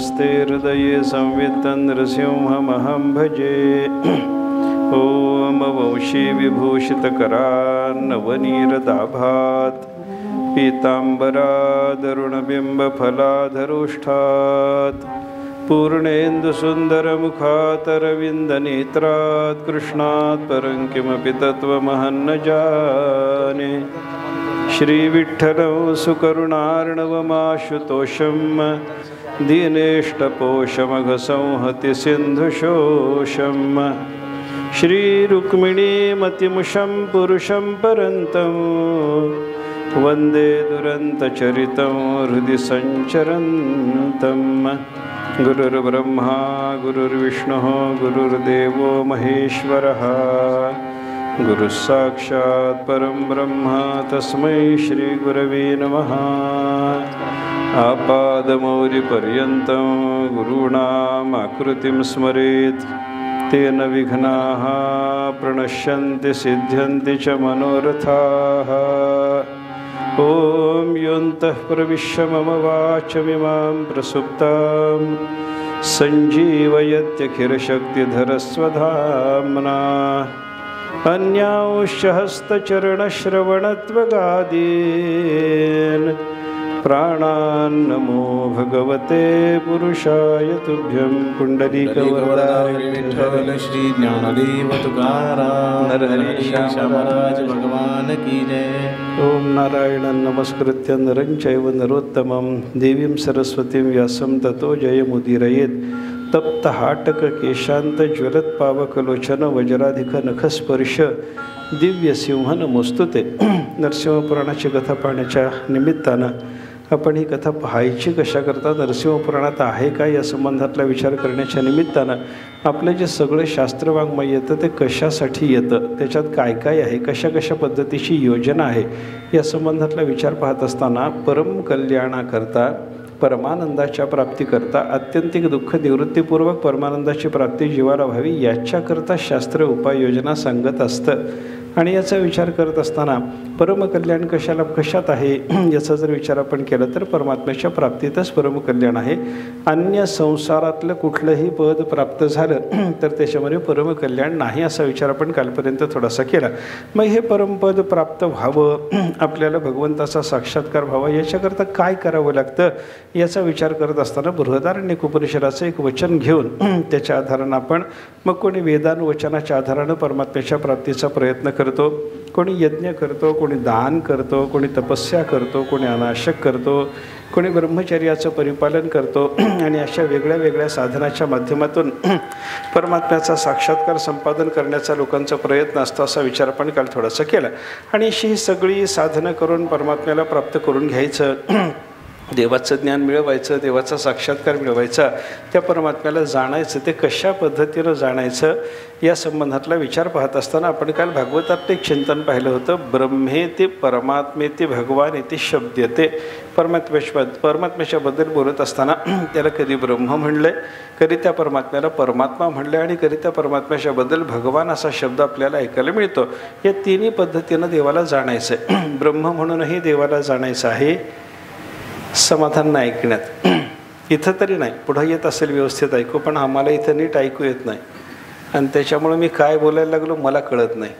नमस्ते हृदये संवित्तं नृसिंहमहं भजे। ॐ वंशी विभूषितकरान्नवनीरदाभात् पीताम्बरादरुणबिम्बफलाधरोष्ठात् पूर्णेन्दुसुन्दरमुखातरविन्दनेत्रात् कृष्णात् परं किमपि तत्त्वमहं न जाने। श्रीविठ्ठलं सुकरुणार्णवमाशुतोषं दीनेष्टपोषमघसंहति सिन्धुशोषं श्रीरुक्मिणीमतिमुषं पुरुषं परन्तं वन्दे दुरन्तचरितं हृदि सञ्चरन्तं। गुरुर्ब्रह्मा गुरुर्विष्णुः गुरुर्देवो महेश्वरः गुरुस्साक्षात् परं ब्रह्म तस्मै श्रीगुरवे नमः। आपादमौलिपर्यन्तं गुरूणाम् आकृतिं स्मरेत् तेन विघ्नाः प्रणश्यन्ति सिद्ध्यन्ति च मनोरथाः। ॐ योऽन्तः प्रविश्य मम वाचमिमां प्रसुप्तां सञ्जीवयत्यखिलशक्तिधरस्वधाम्ना अन्यांश्च हस्तचरणश्रवणत्वगादीन् प्राणान्नमो भगवते पुरुषाय तुभ्यं। पुंडलीकवरदाय विठ्ठल श्री ज्ञानदेव तुकाराम नरहरीश भगवान की जय। ओम नारायणं नमस्कृत्य नरं चैव नरोत्तमं देवीं सरस्वतीं व्यासं ततो जयमुदीरयेत्। तप्तहाटक केशांत ज्वलत्पावकलोचन वज्राधिक नखस्पर्श दिव्य सिंह नमोस्तुते। नरसिंहपुराणाची कथा पाहण्याच्या निमित्तानं आपण ही कथा पाहायची कशा करता, नरसिंहपुराणात आहे का या संबंधातला विचार करण्याच्या निमित्तानं आपलं जे सगळं शास्त्रवाङ्मय येतं ते कशासाठी येतं, त्याच्यात काय काय आहे, कशा कशा पद्धतीची योजना आहे या संबंधातला विचार पाहत असताना परम कल्याणाकरता परमानंदाच्या प्राप्तीकरता आत्यंतिक दुःख निवृत्तीपूर्वक परमानंदाची प्राप्ती जीवाला व्हावी याच्याकरता शास्त्र उपाययोजना सांगत असतं। आणि याचा विचार करत असताना परमकल्याण कशात आहे याचा जर विचार आपण केला तर परमात्म्याच्या प्राप्तीतच परमकल्याण आहे। अन्य संसारातलं कुठलंही पद प्राप्त झालं तर त्याच्यामध्ये परमकल्याण नाही असा विचार आपण कालपर्यंत थोडासा केला। मग हे परमपद प्राप्त व्हावं, आपल्याला भगवंताचा साक्षात्कार व्हावा याच्याकरता काय करावं लागतं याचा विचार करत असताना बृहदारण्यक उपनिषदाचं एक वचन घेऊन त्याच्या आधारानं आपण मग कोणी वेदानुवचनाच्या आधारानं परमात्म्याच्या प्राप्तीचा प्रयत्न करतो, कोणी यज्ञ करतो, कोणी दान करतो, कोणी तपस्या करतो, कोणी अनाशक करतो, कोणी ब्रह्मचर्याचं परिपालन करतो आणि अशा वेगळ्या वेगळ्या साधनाच्या माध्यमातून परमात्म्याचा साक्षात्कार संपादन करण्याचा लोकांचा प्रयत्न असतो असा विचार आपण काल थोडासा केला। आणि अशी ही सगळी साधनं करून परमात्म्याला प्राप्त करून घ्यायचं, देवाचं ज्ञान मिळवायचं, देवाचा साक्षात्कार मिळवायचा, त्या परमात्म्याला जाणायचं, ते कशा पद्धतीनं जाणायचं या संबंधातला विचार पाहत असताना आपण काल भागवतातलं एक चिंतन पाहिलं होतं। ब्रह्मेति परमात्मेति भगवानेति शब्द्यते। परमात्म्याच्याबद्दल बोलत असताना त्याला कधी ब्रह्म म्हणलंय, कधी त्या परमात्म्याला परमात्मा म्हणलं आणि कधी त्या परमात्म्याच्याबद्दल भगवान असा शब्द आपल्याला ऐकायला मिळतो। या तिन्ही पद्धतीनं देवाला जाणायचं आहे। ब्रह्म म्हणूनही देवाला जाणायचं आहे, समाधान नाही ऐकण्यात, इथं तरी नाही, पुढं येत असेल व्यवस्थित ऐकू, पण आम्हाला इथं नीट ऐकू येत नाही आणि त्याच्यामुळे मी काय बोलायला लागलो मला कळत नाही।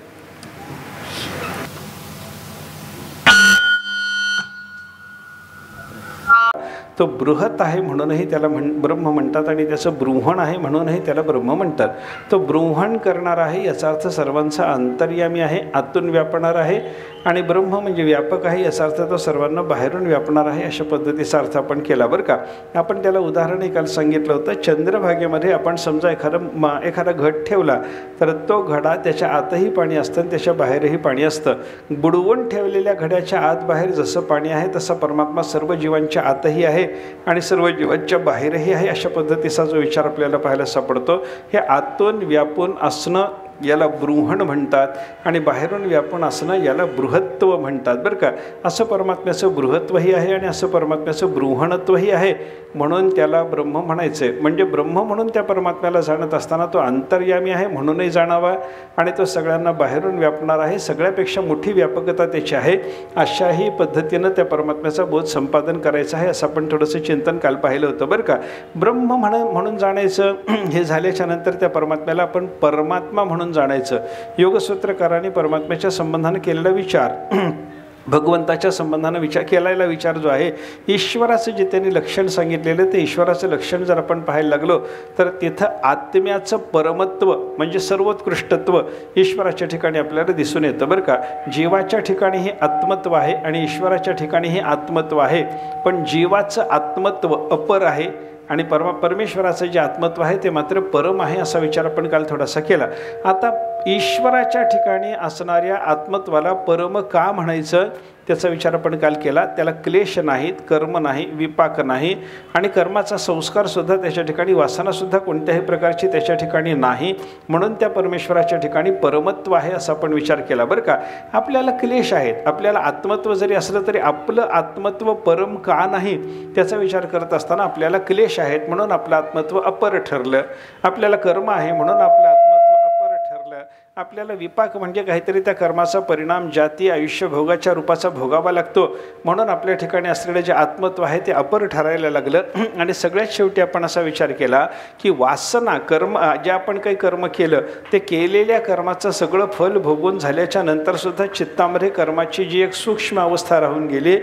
तो बृहत आहे म्हणूनही त्याला ब्रह्म म्हणतात आणि त्याचं बृहण आहे म्हणूनही त्याला ब्रह्म म्हणतात। तो बृहण करणार आहे याचा अर्थ सर्वांचा अंतर्यामी आहे, आतून व्यापणार आहे, आणि ब्रह्म म्हणजे व्यापक आहे याचा अर्थ तो सर्वांना बाहेरून व्यापणार आहे अशा पद्धतीचा अर्थ आपण केला बरं का। आपण त्याला उदाहरण काल सांगितलं होतं, चंद्रभागेमध्ये आपण समजा एखादा घट ठेवला तर तो घडा त्याच्या आतही पाणी असतं आणि त्याच्या बाहेरही पाणी असतं। बुडवून ठेवलेल्या घड्याच्या आत बाहेर जसं पाणी आहे तसा परमात्मा सर्व जीवांच्या आतही आहे आणि सर्व जीवांच्या बाहेरही आहे अशा पद्धतीचा जो विचार आपल्याला पाहायला सापडतो। हे आतून व्यापून असणं याला बृहण म्हणतात आणि बाहेरून व्यापून असणं याला बृहत्व म्हणतात बरं का. असं परमात्म्याचं बृहत्वही आहे आणि असं परमात्म्याचं बृहणत्वही आहे, म्हणून त्याला ब्रह्म म्हणायचं आहे. म्हणजे ब्रह्म म्हणून त्या परमात्म्याला जाणत असताना तो अंतर्यामी आहे म्हणूनही जाणावा आणि तो सगळ्यांना बाहेरून व्यापणार आहे, सगळ्यापेक्षा मोठी व्यापकता त्याची आहे. अशाही पद्धतीनं त्या परमात्म्याचा बोध संपादन करायचा आहे, असं आपण थोडंसं चिंतन काल पाहिलं होतं बरं का. ब्रह्म म्हणून जाणायचं हे झाल्याच्या नंतर त्या परमात्म्याला आपण परमात्मा म्हणून जाणायचं. योगसूत्रकारांनी परमात्म्याच्या संबंधानं केलेला विचार, भगवंताच्या संबंधानं केलेला विचार जो आहे, ईश्वराचं जे त्यांनी लक्षण सांगितलेलं ते ईश्वराचं लक्षण जर आपण पाहायला लागलो तर तिथं आत्म्याचं परमत्व म्हणजे सर्वोत्कृष्टत्व ईश्वराच्या ठिकाणी आपल्याला दिसून येतं बरं का. जीवाच्या ठिकाणी हे आत्मत्व आहे आणि ईश्वराच्या ठिकाणी हे आत्मत्व आहे, पण जीवाचं आत्मत्व अपर आहे आणि परमेश्वराचं जे आत्मत्व आहे ते मात्र परम आहे, असा विचार आपण काल थोडासा केला. आता ईश्वराच्या ठिकाणी असणाऱ्या आत्मत्वाला परम का म्हणायचं त्याचा विचार आपण काल केला. त्याला क्लेश नाहीत, कर्म नाही, विपाक नाही आणि कर्माचा संस्कारसुद्धा त्याच्या ठिकाणी, वासनासुद्धा कोणत्याही प्रकारची त्याच्या ठिकाणी नाही, म्हणून त्या परमेश्वराच्या ठिकाणी परमत्व आहे असा आपण विचार केला बरं का. आपल्याला क्लेश आहेत, आपल्याला आत्मत्व जरी असलं तरी आपलं आत्मत्व परम का नाही त्याचा विचार करत असताना आपल्याला क्लेश आहेत म्हणून आपलं आत्मत्व अपर ठरलं, आपल्याला कर्म आहे म्हणून आपलं आत्मत्व अपर ठरलं, आपल्याला विपाक म्हणजे काहीतरी त्या कर्माचा परिणाम जाती आयुष्य भोगाच्या रूपाचा भोगावा लागतो म्हणून आपल्या ठिकाणी असलेलं जे आत्मत्व आहे ते अपर ठरायला लागलं. आणि सगळ्यात शेवटी आपण असा विचार केला की वासना कर्म, जे आपण काही कर्म केलं ते केलेल्या कर्माचं सगळं फल भोगून झाल्याच्या नंतरसुद्धा चित्तामध्ये कर्माची जी एक सूक्ष्म अवस्था राहून गेली,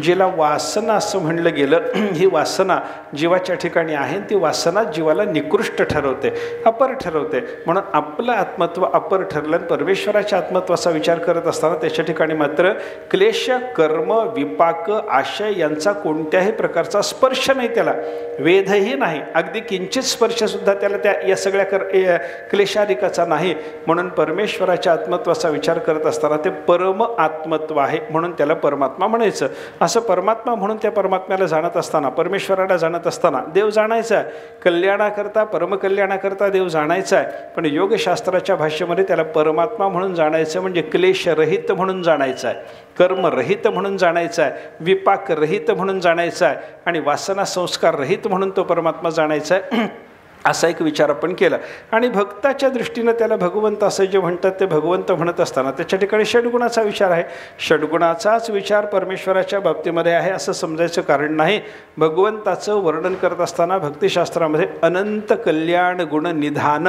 जिला वासना असं म्हणलं गेलं, ही वासना जीवाच्या ठिकाणी आहे, ती वासना जीवाला निकृष्ट ठरवते, अपर ठरवते. म्हणून आपलं आत्मत्व अपर ठरलं. परमेश्वराच्या आत्मत्वाचा विचार करत असताना त्याच्या ठिकाणी मात्र क्लेश, कर्म, विपाक, आशय यांचा कोणत्याही प्रकारचा स्पर्श नाही, त्याला वेधही नाही, अगदी किंचित स्पर्शसुद्धा त्याला या सगळ्या क्लेशाधिकाचा नाही. म्हणून परमेश्वराच्या आत्मत्वाचा विचार करत असताना ते परम आत्मत्व आहे म्हणून त्याला परमात्मा म्हणायचं. असं परमात्मा म्हणून त्या परमात्म्याला जाणत असताना, परमेश्वराला जाणत असताना देव जाणायचा आहे, कल्याणाकरता परमकल्याणाकरता देव जाणायचा आहे, पण योगशास्त्राच्या भाषेमध्ये त्याला परमात्मा म्हणून जाणायचं म्हणजे क्लेशरहित म्हणून जाणायचं आहे, कर्मरहित म्हणून जाणायचं आहे, विपाकरहित म्हणून जाणायचं आहे आणि वासना संस्कार रहित म्हणून तो परमात्मा जाणायचा आहे, असा एक विचार आपण केला. आणि भक्ताच्या दृष्टीनं त्याला भगवंत असं जे म्हणतात ते भगवंत म्हणत असताना त्याच्या ठिकाणी षड्गुणाचा विचार आहे. षड्गुणाचाच विचार परमेश्वराच्या बाबतीमध्ये आहे असं समजायचं कारण नाही. भगवंताचं वर्णन करत असताना भक्तिशास्त्रामध्ये अनंत कल्याण गुण निधान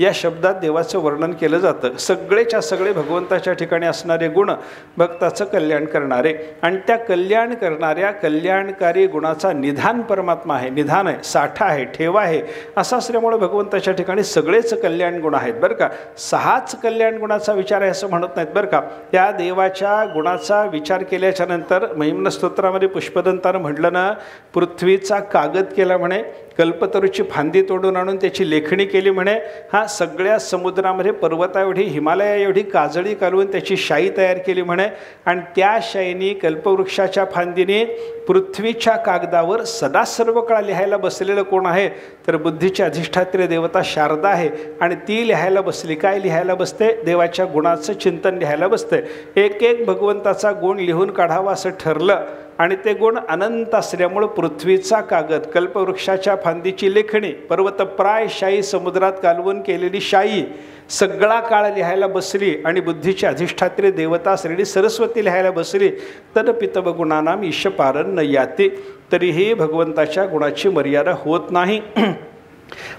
या शब्दात देवाचं वर्णन केलं जातं. सगळेच्या सगळे भगवंताच्या ठिकाणी असणारे गुण भक्ताचं कल्याण करणारे आणि त्या कल्याण करणाऱ्या कल्याणकारी गुणाचा निधान परमात्मा आहे, निधान आहे, साठा आहे, ठेवा आहे. असं असल्यामुळे भगवंताच्या ठिकाणी सगळेच कल्याण गुण आहेत बरं का. 6च कल्याण गुणाचा विचार आहे असं म्हणत नाहीत बरं का. त्या देवाच्या गुणाचा विचार केल्याच्या नंतर महिम्न स्तोत्रामध्ये पुष्पदंतानं म्हटलं ना, पृथ्वीचा कागद केला म्हणे, कल्पतरूची फांदी तोडून आणून त्याची लेखणी केली म्हणे, हा सगळ्या समुद्रामध्ये पर्वता एवढी हिमालया एवढी काजळी कालवून त्याची शाई तयार केली म्हणे आणि त्या शाईनी कल्पवृक्षाच्या फांदीने पृथ्वीच्या कागदावर सदा सर्व काळ लिहायला बसलेलं कोण आहे तर बुद्धीची अधिष्ठात्री देवता शारदा आहे आणि ती लिहायला बसली. काय लिहायला बसते? देवाच्या गुणाचं चिंतन लिहायला बसते. एक एक भगवंताचा गुण लिहून काढावा असं ठरलं आणि ते गुण अनंत असल्यामुळं पृथ्वीचा कागद, कल्पवृक्षाच्या फांदीची लेखणी, पर्वतप्राय शाई, समुद्रात कालवून केलेली शाई सगळा काळ लिहायला बसली आणि बुद्धीची अधिष्ठात्री देवता श्रेणी सरस्वती लिहायला बसली. तदपितव गुणानाम ईशपारन न याते. तरीही भगवंताच्या गुणाची मर्यादा होत नाही,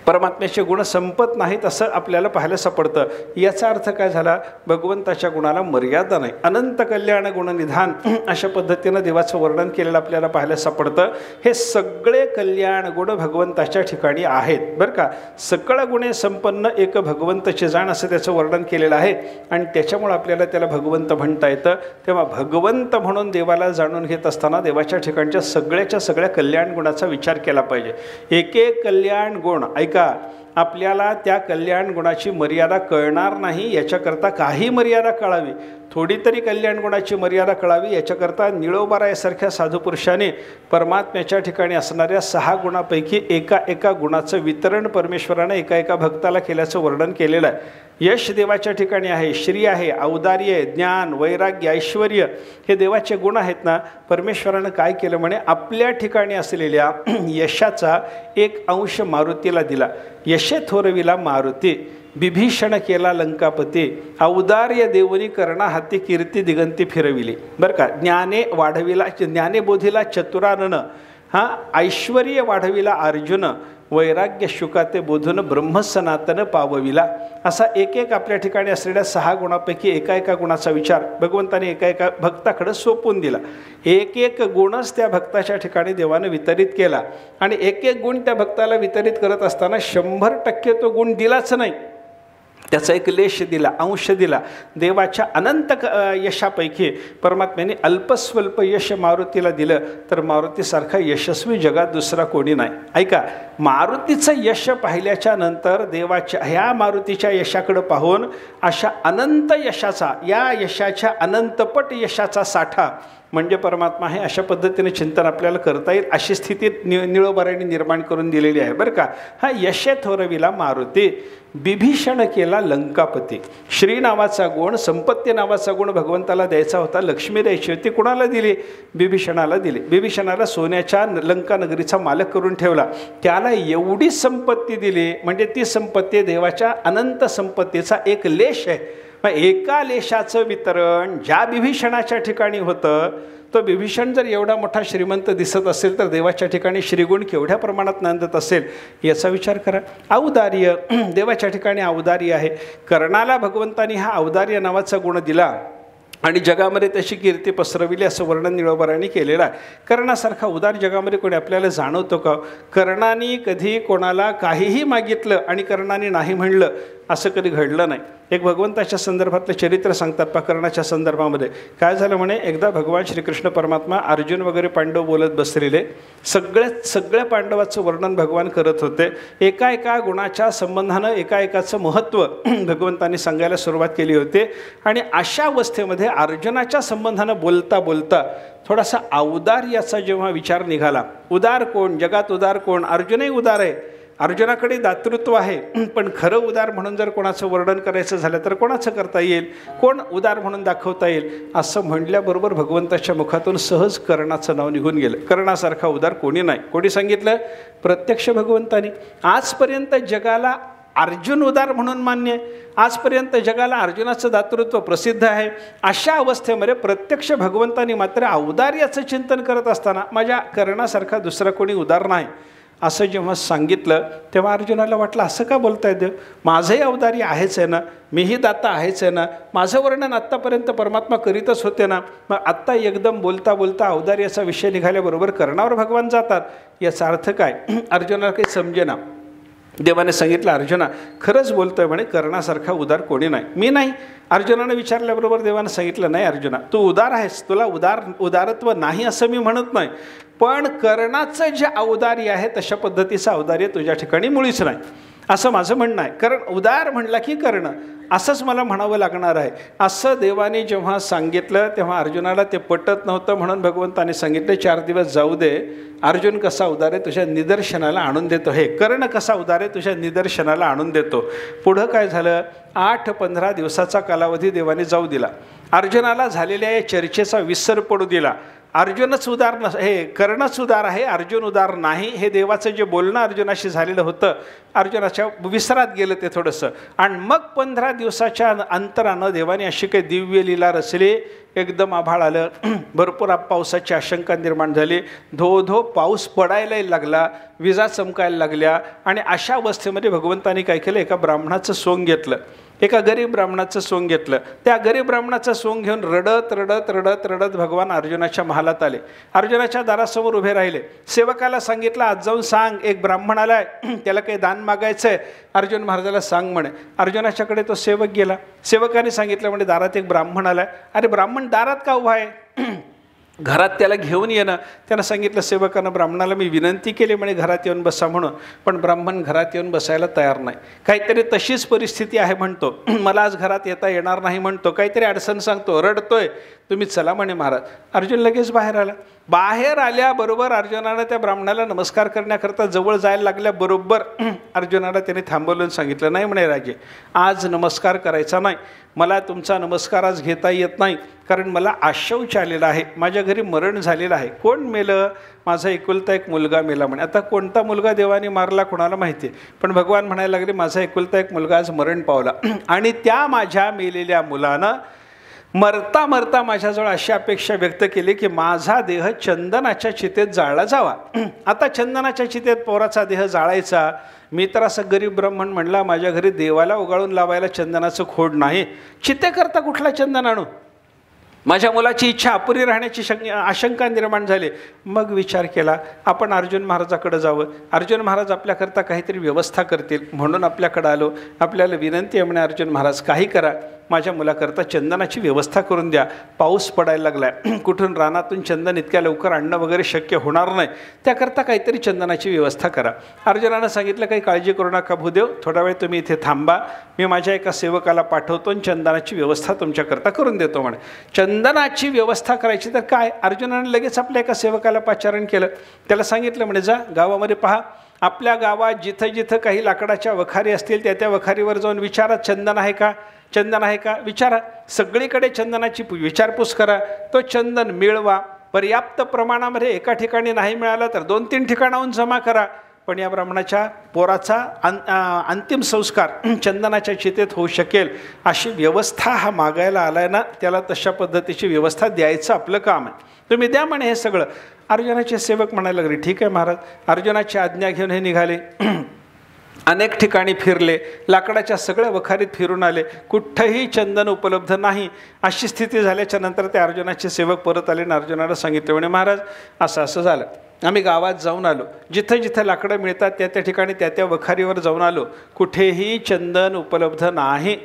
परमात्म्याचे गुण संपत नाहीत असं आपल्याला पाहायला सापडतं. याचा अर्थ काय झाला? भगवंताच्या गुणाला मर्यादा नाही, अनंत कल्याण गुणनिधान अशा पद्धतीनं देवाचं वर्णन केलेलं आपल्याला पाहायला सापडतं. हे सगळे कल्याण गुण भगवंताच्या ठिकाणी आहेत बरं का. सकळ गुणे संपन्न एक भगवंताचे जाण असं त्याचं वर्णन केलेलं आहे आणि त्याच्यामुळे आपल्याला त्याला भगवंत म्हणता येतं. तेव्हा भगवंत म्हणून देवाला जाणून घेत असताना देवाच्या ठिकाणच्या सगळ्याच्या सगळ्या कल्याण गुणाचा विचार केला पाहिजे. एक एक कल्याण गुण ऐका, आपल्याला त्या कल्याण गुणाची मर्यादा कळणार नाही, याच्याकरता काही मर्यादा कळावी. थोडी तरी कल्याण गुणाची मर्यादा कळावी याच्याकरता निळोबारायासारख्या साधुपुरुषाने परमात्म्याच्या ठिकाणी असणाऱ्या 6 गुणापैकी एका गुणाचं वितरण परमेश्वराने एका भक्ताला केल्याचं वर्णन केलेलं आहे. यश देवाच्या ठिकाणी आहे, श्री आहे, औदार्य, ज्ञान, वैराग्य, ऐश्वर हे देवाचे गुण आहेत ना. परमेश्वरानं काय केलं म्हणे, आपल्या ठिकाणी असलेल्या यशाचा 1 अंश मारुतीला दिला. यशे थोरविला मारुती, बिभीषण केला लंकापती, औदार्य देवनी कर्णा हाती कीर्ती दिगंती फिरविली. बरं का, ज्ञाने वाढविला, ज्ञाने बोधीला चतुरानन, ऐश्वर्य वाढविला अर्जुन, वैराग्य शुकाते बोधून ब्रह्मसनातन पावविला. असा एक आपल्या ठिकाणी असलेल्या 6 गुणापैकी एका गुणाचा विचार भगवंताने एका भक्ताकडे सोपवून दिला. एक गुणच त्या भक्ताच्या ठिकाणी देवानं वितरित केला आणि एक गुण त्या भक्ताला वितरित करत असताना 100% तो गुण दिलाच नाही, त्याचा एक लेश दिला, अंश दिला. देवाच्या अनंत यशापैकी परमात्म्याने अल्पस्वल्प यश मारुतीला दिलं, तर मारुतीसारखा यशस्वी जगात दुसरा कोणी नाही. ऐका, मारुतीचं यश पाहिल्याच्या नंतर देवाच्या ह्या मारुतीच्या यशाकडे पाहून अशा अनंत यशाचा, या यशाच्या अनंतपट यशाचा साठा म्हणजे परमात्मा आहे, अशा पद्धतीने चिंतन आपल्याला करता येईल. अशी स्थिती निळोबारायाने निर्माण करून दिलेली आहे. बरं का, हा यशे थोरविला मारुती, बिभीषण केला लंकापती. श्री नावाचा गुण, संपत्ती नावाचा गुण भगवंताला द्यायचा होता, लक्ष्मी द्यायची होती. कुणाला दिली? बिभीषणाला दिली. बिभीषणाला सोन्याच्या लंका नगरीचा मालक करून ठेवला. त्याला एवढी संपत्ती दिली म्हणजे ती संपत्ती देवाच्या अनंत संपत्तीचा एक लेश आहे. मग एका लेशाचं वितरण ज्या बिभीषणाच्या ठिकाणी होतं, तो बिभीषण जर एवढा मोठा श्रीमंत दिसत असेल तर देवाच्या ठिकाणी श्रीगुण केवढ्या प्रमाणात नांदत असेल याचा विचार करा. औदार्य, देवाच्या ठिकाणी औदार्य आहे. कर्णाला भगवंतानी हा औदार्य नावाचा गुण दिला आणि जगामध्ये त्याची कीर्ती पसरविली असं वर्णन निळोबारायाने केलेलं आहे. कर्णासारखा उदार जगामध्ये कोणी आपल्याला जाणवतो का? कर्णाने कधी कोणाला काहीही मागितलं आणि कर्णाने नाही म्हणलं असं कधी घडलं नाही. एक भगवंताच्या संदर्भातलं चरित्र सांगतात कर्णाच्या संदर्भामध्ये. काय झालं म्हणे, एकदा भगवान श्रीकृष्ण परमात्मा, अर्जुन वगैरे पांडव बोलत बसलेले, सगळ्या पांडवाचं वर्णन भगवान करत होते. एका गुणाच्या संबंधानं एकाचं महत्त्व भगवंतांनी सांगायला सुरुवात केली होती. आणि अशा अवस्थेमध्ये अर्जुनाच्या संबंधानं बोलता बोलता थोडासा औदार्याचा जेव्हा विचार निघाला. उदार कोण, जगात उदार कोण? अर्जुनही उदार आहे, अर्जुनाकडे दातृत्व आहे, पण खरं उदार म्हणून जर कोणाचं वर्णन करायचं झालं तर कोणाचं करता येईल, कोण उदार म्हणून दाखवता येईल? असं म्हणल्याबरोबर भगवंताच्या मुखातून सहज कर्णाचं नाव निघून गेलं. कर्णासारखा उदार कोणी नाही. कोणी सांगितलं? प्रत्यक्ष भगवंतानी. आजपर्यंत जगाला अर्जुन उदार म्हणून मान्य आहे, आजपर्यंत जगाला अर्जुनाचं दातृत्व प्रसिद्ध आहे. अशा अवस्थेमध्ये प्रत्यक्ष भगवंतानी मात्र औदार्याचं चिंतन करत असताना माझ्या कर्णासारखा दुसरा कोणी उदार नाही असं जेव्हा सांगितलं तेव्हा अर्जुनाला वाटलं असं का बोलताय देव, माझंही औदार्य आहेच आहे ना, मीही दाता आहेच आहे ना, माझं वर्णन आत्तापर्यंत परमात्मा करीतच होते ना, मग आत्ता एकदम बोलता बोलता औदार्याचा विषय निघाल्याबरोबर कर्णावर भगवान जातात, याचा अर्थ काय? अर्जुनाला काही समजेना. देवाने सांगितलं, अर्जुना खरंच बोलतोय म्हणे, कर्णासारखा उदार कोणी नाही. मी नाही. अर्जुनाने विचारल्याबरोबर देवाने सांगितलं, नाही अर्जुना, तू उदार आहेस, तुला उदारत्व नाही असं मी म्हणत नाही, पण कर्णाचं जे औदार्य आहे तशा पद्धतीचं औदार्य तुझ्या ठिकाणी मुळीच नाही असं माझं म्हणणं आहे. कारण उदार म्हणला की कर्ण असंच मला म्हणावं लागणार आहे. असं देवाने जेव्हा सांगितलं तेव्हा अर्जुनाला ते पटत नव्हतं. म्हणून भगवंताने सांगितलं, 4 दिवस जाऊ दे, अर्जुन कसा उदार आहे तुझ्या निदर्शनाला आणून देतो, हे कर्ण कसा उदार आहे तुझ्या निदर्शनाला आणून देतो. पुढं काय झालं, 8-15 दिवसाचा कालावधी देवाने जाऊ दिला. अर्जुनाला झालेल्या या चर्चेचा विसर पडू दिला. अर्जुनच उदार हे कर्णच उदार आहे, अर्जुन उदार नाही, हे देवाचं जे बोलणं अर्जुनाशी झालेलं होतं अर्जुनाच्या विसरात गेलं ते थोडंसं. आणि मग 15 दिवसाच्या अंतरानं देवाने अशी काही दिव्य लीला रचली. एकदम आभाळ आलं, भरपूर पावसाची आशंका निर्माण झाली, धो पाऊस पडायला लागला, विजा चमकायला लागल्या. आणि अशा अवस्थेमध्ये भगवंतानी काय केलं, एका ब्राह्मणाचं सोंग घेतलं, एका गरीब ब्राह्मणाचं सोंग घेतलं. त्या गरीब ब्राह्मणाचं सोंग घेऊन रडत रडत रडत रडत भगवान अर्जुनाच्या महालात आले. अर्जुनाच्या दारासमोर उभे राहिले. सेवकाला सांगितलं, आज जाऊन सांग एक ब्राह्मण आलाय, त्याला काही दान मागायचं आहे, अर्जुन महाराजाला सांग म्हणे. अर्जुनाच्याकडे तो सेवक गेला. सेवकाने सांगितलं म्हणे, दारात एक ब्राह्मण आलाय. अरे ब्राह्मण दारात का उभा आहे? घरात त्याला घेऊन येणं. त्यानं सांगितलं सेवकानं ब्राह्मणाला, मी विनंती केली म्हणे घरात येऊन बसा म्हणून, पण ब्राह्मण घरात येऊन बसायला तयार नाही. काहीतरी तशीच परिस्थिती आहे म्हणतो, मला आज घरात येता येणार नाही म्हणतो, काहीतरी अडचण सांगतो, रडतोय. तुम्ही चला म्हणे महाराज. अर्जुन लगेच बाहेर आला. बाहेर आल्याबरोबर अर्जुनानं त्या ब्राह्मणाला नमस्कार करण्याकरता जवळ जायला लागल्याबरोबर अर्जुनाला त्याने थांबवलं, सांगितलं नाही म्हणे राजे, आज नमस्कार करायचा नाही, मला तुमचा नमस्कार आज घेता येत नाही, कारण मला आशौच आलेला आहे, माझ्या घरी मरण झालेलं आहे. कोण मेलं? माझा एकुलता एक मुलगा मेला म्हणे. आता कोणता मुलगा देवाने मारला कोणाला माहिती आहे, पण भगवान म्हणायला लागले माझा एकुलता एक मुलगा आज मरण पावला, आणि त्या माझ्या मेलेल्या मुलानं मरता मरता माझ्याजवळ अशी अपेक्षा व्यक्त केली की माझा देह चंदनाच्या चितेत जाळला जावा. आता चंदनाच्या चितेत पोराचा देह जाळायचा. मी तर असं गरीब ब्राह्मण म्हणला, माझ्या घरी देवाला उगाळून लावायला चंदनाचं खोड नाही, चितेकरता कुठला चंदन आणू? माझ्या मुलाची इच्छा अपुरी राहण्याची आशंका निर्माण झाली. मग विचार केला, आपण अर्जुन महाराजाकडे जावं, अर्जुन महाराज आपल्याकरता काहीतरी व्यवस्था करतील, म्हणून आपल्याकडे आलो. आपल्याला विनंती आहे म्हणे अर्जुन महाराज, काही करा, माझ्या मुलाकरता चंदनाची व्यवस्था करून द्या. पाऊस पडायला लागला, कुठून रानातून चंदन इतक्या लवकर आणणं वगैरे शक्य होणार नाही, त्याकरता काहीतरी चंदनाची व्यवस्था करा. अर्जुनानं सांगितलं काही काळजी करू नका भूदेव, थोडा वेळ तुम्ही इथे थांबा, मी माझ्या एका सेवकाला पाठवतो आणि चंदनाची व्यवस्था तुमच्याकरता करून देतो म्हणे. चंदनाची व्यवस्था करायची तर काय, अर्जुनानं लगेच आपल्या एका सेवकाला पाचारण केलं. त्याला सांगितलं म्हणे जा गावामध्ये पहा, आपल्या गावात जिथं जिथं काही लाकडाच्या वखारी असतील त्या त्या वखारीवर जाऊन विचारा चंदन आहे का, चंदन आहे का विचारा. सगळीकडे चंदनाची विचारपूस करा, तो चंदन मिळवा. पर्याप्त प्रमाणामध्ये एका ठिकाणी नाही मिळाला तर 2-3 ठिकाणाहून जमा करा, पण या ब्राह्मणाच्या पोराचा अंतिम संस्कार चंदनाच्या चितेत होऊ शकेल अशी व्यवस्था हा मागायला आलाय ना, त्याला तशा पद्धतीची व्यवस्था द्यायचं आपलं काम आहे, तुम्ही द्या म्हणे हे सगळं. अर्जुनाचे सेवक म्हणायला लागले ठीक आहे महाराज. अर्जुनाची आज्ञा घेऊन हे निघाले. अनेक ठिकाणी फिरले, लाकडाच्या सगळ्या वखारीत फिरून आले, कुठंही चंदन उपलब्ध नाही. अशी स्थिती झाल्याच्या नंतर ते अर्जुनाचे सेवक परत आले आणि अर्जुनाला सांगितले म्हणे महाराज असं असं झालं, आम्ही गावात जाऊन आलो, जिथं जिथं लाकडं मिळतात त्या त्या ठिकाणी त्या त्या वखारीवर जाऊन आलो, कुठेही चंदन उपलब्ध नाही,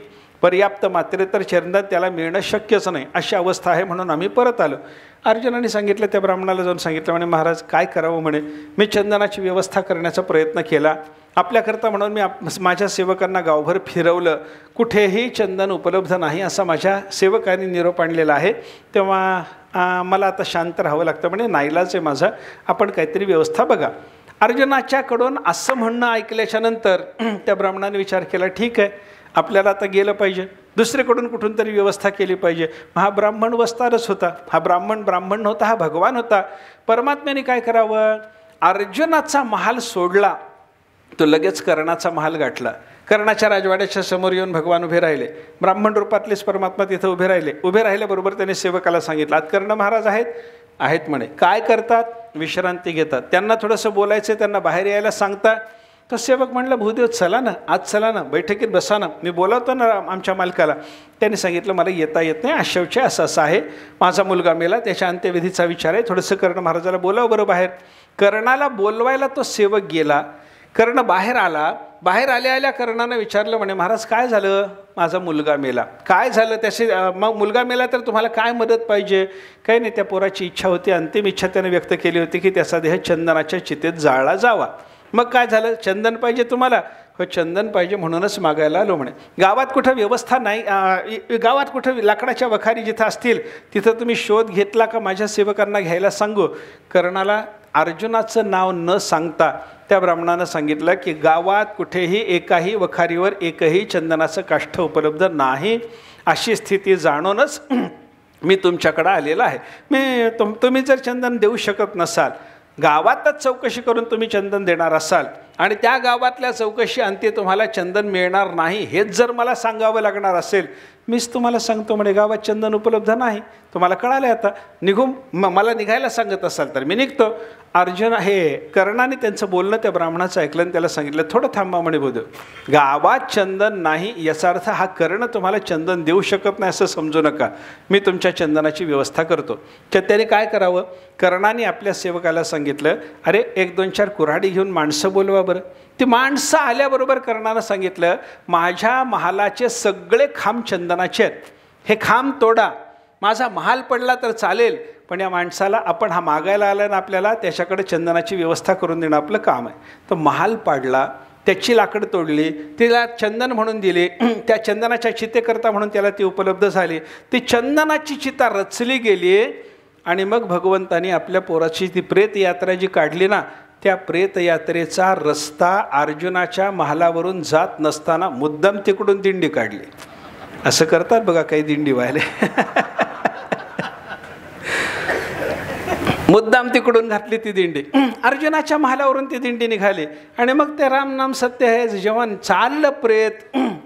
पर्याप्त मात्रे तर चंदन त्याला मिळणं शक्यच नाही, अशी अवस्था आहे, म्हणून आम्ही परत आलो. अर्जुनाने सांगितलं, त्या ब्राह्मणाला जाऊन सांगितलं म्हणे महाराज काय करावं म्हणे, मी चंदनाची व्यवस्था करण्याचा प्रयत्न केला आपल्याकरता, म्हणून मी माझ्या सेवकांना गावभर फिरवलं, कुठेही चंदन उपलब्ध नाही असा माझ्या सेवकांनी निरोप आणलेला आहे, तेव्हा मला आता शांत राहावं लागतं म्हणे, नाईलाज आहे माझा, आपण काहीतरी व्यवस्था बघा. अर्जुनाच्याकडून असं म्हणणं ऐकल्याच्या नंतर त्या ब्राह्मणाने विचार केला ठीक आहे, आपल्याला आता गेलं पाहिजे, दुसरीकडून कुठून तरी व्यवस्था केली पाहिजे. हा ब्राह्मण वस्तारच होता, हा ब्राह्मण नव्हता, हा भगवान होता. परमात्म्याने काय करावं, अर्जुनाचा महाल सोडला, तो लगेच कर्णाचा महाल गाठला. कर्णाच्या राजवाड्याच्या समोर येऊन भगवान उभे राहिले, ब्राह्मण रूपातलेच परमात्मा तिथं उभे राहिले. उभे राहिल्याबरोबर त्याने सेवकाला सांगितलं, आज कर्ण महाराज आहेत म्हणे. काय करतात, विश्रांती घेतात, त्यांना थोडंसं बोलायचं, त्यांना बाहेर यायला सांगता. तर सेवक म्हणलं भूदेव चला ना, आज चला ना, बैठकीत बसा ना, मी बोलावतो ना आमच्या मालकाला. त्याने सांगितलं मला येता येत नाही, आशौच असं असं आहे, माझा मुलगा मेला, त्याच्या अंत्यविधीचा विचार आहे, थोडंसं कर्ण महाराजाला बोलावं बरं बाहेर. कर्णाला बोलवायला तो सेवक गेला, कर्ण बाहेर आला. बाहेर आल्या कर्णानं विचारलं म्हणे महाराज काय झालं, माझा मुलगा मेला, काय झालं त्याशी, मग मुलगा मेला तर तुम्हाला काय मदत पाहिजे. काही नाही, त्या पोराची इच्छा होती, अंतिम इच्छा त्याने व्यक्त केली होती की त्याचा देह चंदनाच्या चितेत जाळला जावा. मग काय झालं, चंदन पाहिजे तुम्हाला, हो चंदन पाहिजे म्हणूनच मागायला आलो म्हणे. गावात कुठं व्यवस्था नाही, गावात कुठं लाकडाच्या वखारी जिथं असतील तिथं तुम्ही शोध घेतला का माझ्या सेवकांना घ्यायला सांगू. कर्णाला अर्जुनाचं नाव न सांगता त्या ब्राह्मणानं सांगितलं की गावात कुठेही एकाही वखारीवर एकही चंदनाचं काष्ठ उपलब्ध नाही, अशी स्थिती जाणूनच मी तुमच्याकडं आलेला आहे. तुम्ही जर चंदन देऊ शकत नसाल, गावातच चौकशी करून तुम्ही चंदन देणार असाल आणि त्या गावातल्या चौकशी अंती तुम्हाला चंदन मिळणार नाही हेच जर मला सांगावं लागणार असेल, मीच तुम्हाला सांगतो म्हणे गावात चंदन उपलब्ध नाही, तुम्हाला कळालं आता, निघून मला निघायला सांगत असाल तर मी निघतो. अर्जुन कर्णाने त्यांचं बोलणं त्या ब्राह्मणाचं ऐकलं आणि त्याला सांगितलं थोडं थांबा म्हणे बोध, गावात चंदन नाही याचा अर्थ हा कर्ण तुम्हाला चंदन देऊ शकत नाही असं समजू नका, मी तुमच्या चंदनाची व्यवस्था करतो. त्याने काय करावं, कर्णाने आपल्या सेवकाला सांगितलं अरे 1-2-4 कुऱ्हाडी घेऊन माणसं बोलवा बरं. ती माणसं आल्याबरोबर कर्णानं सांगितलं माझ्या महालाचे सगळे खांब चंदनाचे आहेत, हे खांब तोडा, माझा महाल पडला तर चालेल, पण या माणसाला आपण हा मागायला आला ना, आपल्याला त्याच्याकडे चंदनाची व्यवस्था करून देणं आपलं काम आहे. तो महाल पाडला, त्याची लाकडं तोडली, तिला चंदन म्हणून दिले, त्या चंदनाच्या चितेकरता म्हणून त्याला ती उपलब्ध झाली. ती चंदनाची चिता रचली गेली आणि मग भगवंतानी आपल्या पोराची ती प्रेतयात्रा जी काढली ना, त्या प्रेतयात्रेचा रस्ता अर्जुनाच्या महालावरून जात नसताना मुद्दाम तिकडून दिंडी काढली. असं करतात बघा काही दिंडीवाले. मुद्दाम तिकडून घातली ती दिंडी. अर्जुनाच्या महालावरून ती दिंडी निघाली आणि मग ते राम नाम सत्य आहे जेव्हा चाललं प्रेत,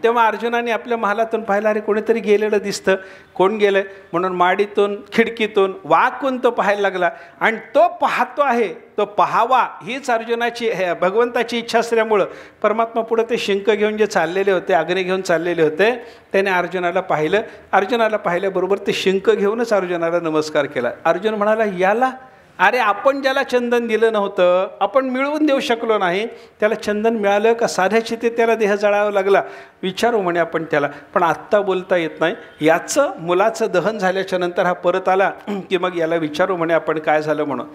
तेव्हा अर्जुनाने आपल्या महालातून पाहिलं, अरे कोणीतरी गेलेलं दिसतं. कोण गेलं म्हणून माडीतून खिडकीतून वाकून तो पाहायला लागला आणि तो पाहतो आहे, तो पाहावा हीच अर्जुनाची भगवंताची इच्छा असल्यामुळं परमात्मा पुढे ते शिंक घेऊन जे चाललेले होते, अग्नी घेऊन चाललेले होते, त्याने अर्जुनाला पाहिलं. अर्जुनाला पाहिल्याबरोबर ते शिंक घेऊनच अर्जुनाला नमस्कार केला. अर्जुन म्हणाला, याला अरे आपण ज्याला चंदन दिलं नव्हतं, आपण मिळवून देऊ शकलो नाही, त्याला चंदन मिळालं का साध्या चितेत त्याला देह जळावा लागला, विचारू म्हणे आपण त्याला. पण आत्ता बोलता येत नाही. याचं मुलाचं दहन झाल्याच्या नंतर हा परत आला की मग याला विचारू म्हणे आपण काय झालं म्हणून.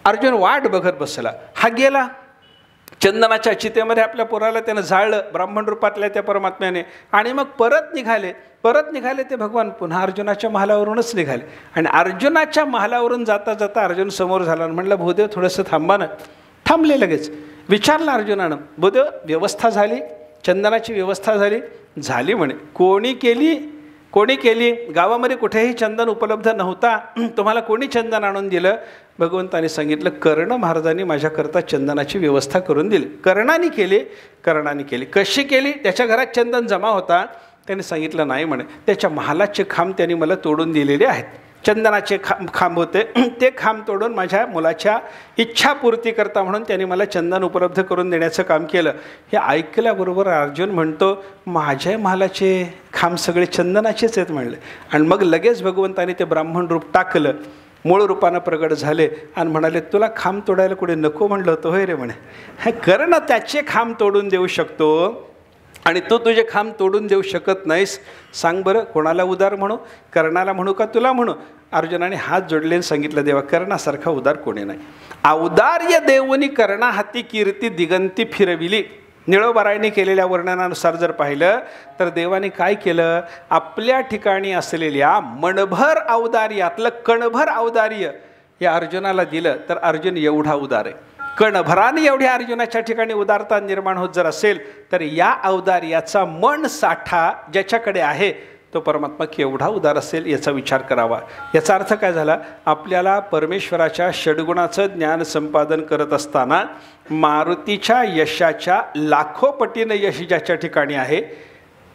अर्जुन वाट बघत बसला. हा गेला चंदनाच्या चितेमध्ये, आपल्या पोराला त्यानं जाळलं ब्राह्मण रूपातल्या त्या परमात्म्याने, आणि मग परत निघाले ते भगवान पुन्हा अर्जुनाच्या महालावरूनच निघाले. आणि अर्जुनाच्या महालावरून जाता जाता अर्जुन समोर झाला आणि म्हणलं, भूदेव थोडंसं थांबा ना. थांबले लगेच. विचारलं अर्जुनानं, भूदेव व्यवस्था झाली, चंदनाची व्यवस्था झाली म्हणे. कोणी केली? गावामध्ये कुठेही चंदन उपलब्ध नव्हता, तुम्हाला कोणी चंदन आणून दिलं? भगवंताने सांगितलं, कर्ण महाराजांनी माझ्याकरता चंदनाची व्यवस्था करून दिली. कर्णाने केली. कशी केली? त्याच्या घरात चंदन जमा होता, त्याने सांगितलं नाही म्हणे, त्याच्या महालाचे खांब त्यांनी मला तोडून दिलेले आहेत. चंदनाचे खांब होते, ते खांब तोडून माझ्या मुलाच्या इच्छापूर्ती करता म्हणून त्यांनी मला चंदन उपलब्ध करून देण्याचं काम केलं. हे ऐकल्याबरोबर अर्जुन म्हणतो, माझ्या महालाचे खांब सगळे चंदनाचेच आहेत म्हणले. आणि मग लगेच भगवंताने ते ब्राह्मण रूप टाकलं, मूळ रूपानं प्रगट झाले आणि म्हणाले, तुला खांब तोडायला कुठे नको म्हणलं होतं होय रे म्हणे. कर्ण त्याचे खांब तोडून देऊ शकतो आणि तू तुझे खांब तोडून देऊ शकत नाहीस. सांग बरं, कोणाला उदार म्हणू? कर्णाला म्हणू का तुला म्हणू? अर्जुनाने हात जोडले सांगितलं, देवा कर्णासारखा उदार कोणी नाही. औदार्य देवनी कर्णा हाती कीर्ती दिगंती फिरविली. निळोबारायने केलेल्या वर्णनानुसार जर पाहिलं तर देवाने काय केलं, आपल्या ठिकाणी असलेल्या मणभर औदार्यातलं कणभर औदार्य या अर्जुनाला दिलं. तर अर्जुन एवढा उदार आहे. कणभराने एवढ्या अर्जुनाच्या ठिकाणी उदारता निर्माण होत जर असेल तर या औदार्याचा मन साठा ज्याच्याकडे आहे तो परमात्मा केवढा उदार असेल याचा विचार करावा. याचा अर्थ काय झाला, आपल्याला परमेश्वराच्या षड्गुणाचं ज्ञान संपादन करत असताना मारुतीच्या यशाच्या लाखो पटीनं यश ज्याच्या ठिकाणी आहे,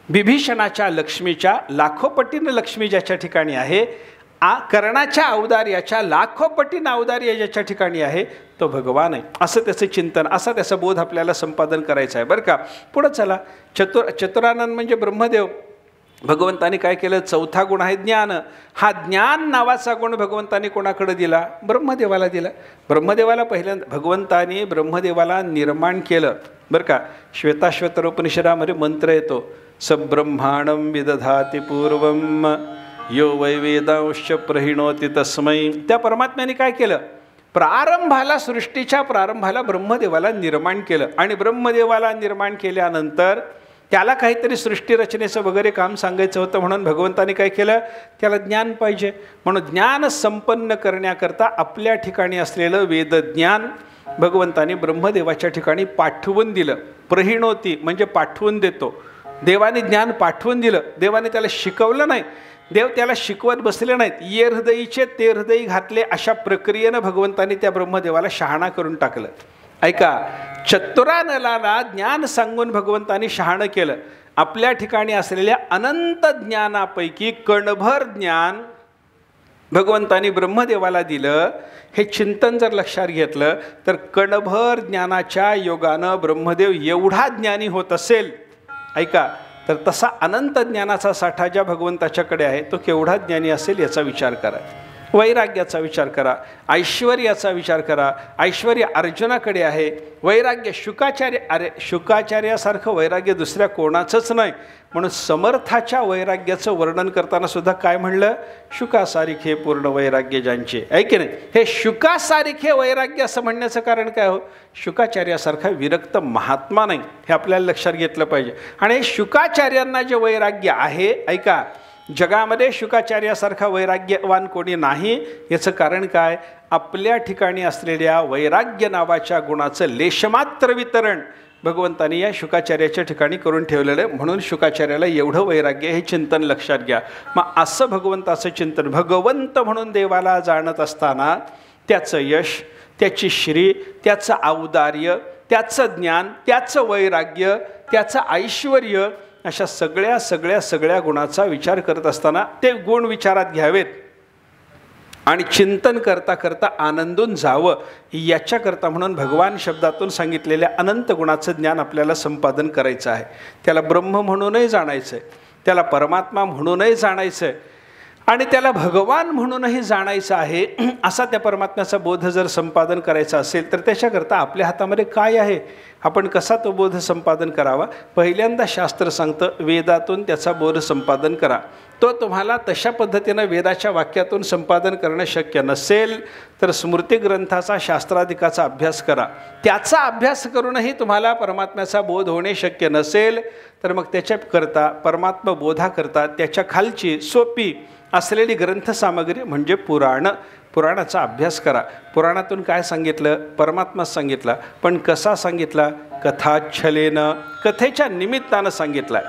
विभीषणाच्या लक्ष्मीच्या लाखो पटीनं लक्ष्मी ज्याच्या ठिकाणी आहे, कर्णाच्या औदार्याच्या लाखो पटीनं औदार्य ज्याच्या ठिकाणी आहे तो भगवान आहे. असं त्याचं चिंतन, असा त्याचा बोध आपल्याला संपादन करायचा आहे बरं का. पुढं चला. चतुरानंद म्हणजे ब्रह्मदेव. भगवंताने काय केलं, चौथा गुण आहे ज्ञान. हा ज्ञान नावाचा गुण भगवंताने कोणाकडे दिला? ब्रह्मदेवाला दिला. ब्रह्मदेवाला पहिल्यांदा भगवंताने ब्रह्मदेवाला निर्माण केलं बरं का. श्वेताश्वतर उपनिषदामध्ये मंत्र येतो, सब्रह्माणं विदधाति पूर्वम यो वै वेदांश प्रहिणोति तस्मै. त्या परमात्म्याने काय केलं, प्रारंभाला, सृष्टीच्या प्रारंभाला ब्रह्मदेवाला निर्माण केलं. आणि ब्रह्मदेवाला निर्माण केल्यानंतर त्याला काहीतरी सृष्टी रचनेचं वगैरे काम सांगायचं होतं, म्हणून भगवंताने काय केलं, त्याला ज्ञान पाहिजे. म्हणून ज्ञान संपन्न करण्याकरता आपल्या ठिकाणी असलेलं वेदज्ञान भगवंताने ब्रह्मदेवाच्या ठिकाणी पाठवून दिलं. प्रहिणोती म्हणजे पाठवून देतो. देवाने ज्ञान पाठवून दिलं. देवाने त्याला शिकवलं नाही, देव त्याला शिकवत बसले नाहीत. ये हृदयीचे ते हृदयी घातले अशा प्रक्रियेनं भगवंताने त्या ब्रह्मदेवाला शहाणा करून टाकलं. ऐका, चतुरानलाला ज्ञान सांगून भगवंताने शहाणं केलं. आपल्या ठिकाणी असलेल्या अनंत ज्ञानापैकी कणभर ज्ञान भगवंताने ब्रह्मदेवाला दिलं. हे चिंतन जर लक्षात घेतलं तर कणभर ज्ञानाच्या योगानं ब्रह्मदेव एवढा ज्ञानी होत असेल, ऐका, तर तसा अनंत ज्ञानाचा साठा ज्या भगवंताच्याकडे आहे तो केवढा ज्ञानी असेल याचा विचार करा. वैराग्याचा विचार करा, ऐश्वर्याचा विचार करा. ऐश्वर्य अर्जुनाकडे आहे, वैराग्य शुकाचार्य, अरे शुकाचार्यासारखं वैराग्य दुसऱ्या कोणाचंच नाही. म्हणून समर्थाच्या वैराग्याचं वर्णन करताना सुद्धा काय म्हणलं? शुकासारिखे पूर्ण वैराग्य ज्यांचे, आहे की नाही. हे शुकासारिखे वैराग्य असं म्हणण्याचं कारण काय हो? शुकाचार्यासारखा विरक्त महात्मा नाही, हे आपल्याला लक्षात घेतलं पाहिजे. आणि हे शुकाचार्यांना जे वैराग्य आहे, ऐका, जगामध्ये शुकाचार्यासारखा वैराग्यवान कोणी नाही. याचं कारण काय? आपल्या ठिकाणी असलेल्या वैराग्य नावाच्या गुणाचं लेशमात्र वितरण भगवंतानी या शुकाचार्याच्या ठिकाणी करून ठेवलेलं आहे. म्हणून शुकाचार्याला एवढं वैराग्य, हे चिंतन लक्षात घ्या. मग असं भगवंताचं चिंतन, भगवंत म्हणून देवाला जाणत असताना त्याचं यश, त्याची श्री, त्याचं औदार्य, त्याचं ज्ञान, त्याचं वैराग्य, त्याचं ऐश्वर्य, अशा सगळ्या गुणाचा विचार करत असताना ते गुण विचारात घ्यावेत आणि चिंतन करता करता आनंदून जावं. याच्याकरता म्हणून भगवान शब्दातून सांगितलेल्या अनंत गुणाचं ज्ञान आपल्याला संपादन करायचं आहे. त्याला ब्रह्म म्हणूनही जाणायचं आहे, त्याला परमात्मा म्हणूनही जाणायचं आहे आणि त्याला भगवान म्हणूनही जाणायचं आहे. असा त्या परमात्म्याचा बोध जर संपादन करायचा असेल तर त्याच्याकरता आपल्या हातामध्ये काय आहे, आपण कसा तो बोध संपादन करावा? पहिल्यांदा शास्त्र सांगतं, वेदातून त्याचा बोध संपादन करा. तो तुम्हाला तशा पद्धतीनं वेदाच्या वाक्यातून संपादन करणं शक्य नसेल तर स्मृतिग्रंथाचा, शास्त्राधिकाचा अभ्यास करा. त्याचा अभ्यास करूनही तुम्हाला परमात्म्याचा बोध होणे शक्य नसेल तर मग त्याच्याकरता, परमात्मा बोधाकरता त्याच्या खालची सोपी असलेली ग्रंथसामग्री म्हणजे पुराणाचा अभ्यास करा. पुराणातून काय सांगितलं? परमात्मा सांगितला, पण कसा सांगितला? कथाच्छलेनं, कथेच्या निमित्तानं सांगितला.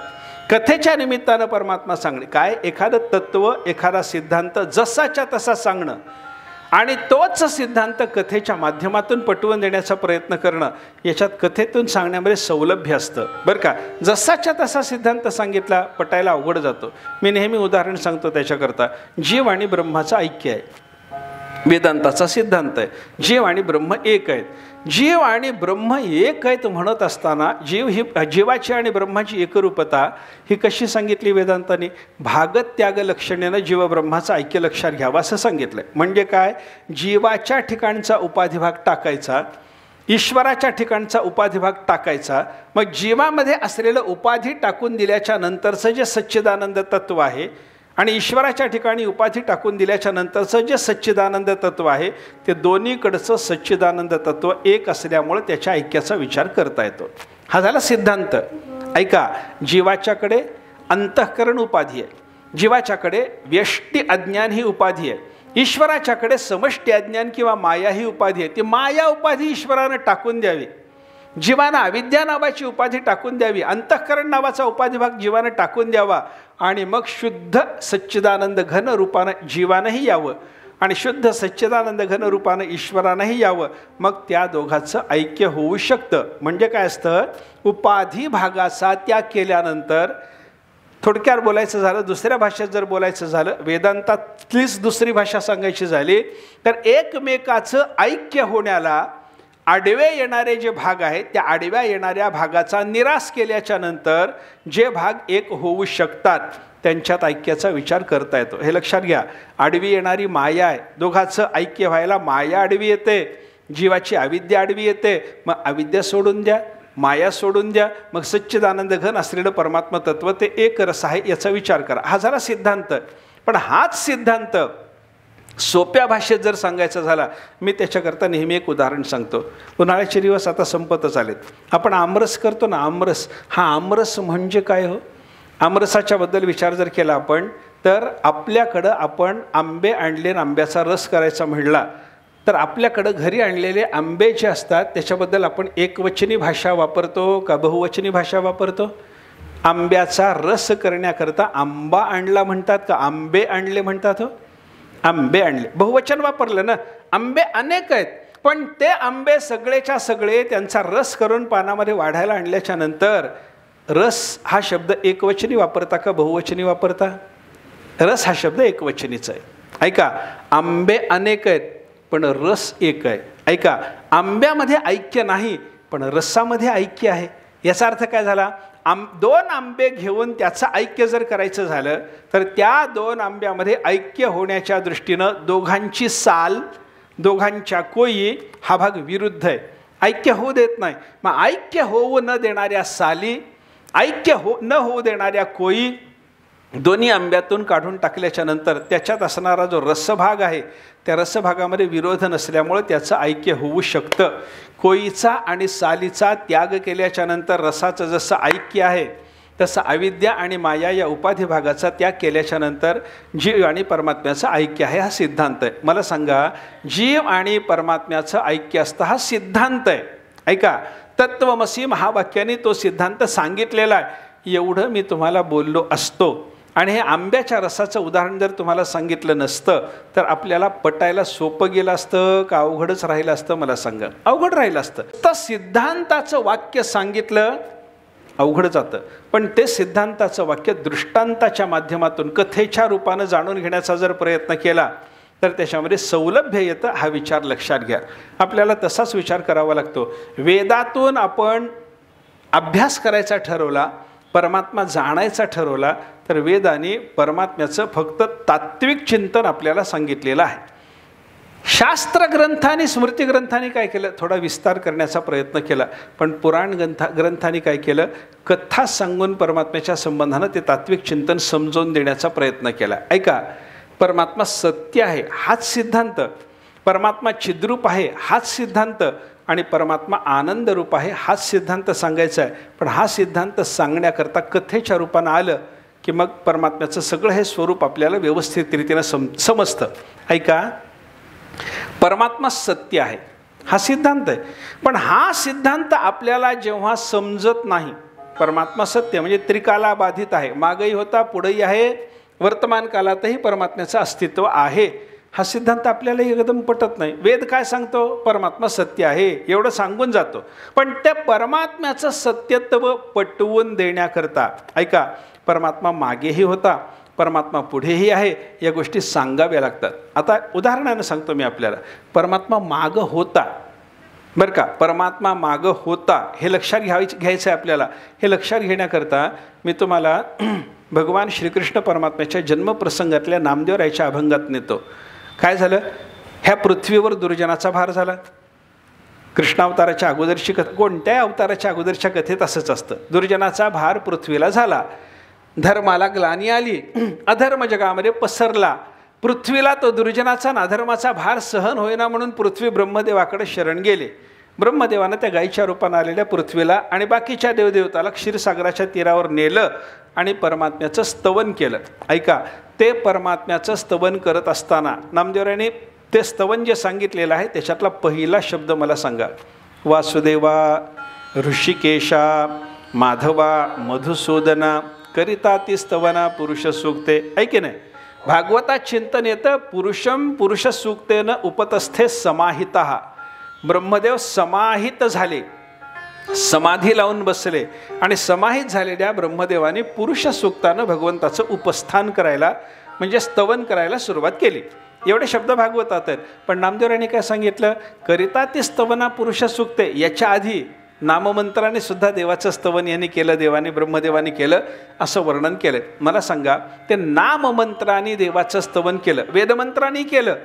कथेच्या निमित्तानं परमात्मा सांगणे काय? एखादं तत्व, एखादा सिद्धांत जसाच्या तसा सांगणं आणि तोच सिद्धांत कथेच्या माध्यमातून पटवून देण्याचा प्रयत्न करणं, याच्यात कथेतून सांगण्यामध्ये सौलभ्य असतं बरं का. जसाच्या तसा सिद्धांत सांगितला पटायला अवघड जातो. मी नेहमी उदाहरण सांगतो त्याच्याकरता. जीव आणि ब्रह्माचं ऐक्य आहे, वेदांताचा सिद्धांत आहे. जीव आणि ब्रह्म एक आहेत. जीव आणि ब्रह्म एक आहेत म्हणत असताना जीवाची आणि ब्रह्माची एकरूपता ही कशी सांगितली वेदांताने? भागत्याग लक्षणेनं जीव ब्रह्माचं ऐक्य लक्षात घ्यावं असं सांगितलं. म्हणजे काय? जीवाच्या ठिकाणचा उपाधिभाग टाकायचा, ईश्वराच्या ठिकाणचा उपाधिभाग टाकायचा. मग जीवामध्ये असलेलं उपाधी टाकून दिल्याच्या नंतरचं जे सच्चिदानंद तत्व आहे आणि ईश्वराच्या ठिकाणी उपाधी टाकून दिल्याच्या नंतरचं जे सच्चिदानंद तत्व आहे, ते दोन्हीकडचं सच्चिदानंद तत्व एक असल्यामुळे त्याच्या ऐक्याचा विचार करता येतो. हा झाला सिद्धांत. ऐका, जीवाच्याकडे अंतःकरण उपाधी आहे, जीवाच्याकडे व्यष्टी अज्ञान ही उपाधी आहे, ईश्वराच्याकडे समष्टी अज्ञान किंवा माया ही उपाधी आहे. ती माया उपाधी ईश्वरानं टाकून द्यावी, जीवानं अविद्या नावाची उपाधी टाकून द्यावी, अंतःकरण नावाचा उपाधिभाग जीवानं टाकून द्यावा आणि मग शुद्ध सच्चिदानंद घन रूपानं जीवानंही यावं आणि शुद्ध सच्चिदानंद घन रूपानं ईश्वरानंही यावं. मग त्या दोघांचं ऐक्य होऊ शकतं. म्हणजे काय असतं? उपाधी भागाचा त्याग केल्यानंतर, थोडक्यात बोलायचं झालं, दुसऱ्या भाषेत जर बोलायचं झालं, वेदांतातलीच दुसरी भाषा सांगायची झाली तर एकमेकाचं ऐक्य होण्याला आडवे येणारे जे भाग आहेत त्या आडव्या येणाऱ्या भागाचा निराश केल्याच्या नंतर जे भाग एक होऊ शकतात त्यांच्यात ऐक्याचा विचार करता येतो. हे लक्षात घ्या. आडवी येणारी माया आहे, दोघांचं ऐक्य व्हायला माया आडवी येते, जीवाची अविद्या आडवी येते. मग अविद्या सोडून द्या, माया सोडून द्या, मग सच्चिदानंद घन असलेलं परमात्मा तत्व ते एक रस आहे याचा विचार करा. हा झाला सिद्धांत. पण हाच सिद्धांत सोप्या भाषेत जर सांगायचा झाला, मी त्याच्याकरता नेहमी एक उदाहरण सांगतो. उन्हाळ्याचे दिवस आता संपतच आलेत. आपण आमरस करतो ना, आमरस. हा आमरस म्हणजे काय हो? आमरसाच्या बद्दल विचार जर केला आपण तर आपल्याकडं आपण आंबे आणले आणि आंब्याचा रस करायचा म्हणला तर आपल्याकडं घरी आणलेले आंबे जे असतात त्याच्याबद्दल आपण एकवचनी भाषा वापरतो का बहुवचनी भाषा वापरतो? आंब्याचा रस करण्याकरता आंबा आणला म्हणतात का आंबे आणले म्हणतात? हो, आंबे आणले. बहुवचन वापरलं ना. आंबे अनेक आहेत पण ते आंबे सगळेच्या सगळे त्यांचा रस करून पानामध्ये वाढायला आणल्याच्या नंतर रस हा शब्द एकवचनी वापरता का बहुवचनी वापरता? रस हा शब्द एकवचनीचा आहे. ऐका, आंबे अनेक आहेत पण रस एक आहे. ऐका, आंब्यामध्ये ऐक्य नाही पण रसामध्ये ऐक्य आहे. याचा अर्थ काय झाला? 2 आंबे घेऊन त्याचं ऐक्य जर करायचं झालं तर त्या 2 आंब्यामध्ये ऐक्य होण्याच्या दृष्टीनं दोघांची साल, दोघांच्या कोयी हा भाग विरुद्ध आहे, ऐक्य होऊ देत नाही. मग ऐक्य होऊ न देणाऱ्या साली, ऐक्य न होऊ देणाऱ्या कोयी दोन्ही आंब्यातून काढून टाकल्याच्या नंतर त्याच्यात असणारा जो रसभाग आहे त्या रसभागामध्ये विरोध नसल्यामुळे त्याचं ऐक्य होऊ शकतं. कोयीचा आणि सालीचा त्याग केल्याच्या नंतर रसाचं जसं ऐक्य आहे तसं अविद्या आणि माया या उपाधी भागाचा त्याग केल्याच्या नंतर जीव आणि परमात्म्याचं ऐक्य आहे, हा सिद्धांत आहे. मला सांगा, जीव आणि परमात्म्याचं ऐक्य असतं हा सिद्धांत आहे. ऐका, तत्वमसी महावाक्याने तो सिद्धांत सांगितलेला आहे. एवढं मी तुम्हाला बोललो असतो आणि हे आंब्याच्या रसाचं उदाहरण जर तुम्हाला सांगितलं नसतं तर आपल्याला पटायला सोपं गेलं असतं का अवघडच राहिलं असतं? मला सांगा. अवघड राहिलं असतं. तर सिद्धांताचं वाक्य सांगितलं अवघड जातं, पण ते सिद्धांताचं वाक्य दृष्टांताच्या माध्यमातून कथेच्या रूपानं जाणून घेण्याचा जर प्रयत्न केला तर त्याच्यामध्ये सौलभ्य येतं. हा विचार लक्षात घ्या. आपल्याला तसाच विचार करावा लागतो. वेदातून आपण अभ्यास करायचा ठरवला, परमात्मा जाणायचा ठरवला तर वेदाने परमात्म्याचं फक्त तात्विक चिंतन आपल्याला सांगितलेलं आहे. शास्त्र ग्रंथांनी, स्मृती ग्रंथांनी काय केलं? थोडा विस्तार करण्याचा प्रयत्न केला. पण पुराण ग्रंथांनी काय केलं? कथा सांगून परमात्म्याच्या संबंधानं ते तात्विक चिंतन समजून देण्याचा प्रयत्न केला. ऐका, परमात्मा सत्य आहे हाच सिद्धांत, परमात्मा चिद्रूप आहे हाच सिद्धांत आणि परमात्मा आनंद रूप आहे हाच सिद्धांत सांगायचा आहे. पण हा सिद्धांत सांगण्याकरता कथेच्या रूपानं आलं की मग परमात्म्याचं सगळं हे स्वरूप आपल्याला व्यवस्थित रीतीनं समजतं. ऐका, परमात्मा सत्य आहे हा सिद्धांत आहे, पण हा सिद्धांत आपल्याला जेव्हा समजत नाही, परमात्मा सत्य म्हणजे त्रिकाला बाधित आहे, मागही होता पुढेही आहे, वर्तमान कालातही परमात्म्याचं अस्तित्व आहे, हा सिद्धांत आपल्याला एकदम पटत नाही. वेद काय सांगतो? परमात्मा सत्य आहे एवढं सांगून जातो. पण त्या परमात्म्याचं सत्यत्व पटवून देण्याकरता, ऐका, परमात्मा मागेही होता, परमात्मा पुढेही आहे, या गोष्टी सांगाव्या लागतात. आता उदाहरणानं सांगतो मी आपल्याला. परमात्मा मागं होता, बरं का, परमात्मा मागं होता हे लक्षात घ्यायचं आहे आपल्याला. हे लक्षात घेण्याकरता मी तुम्हाला भगवान श्रीकृष्ण परमात्म्याच्या जन्मप्रसंगातल्या नामदेवरायच्या अभंगात नेतो. काय झालं? ह्या पृथ्वीवर दुर्जनाचा भार झाला. कृष्णावताराच्या अगोदरची कथा, कोणत्याही अवताराच्या अगोदरच्या कथेत असंच असतं. दुर्जनाचा भार पृथ्वीला झाला, धर्माला ग्लानी आली, अधर्म जगामध्ये पसरला. पृथ्वीला तो दुर्जनाचा अधर्माचा भार सहन होईना म्हणून पृथ्वी ब्रह्मदेवाकडे शरण गेले. ब्रह्मदेवानं त्या गायीच्या रूपानं आलेल्या पृथ्वीला आणि बाकीच्या देवदेवताला क्षीरसागराच्या तीरावर नेलं आणि परमात्म्याचं स्तवन केलं. ऐका, ते परमात्म्याचं स्तवन करत असताना नामदेवरायांनी ते स्तवन जे सांगितलेलं आहे त्याच्यातला पहिला शब्द मला सांगा. वासुदेवा, ऋषिकेशा, माधवा, मधुसूदना करिता ती स्तवना पुरुष सूक्ते. ऐके नाही, भागवतात चिंतन येतं पुरुषम पुरुष सूक्तेनं उपतस्थे समाहिता. ब्रह्मदेव समाहित झाले, समाधी लावून बसले आणि समाहित झालेल्या ब्रह्मदेवाने पुरुष सूक्तानं भगवंताचं उपस्थान करायला म्हणजे स्तवन करायला सुरुवात केली. एवढे शब्द भागवतात आहेत. पण नामदेवरायांनी काय सांगितलं? करिता ती स्तवना पुरुष सूक्ते. याच्या आधी नाममंत्राने सुद्धा देवाचं स्तवन यांनी केलं, देवाने ब्रह्मदेवाने केलं असं वर्णन केलं. मला सांगा, ते नाममंत्राने देवाचं स्तवन केलं, वेदमंत्राने केलं,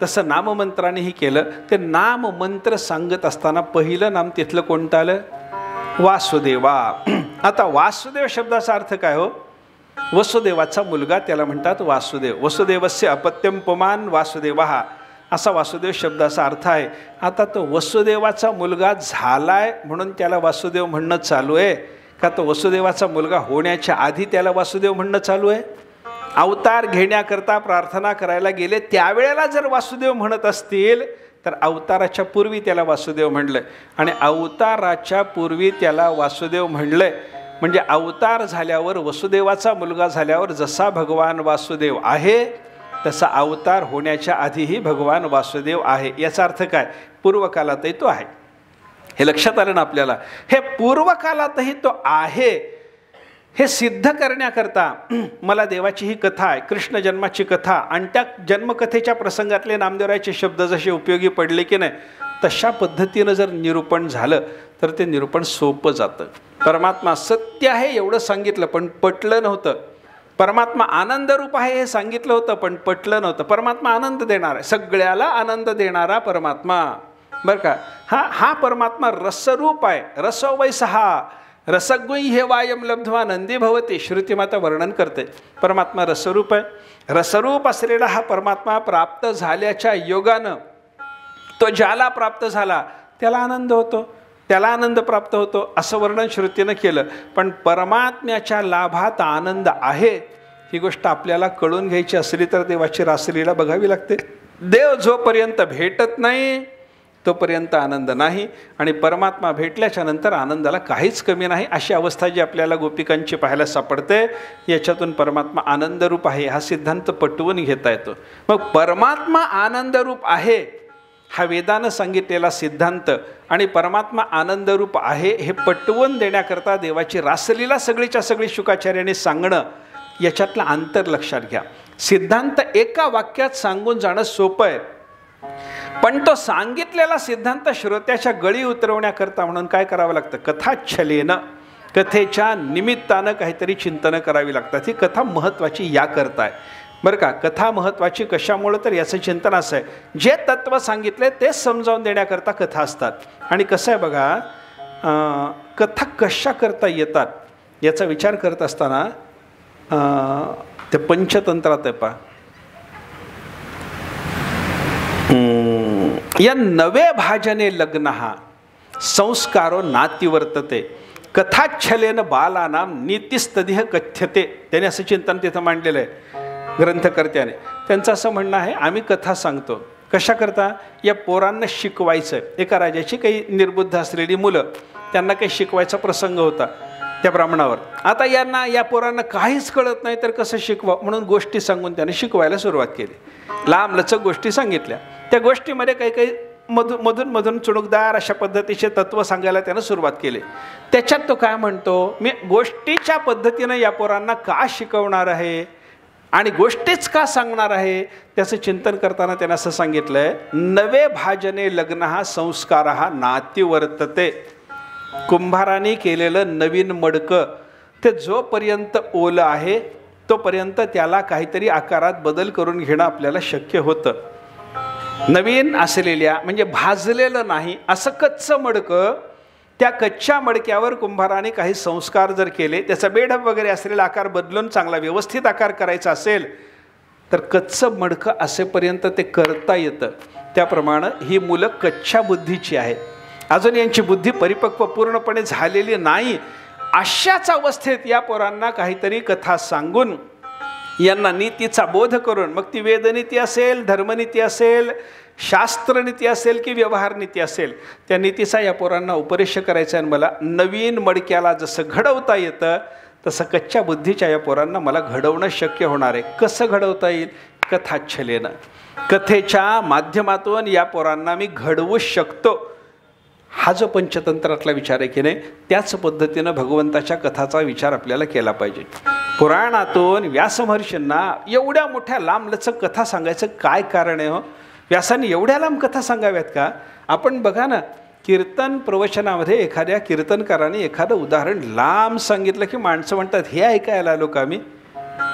तसं नाममंत्रानेही केलं. ते नाममंत्र सांगत असताना पहिलं नाम तिथलं कोणतं आलं? वासुदेवा. आता वासुदेव शब्दाचा अर्थ काय हो? वसुदेवाचा मुलगा त्याला म्हणतात वासुदेव. वसुदेवस्य अपत्यम पुमान वासुदेवा असा वासुदेव शब्दाचा अर्थ आहे. आता तो वसुदेवाचा मुलगा झालाय म्हणून त्याला वासुदेव म्हणणं चालू आहे का तो वसुदेवाचा मुलगा होण्याच्या आधी त्याला वासुदेव म्हणणं चालू आहे? अवतार घेण्याकरता प्रार्थना करायला गेले त्यावेळेला जर वासुदेव म्हणत असतील तर अवताराच्या पूर्वी त्याला वासुदेव म्हणलंय आणि अवताराच्या पूर्वी त्याला वासुदेव म्हणलंय म्हणजे अवतार झाल्यावर, वसुदेवाचा मुलगा झाल्यावर जसा भगवान वासुदेव आहे तसा अवतार होण्याच्या आधीही भगवान वासुदेव आहे. याचा अर्थ काय? पूर्वकालातही तो आहे. हे लक्षात आलं ना आपल्याला? हे पूर्वकालातही तो आहे हे सिद्ध करण्याकरता मला देवाची ही कथा आहे, कृष्ण जन्माची कथा आणि त्या जन्मकथेच्या प्रसंगातले नामदेवरायचे शब्द जसे उपयोगी पडले की नाही तशा पद्धतीनं जर निरूपण झालं तर ते निरूपण सोपं जातं. परमात्मा सत्य आहे एवढं सांगितलं पण पटलं नव्हतं. परमात्मा आनंदरूप आहे हे सांगितलं होतं पण पटलं नव्हतं. परमात्मा आनंद देणार आहे, सगळ्याला आनंद देणारा परमात्मा, बरं का. हा परमात्मा रसरूप आहे. रसो वैसहा रसगुई हे वायम लब्ध्वा नंदी भवती, श्रुतीमाता वर्णन करते. परमात्मा रसरूप आहे. रसरूप असलेला हा परमात्मा प्राप्त झाल्याच्या योगानं तो ज्याला प्राप्त झाला त्याला आनंद होतो, त्याला आनंद प्राप्त होतो असं वर्णन श्रुतीनं केलं. पण परमात्म्याच्या लाभात आनंद आहे ही गोष्ट आपल्याला कळून घ्यायची असली तर देवाची रासलीला बघावी लागते. देव जोपर्यंत भेटत नाही तोपर्यंत आनंद नाही आणि परमात्मा भेटल्याच्या नंतर आनंदाला काहीच कमी नाही. अशी अवस्था जी आपल्याला गोपिकांची पाहायला सापडते. याच्यातून परमात्मा आनंदरूप आहे हा सिद्धांत पटवून घेता येतो. मग परमात्मा आनंदरूप आहे हा वेदानं सांगितलेला सिद्धांत आणि परमात्मा आनंदरूप आहे हे पटवून देण्याकरता देवाची रासलीला सगळीच्या सगळी शुकाचार्याने सांगणं, याच्यातलं अंतर लक्षात घ्या. सिद्धांत एका वाक्यात सांगून जाणं सोपं आहे, पण तो सांगितलेला सिद्धांत श्रोत्याच्या गळी उतरवण्याकरता म्हणून काय करावं लागतं? कथाच्छलेनं, कथेच्या निमित्तानं काहीतरी चिंतनं करावी लागतात. ही कथा महत्त्वाची याकरता आहे, बरं का. कथा महत्त्वाची कशामुळं तर याचं चिंतन असं आहे, जे तत्त्व सांगितले तेच समजावून देण्याकरता कथा असतात. आणि कसं आहे बघा, कथा कशा करता येतात याचा विचार करत असताना ते पंचतंत्रात आहे पहा, या नवे भाजने लग्न हा संस्कारो नातिवर्तते कथाच्छलेन बालानाम नीतिस्तदिह कथ्यते. त्याने असं चिंतन तिथं मांडलेलं आहे ग्रंथकर्त्याने. त्यांचं असं म्हणणं आहे, आम्ही कथा सांगतो कशा करता, या पोरांना शिकवायचं. एका राजाची काही निर्बुद्ध असलेली मुलं, त्यांना काही शिकवायचा प्रसंग होता त्या ब्राह्मणावर. आता यांना या पोरांना काहीच कळत नाही तर कसं शिकवा म्हणून गोष्टी सांगून त्याने शिकवायला सुरुवात केली. लांब लचक गोष्टी सांगितल्या. त्या गोष्टीमध्ये काही काही मधून मधून चुणुकदार अशा पद्धतीचे तत्त्व सांगायला त्यानं सुरुवात केली. त्याच्यात तो काय म्हणतो, मी गोष्टीच्या पद्धतीनं या पोरांना का शिकवणार आहे आणि गोष्टीच का सांगणार आहे त्याचं चिंतन करताना त्यानं असं सांगितलंय, नवे भाजने लग्न हा संस्कार हा नातिवर्तते. कुंभाराने केलेलं नवीन मडकं ते जोपर्यंत ओलं आहे तोपर्यंत त्याला काहीतरी आकारात बदल करून घेणं आपल्याला शक्य होतं. नवीन असलेल्या म्हणजे भाजलेलं नाही असं कच्चं मडकं, त्या कच्च्या मडक्यावर कुंभाराने काही संस्कार जर केले, त्याचा बेढप वगैरे असलेला आकार बदलून चांगला व्यवस्थित आकार करायचा असेल तर कच्चं मडकं असेपर्यंत ते करता येतं. त्याप्रमाणे ही मुलं कच्च्या बुद्धीची आहेत, अजून यांची बुद्धी परिपक्व पूर्णपणे झालेली नाही. अशाच अवस्थेत या पोरांना काहीतरी कथा सांगून यांना नीतीचा बोध करून, मग ती वेदनीती असेल, धर्मनीती असेल, शास्त्रनीती असेल की व्यवहारनीती असेल, त्या नीतीचा या पोरांना उपदेश करायचा आहे. मला नवीन मडक्याला जसं घडवता येतं तसं कच्च्या बुद्धीच्या या पोरांना मला घडवणं शक्य होणार आहे. कसं घडवता येईल? कथाच्छलेनं, कथेच्या माध्यमातून या पोरांना मी घडवू शकतो. हा जो पंचतंत्रातला विचार आहे की नाही, त्याच पद्धतीनं भगवंताच्या कथाचा विचार आपल्याला केला पाहिजे. पुराणातून व्यासमहर्षींना एवढ्या मोठ्या लांबलचक कथा सांगायचं काय कारण आहे हो? व्यासांनी एवढ्या लांब कथा सांगाव्यात का? आपण बघा ना, कीर्तन प्रवचनामध्ये एखाद्या कीर्तनकाराने एखादं उदाहरण लांब सांगितलं की माणसं म्हणतात, हे ऐकायला आलो का मी,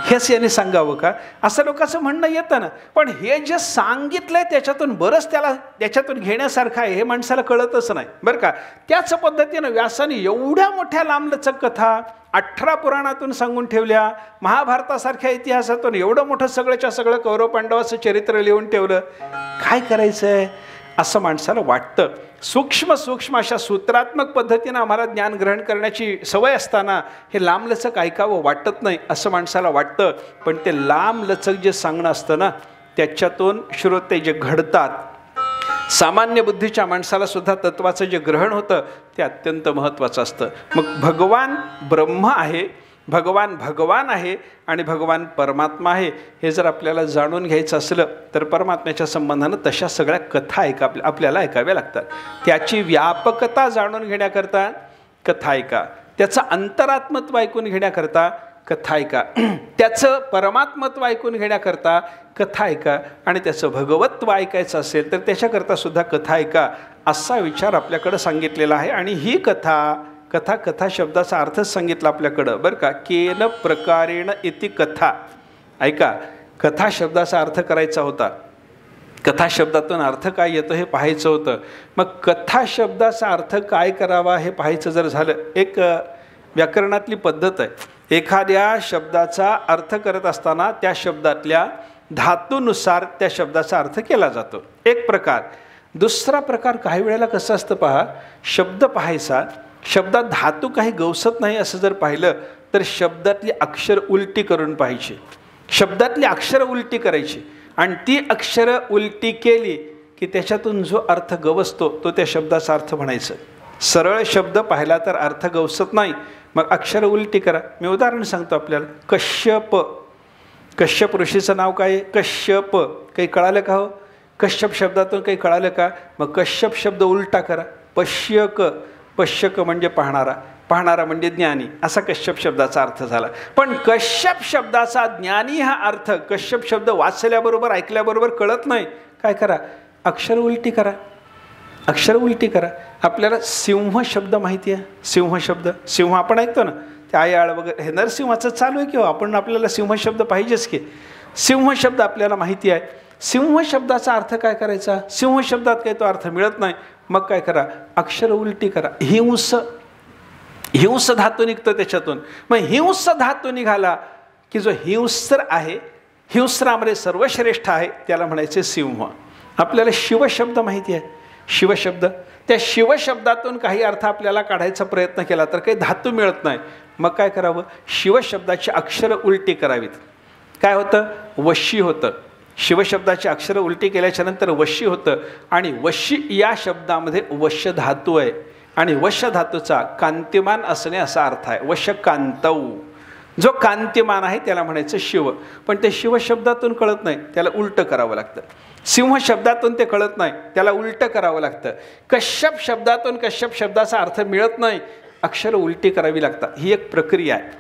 हेच याने सांगावं का, असं लोकांचं म्हणणं येतं ना. पण हे जे सांगितलंय त्याच्यातून बरंच त्याच्यातून घेण्यासारखं आहे हे माणसाला कळतच नाही, बरं का. त्याच पद्धतीनं व्यासाने एवढ्या मोठ्या लांबलचक कथा 18 पुराणातून सांगून ठेवल्या. महाभारतासारख्या इतिहासातून एवढं मोठं सगळ्याच्या सगळं कौरव पांडवाचं चरित्र लिहून ठेवलं. काय करायचं आहे असं माणसाला वाटतं. सूक्ष्म सूक्ष्म अशा सूत्रात्मक पद्धतीनं आम्हाला ज्ञान ग्रहण करण्याची सवय असताना हे लांबलचक ऐकावं वाटत नाही असं माणसाला वाटतं. पण ते लांबलचक जे सांगणं असतं ना, त्याच्यातून श्रोते जे घडतात, सामान्य बुद्धीच्या माणसाला सुद्धा तत्वाचं जे ग्रहण होतं ते अत्यंत महत्त्वाचं असतं. मग भगवान ब्रह्म आहे, भगवान आहे आणि भगवान परमात्मा आहे हे जर आपल्याला जाणून घ्यायचं असलं तर परमात्म्याच्या संबंधानं तशा सगळ्या कथा आपल्याला ऐकाव्या लागतात. त्याची व्यापकता जाणून घेण्याकरता कथा ऐका, त्याचं अंतरात्मत्व ऐकून घेण्याकरता कथा ऐका. त्याचं परमात्मत्व ऐकून घेण्याकरता कथा ऐका, आणि त्याचं भगवत्व ऐकायचं असेल तर त्याच्याकरता सुद्धा कथा ऐका, असा विचार आपल्याकडं सांगितलेला आहे. आणि ही कथा शब्दाचा अर्थच सांगितला आपल्याकडं बरं का. केन प्रकारेण इति कथा. ऐका, कथा शब्दाचा अर्थ करायचा होता. कथा शब्दातून अर्थ काय येतो हे पाहायचं होतं. मग कथा शब्दाचा अर्थ काय करावा हे पाहायचं जर झालं, एक व्याकरणातली पद्धत आहे. एखाद्या शब्दाचा अर्थ करत असताना त्या शब्दातल्या धातूनुसार त्या शब्दाचा अर्थ केला जातो, एक प्रकार. दुसरा प्रकार काही वेळेला कसं असतं पहा, शब्द पाहायचा, शब्दात धातू काही गवसत नाही असं जर पाहिलं तर शब्दातली अक्षर उलटी करून पाहायची. शब्दातली अक्षरं उलटी करायची, आणि ती अक्षरं उलटी केली की त्याच्यातून जो अर्थ गवसतो तो त्या शब्दाचा अर्थ म्हणायचं. सरळ शब्द पाहिला तर अर्थ गवसत नाही, मग अक्षरं उलटी करा. मी उदाहरण सांगतो आपल्याला. कश्यप, कश्यप ऋषीचं नाव काय आहे? कश्यप. काही कळालं का हो? कश्यप शब्दातून काही कळालं का? मग कश्यप शब्द उलटा करा. पश्यक, पश्यक म्हणजे पाहणारा, पाहणारा म्हणजे ज्ञानी, असा कश्यप शब्दाचा अर्थ झाला. पण कश्यप शब्दाचा ज्ञानी हा अर्थ कश्यप शब्द वाचल्याबरोबर ऐकल्याबरोबर कळत नाही. काय करा? अक्षर उलटी करा, अक्षर उलटी करा. आपल्याला सिंह शब्द माहिती आहे? सिंह शब्द, सिंह आपण ऐकतो ना, ते आयाळ वगैरे, हे नरसिंहाचं चालू आहे किंवा आपण, आपल्याला सिंह शब्द पाहिजेच की. सिंह शब्द आपल्याला माहिती आहे. सिंह शब्दाचा अर्थ काय करायचा? सिंह शब्दात काही तो अर्थ मिळत नाही, मग काय करा? अक्षर उलटी करा. हिंस, हिंस धातू निघतो त्याच्यातून. मग हिंस धातू निघाला की जो हिंस्र आहे, हिंस्रामध्ये सर्वश्रेष्ठ आहे, त्याला म्हणायचे सिंह. आपल्याला शिवशब्द माहिती आहे? शिवशब्द, त्या शिवशब्दातून काही अर्थ आपल्याला काढायचा प्रयत्न केला तर काही धातू मिळत नाही, मग काय करावं? शिवशब्दाची अक्षरं उलटी करावीत. काय होतं? वशी होतं. शिवशब्दाची अक्षरं उलटी केल्याच्या नंतर वशी होतं, आणि वशी या शब्दामध्ये वश धातू आहे, आणि वश धातूचा कांतिमान असणे असा अर्थ आहे. वश कांतौ, जो कांतिमान आहे त्याला म्हणायचं शिव. पण ते शिव शब्दातून कळत नाही, त्याला उलटं करावं लागतं. सिंह शब्दातून ते कळत नाही, त्याला उलटं करावं लागतं. कश्यप शब्दातून कश्यप शब्दाचा अर्थ मिळत नाही, अक्षर उलटी करावी लागतात. ही एक प्रक्रिया आहे.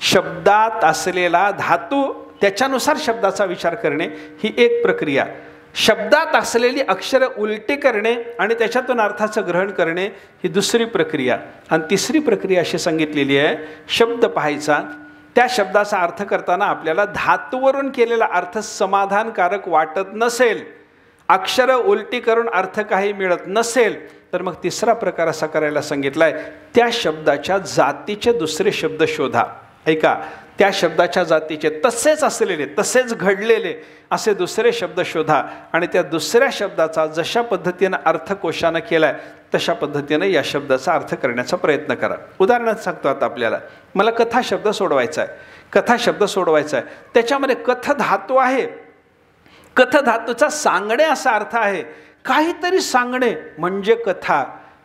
शब्दात असलेला धातू त्याच्यानुसार शब्दाचा विचार करणे ही एक प्रक्रिया. शब्दात असलेली अक्षरं उलटी करणे आणि त्याच्यातून अर्थाचं ग्रहण करणे ही दुसरी प्रक्रिया. आणि तिसरी प्रक्रिया अशी सांगितलेली आहे, शब्द पाहायचा, त्या शब्दाचा अर्थ करताना आपल्याला धातूवरून केलेला अर्थ समाधानकारक वाटत नसेल, अक्षरं उलटी करून अर्थ काही मिळत नसेल, तर मग तिसरा प्रकार असा करायला सांगितला आहे, त्या शब्दाच्या जातीचे दुसरे शब्द शोधा. ऐका, त्या शब्दाच्या जातीचे तसेच असलेले, तसेच घडलेले असे दुसरे शब्द शोधा, आणि त्या दुसऱ्या शब्दाचा जशा पद्धतीनं अर्थकोशानं केला आहे तशा पद्धतीनं या शब्दाचा अर्थ करण्याचा प्रयत्न करा. उदाहरणार्थ सांगतो आता आपल्याला, मला कथा शब्द सोडवायचा आहे. कथा शब्द सोडवायचा आहे, त्याच्यामध्ये कथ धातू आहे. कथ धातूचा सांगणे असा अर्थ आहे. काहीतरी सांगणे म्हणजे कथा.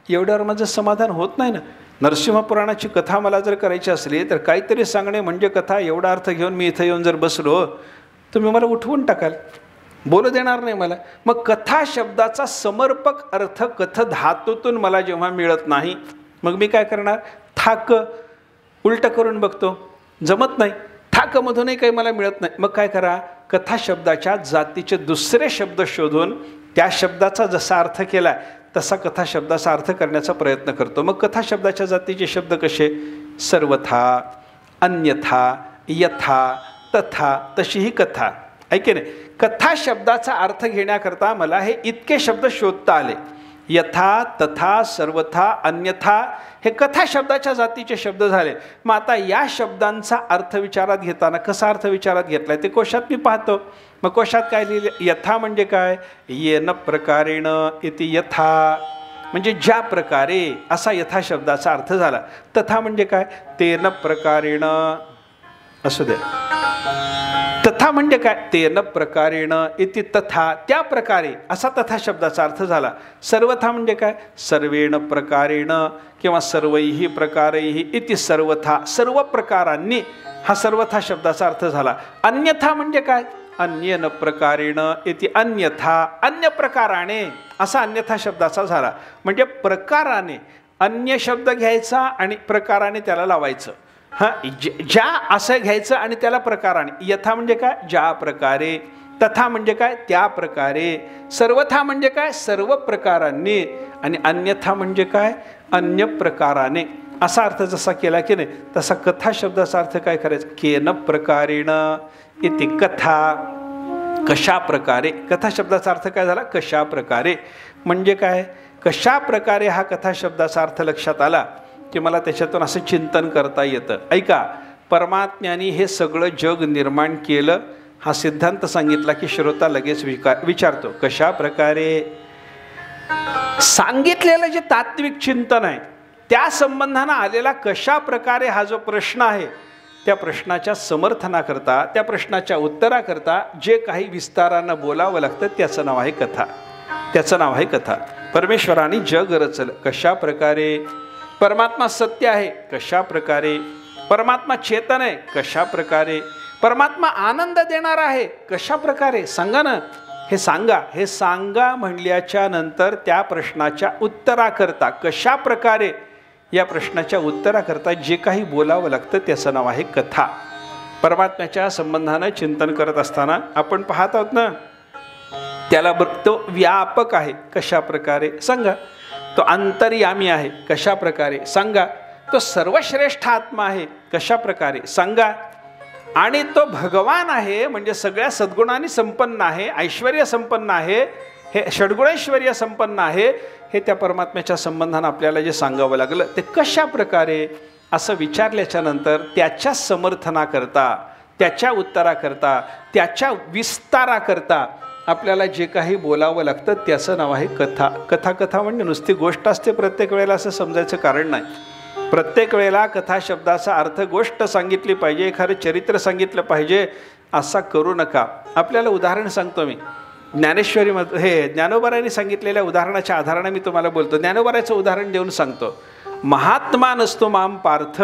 एवढ्यावर माझं समाधान होत नाही ना. नरसिंहपुराणाची कथा मला जर करायची असली तर काहीतरी सांगणे म्हणजे कथा, एवढा अर्थ घेऊन मी इथं येऊन जर बसलो, तुम्ही मला उठवून टाकाल, बोलू देणार नाही मला. मग कथा शब्दाचा समर्पक अर्थ कथ धातूतून मला जेव्हा मिळत नाही, मग मी काय करणार? थाक उलटं करून बघतो, जमत नाही. थाकमधूनही काही मला मिळत नाही, मग काय करा? कथा शब्दाच्या जातीचे दुसरे शब्द शोधून त्या शब्दाचा जसा अर्थ केला तसा कथा शब्दाचा अर्थ करण्याचा प्रयत्न करतो. मग कथा शब्दाच्या जातीचे शब्द कसे? सर्वथा, अन्यथा, यथा, तथा, तशी ही कथा. ऐके नाही, कथा शब्दाचा अर्थ घेण्याकरता मला हे इतके शब्द शोधता आले. यथा, तथा, सर्वथा, अन्यथा हे कथा शब्दाच्या जातीचे शब्द झाले. मग आता या शब्दांचा अर्थ विचारात घेताना कसा अर्थ विचारात घेतला ते कोशात मी पाहतो. मग कोशात काय लिहिले? यथा म्हणजे काय? येन प्रकारेण इति यथा, म्हणजे ज्या प्रकारे, असा यथा शब्दाचा अर्थ झाला. तथा म्हणजे काय? तेन प्रकारेण, असू दे. तथा म्हणजे काय? तेन प्रकारेण इति तथा, त्या प्रकारे, असा तथा शब्दाचा अर्थ झाला. सर्वथा म्हणजे काय? सर्वेण प्रकारेण किंवा सर्वैहि प्रकारैहि इति सर्वथा, सर्व प्रकारांनी, हा सर्वथा शब्दाचा अर्थ झाला. अन्यथा म्हणजे काय? अन्येन प्रकारेण इति अन्यथा, अन्य प्रकाराने, असा अन्यथा शब्दाचा झाला. म्हणजे प्रकाराने अन्य शब्द घ्यायचा आणि प्रकाराने त्याला लावायचं. हां, ज्या असं घ्यायचं आणि त्याला प्रकाराने. यथा म्हणजे काय? ज्या प्रकारे. तथा म्हणजे काय? त्या प्रकारे. सर्वथा म्हणजे काय? सर्व प्रकारांनी. आणि अन्यथा म्हणजे काय? अन्य प्रकाराने. असा अर्थ जसा केला की नाही तसा कथा शब्दाचा अर्थ काय करायचा? केन प्रकारेण इति कथा. कशा प्रकारे. कथा शब्दाचा अर्थ काय झाला? कशा प्रकारे. म्हणजे काय? कशा प्रकारे हा कथा शब्दाचा अर्थ लक्षात आला की मला त्याच्यातून असं चिंतन करता येतं. ऐका, परमात्म्याने हे सगळं जग निर्माण केलं हा सिद्धांत सांगितला की श्रोता लगेच विचारतो कशा प्रकारे. सांगितलेलं जे तात्विक चिंतन आहे त्या संबंधानं आलेला कशा प्रकारे हा जो प्रश्न आहे त्या प्रश्नाच्या समर्थनाकरता, त्या प्रश्नाच्या उत्तराकरता जे काही विस्तारानं बोलावं लागतं त्याचं नाव आहे कथा. त्याचं नाव आहे कथा. परमेश्वराने जग रचलं कशा प्रकारे. परमात्मा सत्य आहे कशा प्रकारे. परमात्मा चेतन आहे कशा प्रकारे. परमात्मा आनंद देणार आहे कशा प्रकारे. सांगा ना, हे सांगा. हे सांगा म्हणल्याच्या नंतर त्या प्रश्नाच्या उत्तराकरता कशा प्रकारे, या प्रश्नाच्या उत्तराकरता जे काही बोलावं लागतं त्याचं नाव आहे कथा. परमात्म्याच्या संबंधानं चिंतन करत असताना आपण पाहत आहोत ना, त्याला तो व्यापक आहे कशा प्रकारे. सांगा. तो अंतर्यामी आहे कशा प्रकारे. सांगा. तो सर्वश्रेष्ठ आत्मा आहे कशा प्रकारे. सांगा. आणि तो भगवान आहे म्हणजे सगळ्या सद्गुणांनी संपन्न आहे, ऐश्वर्य संपन्न आहे, हे षड्गुणैश्वर्य संपन्न आहे. हे त्या परमात्म्याच्या संबंधानं आपल्याला जे सांगावं लागलं ते कशा प्रकारे असं विचारल्याच्या नंतर त्याच्या समर्थनाकरता, त्याच्या उत्तराकरता, त्याच्या विस्ताराकरता आपल्याला जे काही बोलावं लागतं त्याचं नाव आहे कथा. कथा कथा म्हणजे नुसती गोष्ट असते प्रत्येक वेळेला असं समजायचं कारण नाही. प्रत्येक वेळेला कथा शब्दाचा अर्थ गोष्ट सांगितली पाहिजे, एखादं चरित्र सांगितलं पाहिजे असा करू नका. आपल्याला उदाहरण सांगतो मी. ज्ञानेश्वरीमध्ये हे ज्ञानोबारायांनी सांगितलेल्या उदाहरणाच्या आधाराने मी तुम्हाला बोलतो. ज्ञानोबाराचं उदाहरण देऊन सांगतो. महात्मा नसतो माम पार्थ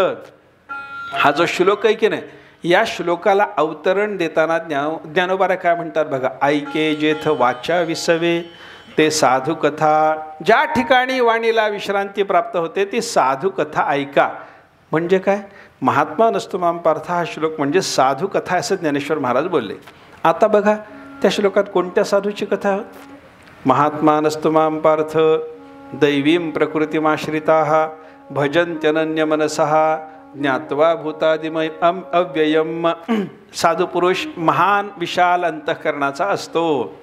हा जो श्लोक आहे की नाही, या श्लोकाला अवतरण देताना ज्ञानोबारा काय म्हणतात बघा. ऐके जेथ वाचा विसवे ते साधू कथा. ज्या ठिकाणी वाणीला विश्रांती प्राप्त होते ती साधू कथा ऐका. म्हणजे काय? महात्मा नसतो माम पार्थ हा श्लोक म्हणजे साधू कथा असं ज्ञानेश्वर महाराज बोलले. आता बघा त्या श्लोकात कोणत्या साधूची कथा? महात्मा नसतो माम पार्थ दैवीं प्रकृतिमाश्रिता भजन्त्यनन्य मनसः ज्ञात्वा भूतादिमय अव्ययम. साधू पुरुष महान विशाल अंतःकरणाचा असतो.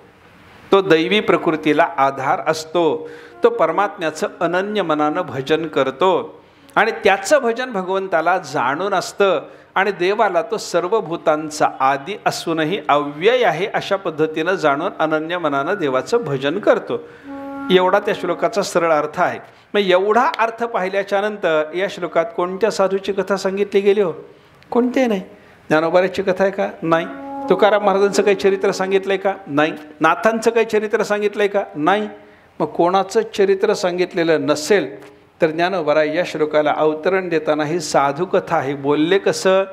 तो दैवी प्रकृतीला आधार असतो. तो परमात्म्याचं अनन्य मनानं भजन करतो आणि त्याचं भजन भगवंताला जाणून असतं आणि देवाला तो सर्व भूतांचा आदी असूनही अव्यय आहे अशा पद्धतीनं जाणून अनन्य मनानं देवाचं भजन करतो. एवढा त्या श्लोकाचा सरळ अर्थ आहे. मग एवढा अर्थ पाहिल्याच्या नंतर या श्लोकात कोणत्या साधूची कथा सांगितली गेली हो? कोणते नाही. ज्ञानोबाराची कथा आहे का? नाही. तुकाराम महाराजांचं काही चरित्र सांगितलं आहे का? नाही. नाथांचं काही चरित्र सांगितलं आहे का? नाही. मग कोणाचं चरित्र सांगितलेलं नसेल तर ज्ञानोबा या श्लोकाला अवतरण देताना ही साधू कथा आहे बोलले कसं?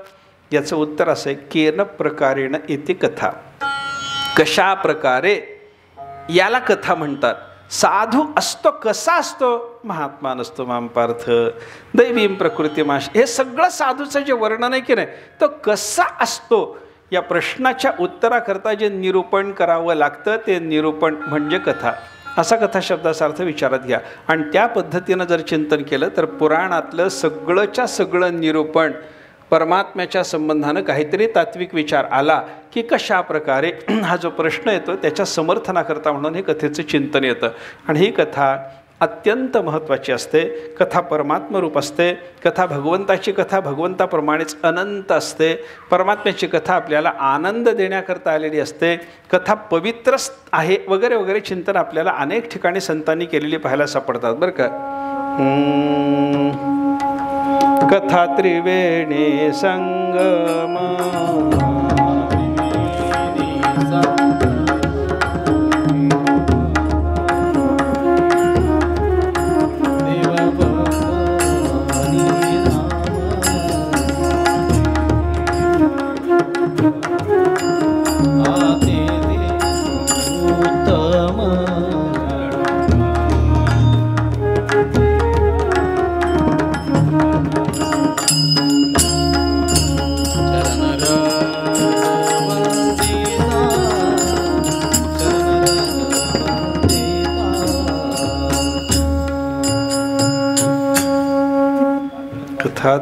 याचं उत्तर असं आहे केन प्रकारेण इति कथा. कशा प्रकारे याला कथा म्हणतात. साधू असतो कसा असतो? महात्मा नसतो माम पार्थ दैवीं प्रकृतिमाश. हे सगळं साधूचं जे वर्णन आहे की नाही तो कसा असतो या प्रश्नाच्या उत्तराकरता जे निरूपण करावं लागतं ते निरूपण म्हणजे कथा. असा कथा शब्दाचा अर्थ विचारात घ्या आणि त्या पद्धतीनं जर चिंतन केलं तर पुराणातलं सगळंच्या सगळं निरूपण परमात्म्याच्या संबंधानं काहीतरी तात्विक विचार आला की कशा प्रकारे हा जो प्रश्न येतो त्याच्या समर्थनाकरता म्हणून हे कथेचं चिंतन येतं. आणि ही कथा अत्यंत महत्त्वाची असते. कथा परमात्मरूप असते. कथा भगवंताची कथा भगवंताप्रमाणेच अनंत असते. परमात्म्याची कथा आपल्याला आनंद देण्याकरता आलेली असते. कथा पवित्र आहे वगैरे वगैरे चिंतन आपल्याला अनेक ठिकाणी संतांनी केलेली पाहायला सापडतात बरं का. कथा त्रिवेणी संगम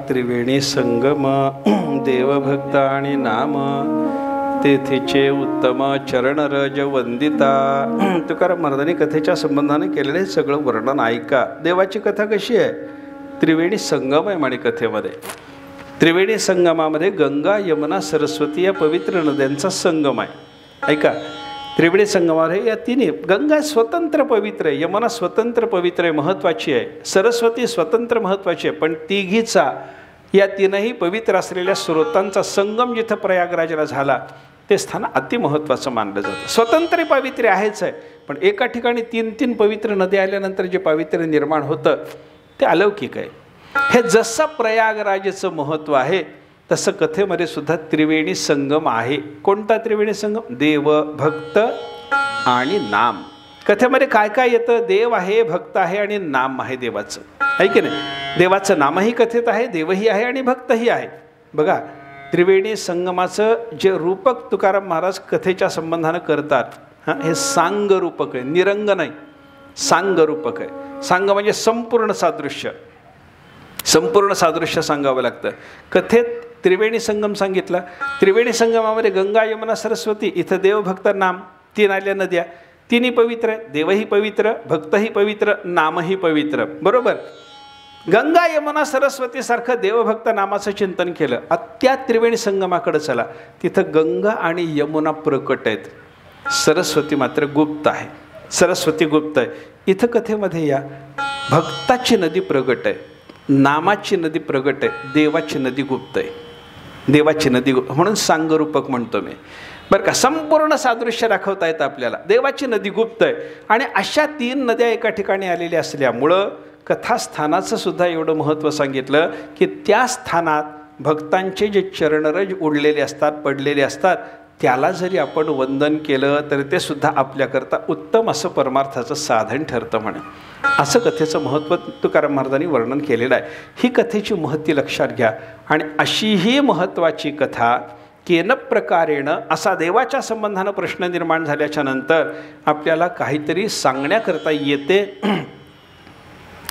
त्रिवेणी संगम देवभक्त आणि नाम तेथीचे उत्तम चरणरज वंदिता. तुकाराम महाराजांनी कथेच्या संबंधाने केलेले हे सगळं वर्णन ऐका. देवाची कथा कशी आहे? त्रिवेणी संगम आहे म्हणे कथेमध्ये. त्रिवेणी संगमामध्ये गंगा यमुना सरस्वती या पवित्र नद्यांचा संगम आहे. ऐका, त्रिवेणी संगमामध्ये या तिन्ही, गंगा स्वतंत्र पवित्र आहे, यमुना स्वतंत्र पवित्र आहे, महत्त्वाची आहे, सरस्वती स्वतंत्र महत्त्वाची आहे, पण तिघीचा या तीनही पवित्र असलेल्या स्रोतांचा संगम जिथं प्रयागराजला झाला ते स्थान अतिमहत्त्वाचं मानलं जातं. स्वतंत्र पावित्र्य आहेच आहे, पण एका ठिकाणी तीन तीन पवित्र नद्या आल्यानंतर जे पावित्र्य निर्माण होतं ते अलौकिक आहे. हे जसं प्रयागराजेचं महत्त्व आहे तसं कथेमध्ये सुद्धा त्रिवेणी संगम आहे. कोणता त्रिवेणी संगम? देव, भक्त आणि नाम. कथेमध्ये काय काय येतं? देव आहे, भक्त आहे आणि नाम आहे देवाचं, आहे की नाही? देवाचं नामही कथेत आहे, देवही आहे आणि भक्तही आहे. बघा, त्रिवेणी संगमाचं जे रूपक तुकाराम महाराज कथेच्या संबंधानं करतात हे सांग रूपक आहे, निरंग नाही, सांग रूपक आहे. सांग म्हणजे संपूर्ण सादृश्य, संपूर्ण सादृश्य सांगावं लागतं. कथेत त्रिवेणी संगम सांगितला. त्रिवेणी संगमामध्ये गंगा यमुना सरस्वती, इथं देव भक्त नाम, तीन आल्या नद्या, तिन्ही पवित्र आहे. देवही पवित्र, भक्तही पवित्र, नामही पवित्र. बरोबर. गंगा यमुना सरस्वतीसारखं देवभक्त नामाचं चिंतन केलं. त्या त्रिवेणी संगमाकडे चला, तिथं गंगा आणि यमुना प्रकट आहेत, सरस्वती मात्र गुप्त आहे. सरस्वती गुप्त आहे. इथं कथेमध्ये या भक्ताची नदी प्रगट आहे, नामाची नदी प्रगट आहे, देवाची नदी गुप्त आहे. देवाची नदी गुप्त म्हणून सांगरूपक म्हणतो मी, बरं का. संपूर्ण सादृश्य दाखवता येतं आपल्याला. देवाची नदी गुप्त आहे आणि अशा तीन नद्या एका ठिकाणी आलेल्या असल्यामुळं कथास्थानाचं सुद्धा एवढं महत्त्व सांगितलं की त्या स्थानात भक्तांचे जे चरणरज उडलेले असतात, पडलेले असतात, त्याला जरी आपण वंदन केलं तर ते सुद्धा आपल्याकरता उत्तम असं परमार्थाचं साधन ठरतं म्हणे. असं कथेचं महत्त्व तुकाराम महाराजांनी वर्णन केलेलं आहे. ही कथेची महती लक्षात घ्या. आणि अशी ही महत्त्वाची कथा केन प्रकारेण असा देवाच्या संबंधानं प्रश्न निर्माण झाल्याच्या नंतर आपल्याला काहीतरी सांगण्याकरता येते,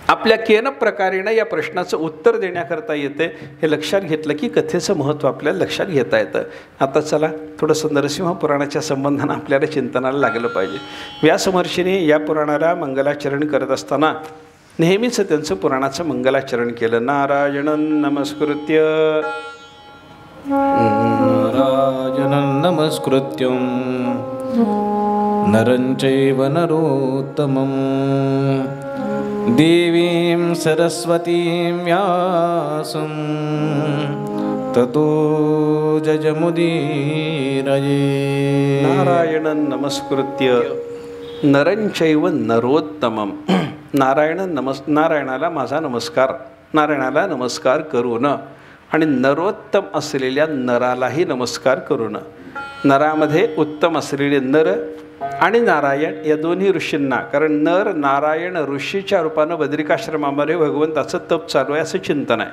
आपल्या केन प्रकारेनं या प्रश्नाचं उत्तर देण्याकरता येते. हे लक्षात घेतलं की कथेचं महत्त्व आपल्याला लक्षात घेता येतं. आता चला थोडंसं नरसिंह पुराणाच्या संबंधानं आपल्याला चिंतनाला लागलं पाहिजे. व्यासमहर्षींनी या पुराणाला मंगलाचरण करत असताना नेहमीच त्यांचं पुराणाचं मंगलाचरण केलं. नारायणं नमस्कृत्य नारायणं नमस्कृत्यं नरं चैव नरोत्तमं देवीं सरस्वतीं व्यासं ततो जयमुदीरये. नारायणं नमस्कृत्य नरं चैव नरोत्तमं. नारायणाला माझा नमस्कार, नारायणाला नमस्कार करून आणि नरोत्तम असलेल्या नरालाही नमस्कार करून. नरामध्ये उत्तम असलेले नर आणि नारायण या दोन्ही ऋषींना, कारण नर नारायण ऋषीच्या रूपानं बद्रिकाश्रमामध्ये भगवंताचं तप चालू आहे असं चिंतन आहे.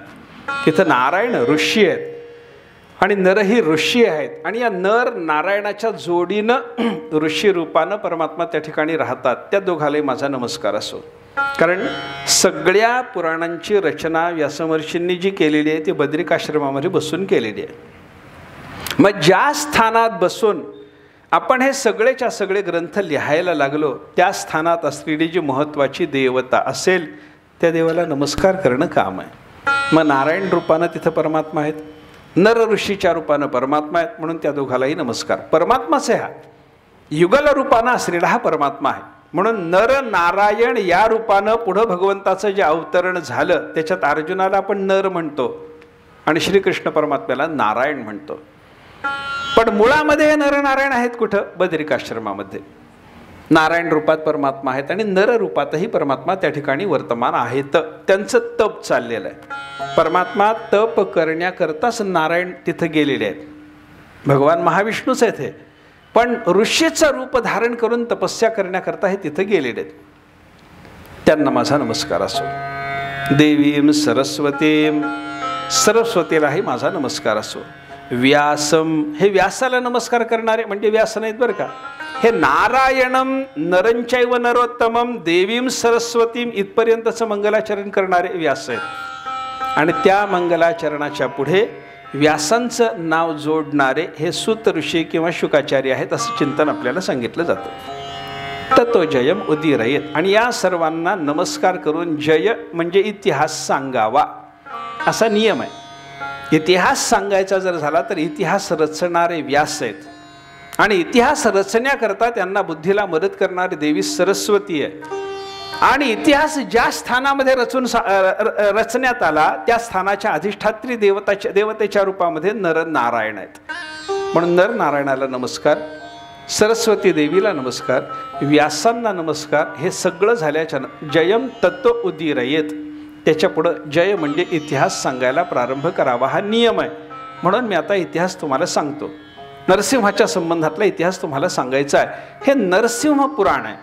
तिथं नारायण ऋषी आहेत आणि नरही ऋषी आहेत आणि या नर नारायणाच्या जोडीनं ऋषी रूपानं परमात्मा त्या ठिकाणी राहतात. त्या दोघालाही माझा नमस्कार असो. कारण सगळ्या पुराणांची रचना व्यासमहर्षींनी जी केलेली आहे ती बद्रिकाश्रमामध्ये बसून केलेली आहे. मग ज्या स्थानात बसून आपण हे सगळेच्या सगळे ग्रंथ लिहायला लागलो त्या स्थानात असलेली जी महत्त्वाची देवता असेल त्या देवाला नमस्कार करणं काम आहे. मग नारायण रूपानं तिथं परमात्मा आहेत, नर ऋषीच्या रूपानं परमात्मा आहेत, म्हणून त्या दोघालाही नमस्कार. परमात्माच आहे हा, युगल रूपानं असलेला हा परमात्मा आहे. म्हणून नर नारायण या रूपानं पुढं भगवंताचं जे अवतरण झालं त्याच्यात अर्जुनाला आपण नर म्हणतो आणि श्रीकृष्ण परमात्म्याला नारायण म्हणतो. पण मुळामध्ये नरनारायण आहेत कुठं? बद्रिकाश्रमामध्ये. नारायण रूपात परमात्मा आहेत आणि नर रूपातही परमात्मा त्या ठिकाणी वर्तमान आहेत. त्यांचं तप चाललेलं आहे. परमात्मा तप करण्याकरताच नारायण तिथं गेलेले आहेत. भगवान महाविष्णूच आहेत हे, पण ऋषीचं रूप धारण करून तपस्या करण्याकरता हे तिथं गेलेले आहेत. त्यांना माझा नमस्कार असो. देवीं सरस्वतीं, सरस्वतीलाही माझा नमस्कार असो. व्यासम, हे व्यासाला नमस्कार करणारे म्हणजे व्यास नाहीत बरं का. हे नारायणम नरंचैव नरोत्तमम देवीं सरस्वतीं इथपर्यंतचं मंगलाचरण करणारे व्यास आहेत. आणि त्या मंगलाचरणाच्या पुढे व्यासांचं नाव जोडणारे हे सूत ऋषी किंवा शुकाचार्य आहेत असं चिंतन आपल्याला सांगितलं जातं. ततो जयम उदीरयेत. आणि या सर्वांना नमस्कार करून जय म्हणजे इतिहास सांगावा असा नियम आहे. इतिहास सांगायचा जर झाला तर इतिहास रचणारे व्यास आहेत आणि इतिहास रचण्याकरता त्यांना बुद्धीला मदत करणारी देवी सरस्वती आहे. आणि इतिहास ज्या स्थानामध्ये रचण्यात आला त्या स्थानाच्या अधिष्ठात्री देवतेच्या रूपामध्ये नरनारायण आहेत. म्हणून नरनारायणाला नमस्कार, सरस्वती देवीला नमस्कार, व्यासांना नमस्कार. हे सगळं झाल्याच्या जयम तत्व उदीरयेत. त्याच्या पुढं जय म्हणजे इतिहास सांगायला प्रारंभ करावा हा नियम आहे. म्हणून मी आता इतिहास तुम्हाला सांगतो. नरसिंहाच्या संबंधातला इतिहास तुम्हाला सांगायचा आहे. हे नरसिंह पुराण आहे.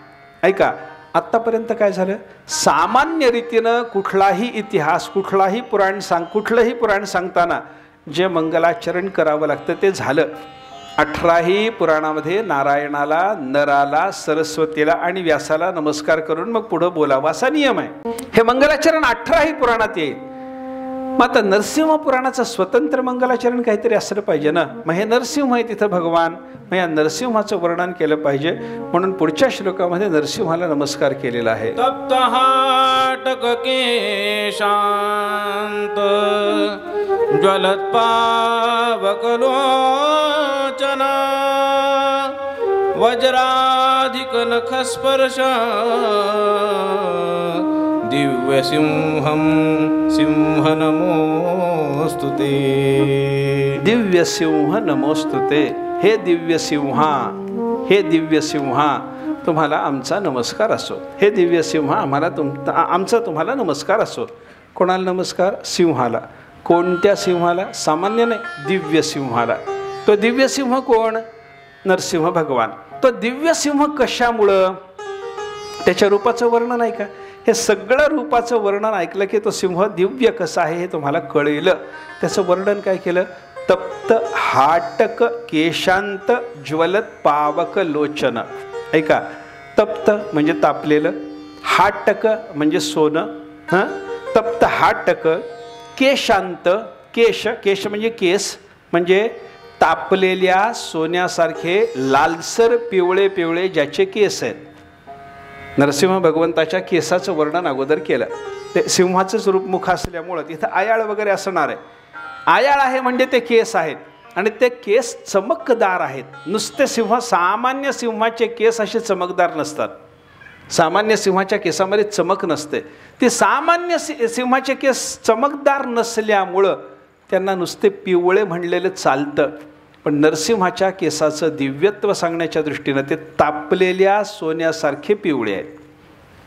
ऐका, आत्तापर्यंत काय झालं, सामान्य रीतीनं कुठलाही इतिहास कुठलंही पुराण सांगताना जे मंगलाचरण करावं लागतं ते झालं. 18ही पुराणामध्ये नारायणाला, नराला, सरस्वतीला आणि व्यासाला नमस्कार करून मग पुढं बोलावं असा नियम आहे. हे मंगलाचरण 18ही पुराणात येईल. मग आता नरसिंह पुराणाचं स्वतंत्र मंगलाचरण काहीतरी असलं पाहिजे ना. मग हे नरसिंह आहे तिथं भगवान, मग या नरसिंहाचं वर्णन केलं पाहिजे. म्हणून पुढच्या श्लोकामध्ये नरसिंहाला नमस्कार केलेला आहे. तप्तहाटक केशांत ज्वलत्पावकलोचना वज्राधिक नखस्पर्श दिव्यसिंहं सिंह नमोस्तुते. दिव्यसिंह नमोस्तुते. हे दिव्यसिंहा, हे दिव्यसिंहा तुम्हाला आमचा नमस्कार असो. हे दिव्यसिंहा आमचा तुम्हाला नमस्कार असो. कोणाला नमस्कार? सिंहाला. कोणत्या सिंहाला? सामान्य नाही, दिव्यसिंहाला. तो दिव्यसिंह कोण? नरसिंह भगवान. तो दिव्यसिंह कशामुळं? त्याच्या रूपाचं वर्णन आहे का? हे सगळं रूपाचं वर्णन ऐकलं की तो सिंह दिव्य कसा आहे हे तुम्हाला कळलं. त्याचं वर्णन काय केलं? तप्त हाटक केशांत ज्वलत पावक लोचन. ऐका, तप्त म्हणजे तापलेलं, हाटक म्हणजे सोनं, तप्त हाटक, केशांत, केश म्हणजे केस, म्हणजे तापलेल्या सोन्यासारखे लालसर पिवळे पिवळे ज्याचे केस आहेत. नरसिंह भगवंताच्या केसाचं वर्णन अगोदर केलं. ते सिंहाचंच रूपमुख असल्यामुळं तिथं आयाळ वगैरे असणार आहे. आयाळ आहे म्हणजे ते केस आहेत आणि ते केस चमकदार आहेत. नुसते सामान्य सिंहाचे केस असे चमकदार नसतात. सामान्य सिंहाच्या केसामध्ये चमक नसते. ते सामान्य सिंहाचे केस चमकदार नसल्यामुळं त्यांना नुसते पिवळे म्हणलेलं चालतं. पण नरसिंहाच्या केसाचं दिव्यत्व सांगण्याच्या दृष्टीनं ते तापलेल्या सोन्यासारखे पिवळे आहेत,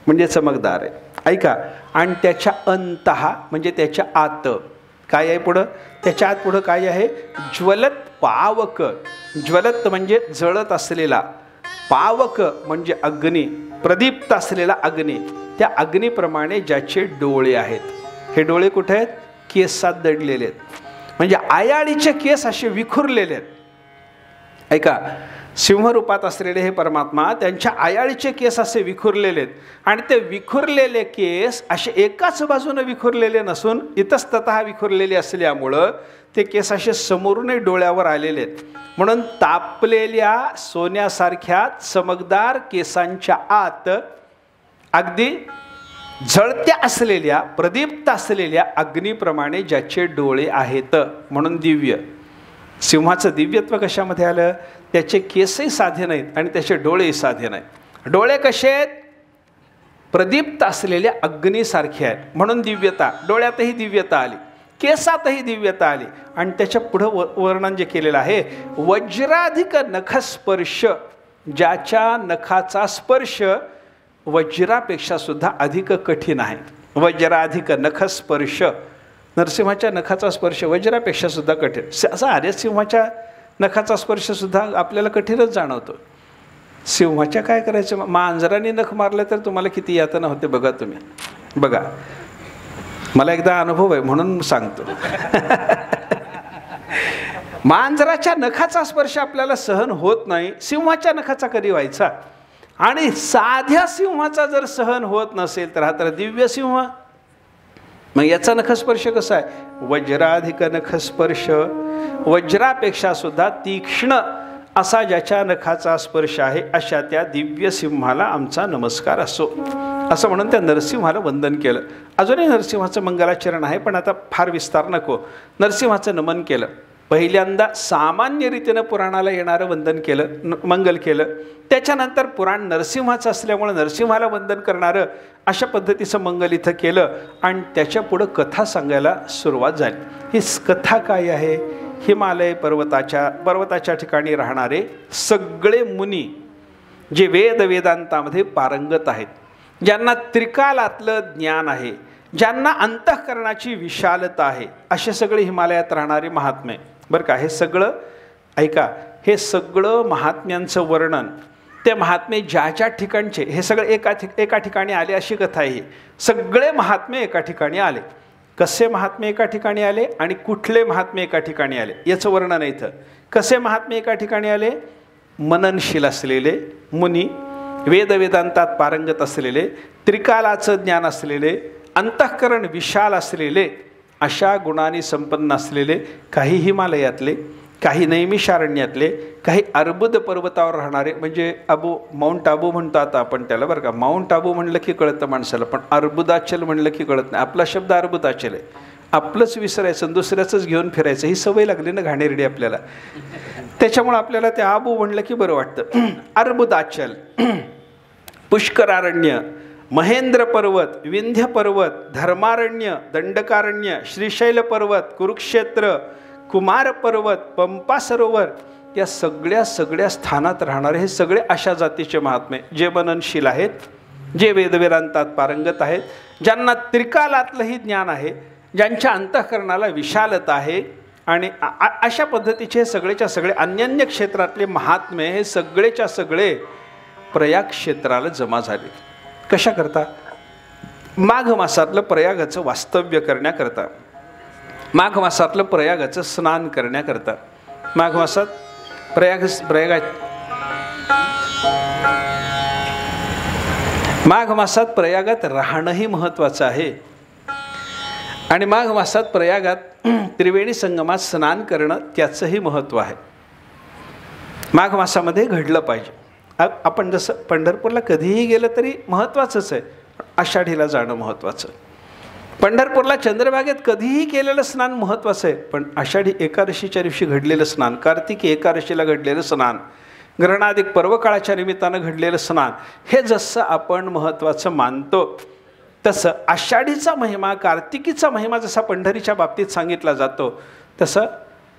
म्हणजे चमकदार आहे. ऐका, आणि त्याच्या अंतहा म्हणजे त्याच्या आत काय आहे? पुढं त्याच्या आत पुढं काय आहे? ज्वलत पावक. ज्वलत म्हणजे जळत असलेला, पावक म्हणजे अग्नी, प्रदीप्त असलेला अग्नी. त्या अग्नीप्रमाणे ज्याचे डोळे आहेत. हे डोळे कुठे आहेत? केसात दडलेले आहेत. म्हणजे आयाळीचे केस असे विखुरलेले आहेत. ऐका, सिंहरूपात असलेले हे परमात्मा त्यांच्या आयाळीचे केस असे विखुरलेले आहेत. आणि ते विखुरलेले केस असे एकाच बाजूने विखुरलेले नसून इतस्ततः विखुरलेले असल्यामुळं ते केस असे समोरूनही डोळ्यावर आलेले आहेत. म्हणून तापलेल्या सोन्यासारख्या चमकदार केसांच्या आत अगदी जळत्या असलेल्या, प्रदीप्त असलेल्या अग्नीप्रमाणे ज्याचे डोळे आहेत, म्हणून दिव्य. सिंहाचं दिव्यत्व कशामध्ये आलं? त्याचे केसही साधे नाहीत आणि त्याचे डोळेही साधे नाहीत. डोळे कसे आहेत? प्रदीप्त असलेल्या अग्नीसारखे आहेत, म्हणून दिव्यता. डोळ्यातही दिव्यता आली, केसातही दिव्यता आली. आणि त्याच्या पुढं वर्णन जे केलेलं आहे, वज्राधिक नखस्पर्श. ज्याच्या नखाचा स्पर्श वज्रापेक्षा सुद्धा अधिक कठीण आहे. वज्राधिक नखस्पर्श. नरसिंहाच्या नखाचा स्पर्श वज्रापेक्षा सुद्धा कठीण. असा आर्यसिंहाच्या नखाचा स्पर्श सुद्धा आपल्याला कठीणच जाणवतो. सिंहाच्या काय करायचं? मांजराने नख मारलं तर तुम्हाला किती यातना होते बघा तुम्ही. बघा, मला एकदा अनुभव आहे म्हणून सांगतो. मांजराच्या नखाचा स्पर्श आपल्याला सहन होत नाही, सिंहाच्या नखाचा कधी व्हायचा? आणि साध्या सिंहाचा जर सहन होत नसेल तर हा तर दिव्य सिंह. मग याचा नखस्पर्श कसा आहे? वज्राधिक नखस्पर्श, वज्रापेक्षा सुद्धा तीक्ष्ण असा ज्याच्या नखाचा स्पर्श आहे अशा त्या दिव्य सिंहाला आमचा नमस्कार असो, असं म्हणून त्या नरसिंहाला वंदन केलं. अजूनही नरसिंहाचं मंगलाचरण आहे, पण आता फार विस्तार नको. नरसिंहाचं नमन केलं. पहिल्यांदा सामान्य रीतीनं पुराणाला येणारं वंदन केलं, मंगल केलं. त्याच्यानंतर पुराण नरसिंहाचं असल्यामुळं नरसिंहाला वंदन करणारं अशा पद्धतीचं मंगल इथं केलं आणि त्याच्या पुढं कथा सांगायला सुरुवात झाली. ही कथा काय आहे? हिमालय पर्वताच्या ठिकाणी राहणारे सगळे मुनी जे वेदांतामध्ये पारंगत आहेत, ज्यांना त्रिकालातलं ज्ञान आहे, ज्यांना अंतःकरणाची विशालता आहे, असे सगळे हिमालयात राहणारे महात्मे. बरं का, हे सगळं ऐका, हे सगळं महात्म्यांचं वर्णन, ते महात्मे ज्या ज्या ठिकाणचे, हे सगळे एका ठिकाणी आले अशी कथा आहे. सगळे महात्मे एका ठिकाणी आले. कसे महात्मे एका ठिकाणी आले आणि कुठले महात्मे एका ठिकाणी आले याचं वर्णन आहे इथं. कसे महात्मे एका ठिकाणी आले? मननशील असलेले मुनी, वेदांतात पारंगत असलेले, त्रिकालाचं ज्ञान असलेले, अंतःकरण विशाल असलेले, अशा गुणांनी संपन्न असलेले, काही हिमालयातले, काही नैमिषारण्यातले, काही अर्बुद पर्वतावर राहणारे, म्हणजे माउंट आबू म्हणतो आता आपण त्याला, बरं का. माउंट आबू म्हणलं की कळतं माणसाला, पण अर्बुदाचल म्हणलं की कळत नाही. आपला शब्द अर्बुदाचल आहे, आपलंच विसरायचं, दुसऱ्याचंच घेऊन फिरायचं, ही सवय लागली ना घाणेरडी आपल्याला. त्याच्यामुळे आपल्याला ते आबू म्हणलं की बरं वाटतं. अर्बुदाचल, पुष्करारण्य, महेंद्र पर्वत, विंध्य पर्वत, धर्मारण्य, दंडकारण्य, श्रीशैल पर्वत, कुरुक्षेत्र, कुमार पर्वत, पंपा सरोवर, या सगळ्या स्थानात राहणारे हे सगळे अशा जातीचे महात्मे, जे मननशील आहेत, जे वेदांतात पारंगत आहेत, ज्यांना त्रिकालातलंही ज्ञान आहे, ज्यांच्या अंतःकरणाला विशालता आहे. आणि अशा पद्धतीचे सगळेच्या सगळे अन्य क्षेत्रातले महात्मे हे सगळेच्या सगळे प्रयाग क्षेत्राला जमा झाले. कशा करता? माघ मासातलं प्रयागाचं वास्तव्य करण्याकरता, माघ मासातलं प्रयागाचं स्नान करण्याकरता. माघ मासात माघ मासात प्रयागात राहणंही महत्त्वाचं आहे. आणि माघ मासात प्रयागात त्रिवेणी संगमात स्नान करणं त्याचंही महत्त्व आहे. माघ मासामध्ये घडलं पाहिजे. आपण जसं पंढरपूरला कधीही गेलं तरी महत्त्वाचंच आहे, आषाढीला जाणं महत्त्वाचं. पंढरपूरला चंद्रभागेत कधीही केलेलं स्नान महत्त्वाचं आहे, पण आषाढी एकादशीच्या दिवशी घडलेलं स्नान, कार्तिकी एकादशीला घडलेलं स्नान, ग्रहणाधिक पर्वकाळाच्या निमित्तानं घडलेलं स्नान, हे जसं आपण महत्त्वाचं मानतो, तसं आषाढीचा महिमा, कार्तिकीचा महिमा जसा पंढरीच्या बाबतीत सांगितला जातो, तसं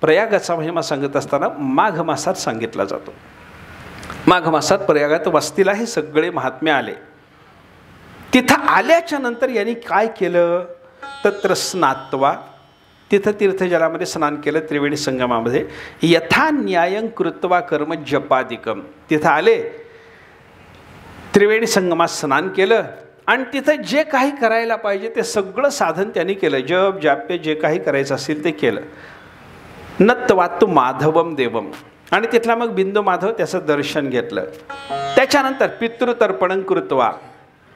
प्रयागाचा महिमा सांगत असताना माघ मासात सांगितला जातो. माघ मासात प्रयागात वस्तीला हे सगळे महात्मे आले. तिथं आल्याच्या नंतर यांनी काय केलं? तत्र स्नात्वा, तिथं तीर्थजलामध्ये स्नान केलं त्रिवेणी संगमामध्ये. यथा न्यायं कृत्वा कर्म जपादिकम, तिथं आले, त्रिवेणी संगमात स्नान केलं आणि तिथं जे काही करायला पाहिजे ते सगळं साधन त्यांनी केलं. जप जाप्य जे काही करायचं असेल ते केलं. नत्वात्तु माधवम देवम, आणि तिथला मग बिंदू माधव त्याचं दर्शन घेतलं. त्याच्यानंतर पितृतर्पणं कृत्वा,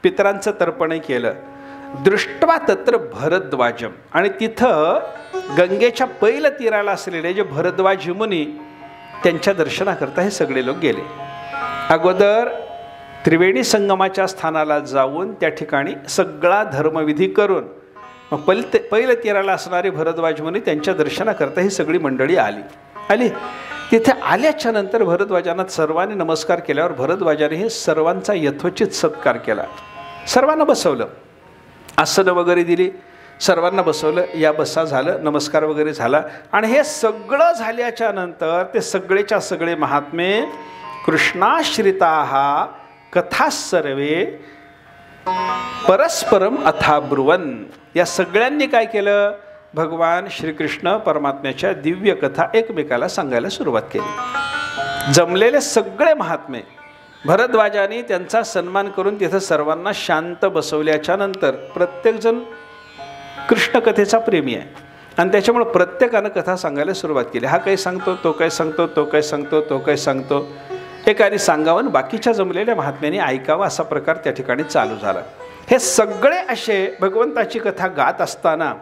पितरांचं तर्पण केलं. दृष्ट्वा तत्र भरद्वाजम, आणि तिथं गंगेच्या पैल तीराला असलेले जे भरद्वाज मुनी, त्यांच्या दर्शनाकरता हे सगळे लोक गेले. अगोदर त्रिवेणी संगमाच्या स्थानाला जाऊन त्या ठिकाणी सगळा धर्मविधी करून मग पैल तीराला असणारे भरद्वाज मुनी त्यांच्या दर्शनाकरता ही सगळी मंडळी आली. तिथे आल्याच्या नंतर भरद्वाजांना सर्वांनी नमस्कार केल्यावर भरद्वाजाने हे सर्वांचा यथोचित सत्कार केला. सर्वांना बसवलं, आसनं वगैरे दिली, सर्वांना बसवलं, या बसा झालं, नमस्कार वगैरे झाला. आणि हे सगळं झाल्याच्या नंतर ते सगळेच्या सगळे महात्मे कृष्णाश्रिता कथा सर्वे परस्परम अथाब्रुवन, या सगळ्यांनी काय केलं? भगवान श्रीकृष्ण परमात्म्याच्या दिव्य कथा एकमेकाला सांगायला सुरुवात केली. जमलेले सगळे महात्मे भरद्वाजाने त्यांचा सन्मान करून तिथं सर्वांना शांत बसवल्याच्या नंतर, प्रत्येकजण कृष्णकथेचा प्रेमी आहे आणि त्याच्यामुळे प्रत्येकानं कथा सांगायला सुरुवात केली. हा काही सांगतो, तो काय सांगतो, तो काय सांगतो, तो काय सांगतो. एकाने सांगावं, बाकीच्या जमलेल्या महात्म्यांनी ऐकावं, असा प्रकार त्या ठिकाणी चालू झाला. हे सगळे असे भगवंताची कथा गात असताना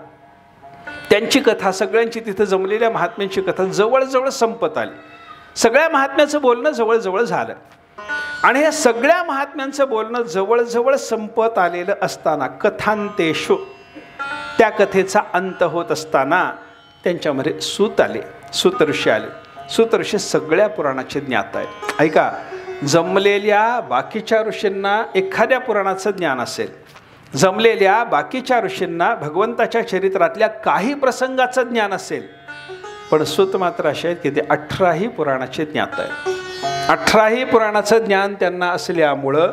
त्यांची कथा, सगळ्यांची तिथं जमलेल्या महात्म्यांची कथा जवळजवळ संपत आली. सगळ्या महात्म्याचं बोलणं जवळजवळ झालं आणि या सगळ्या महात्म्यांचं बोलणं जवळजवळ संपत आलेलं असताना कथांतेषु, त्या कथेचा अंत होत असताना त्यांच्यामध्ये सूत आले, सूत ऋषी आले. सूत ऋषी सगळ्या पुराणाचे ज्ञाता आहेत. ऐका, जमलेल्या बाकीच्या ऋषींना एखाद्या पुराणाचं ज्ञान असेल, जमलेल्या बाकीच्या ऋषींना भगवंताच्या चरित्रातल्या काही प्रसंगाचं ज्ञान असेल, पण सूत मात्र असे आहेत की ते 18ही पुराणाचे ज्ञाता आहेत. 18ही पुराणाचं ज्ञान त्यांना असल्यामुळं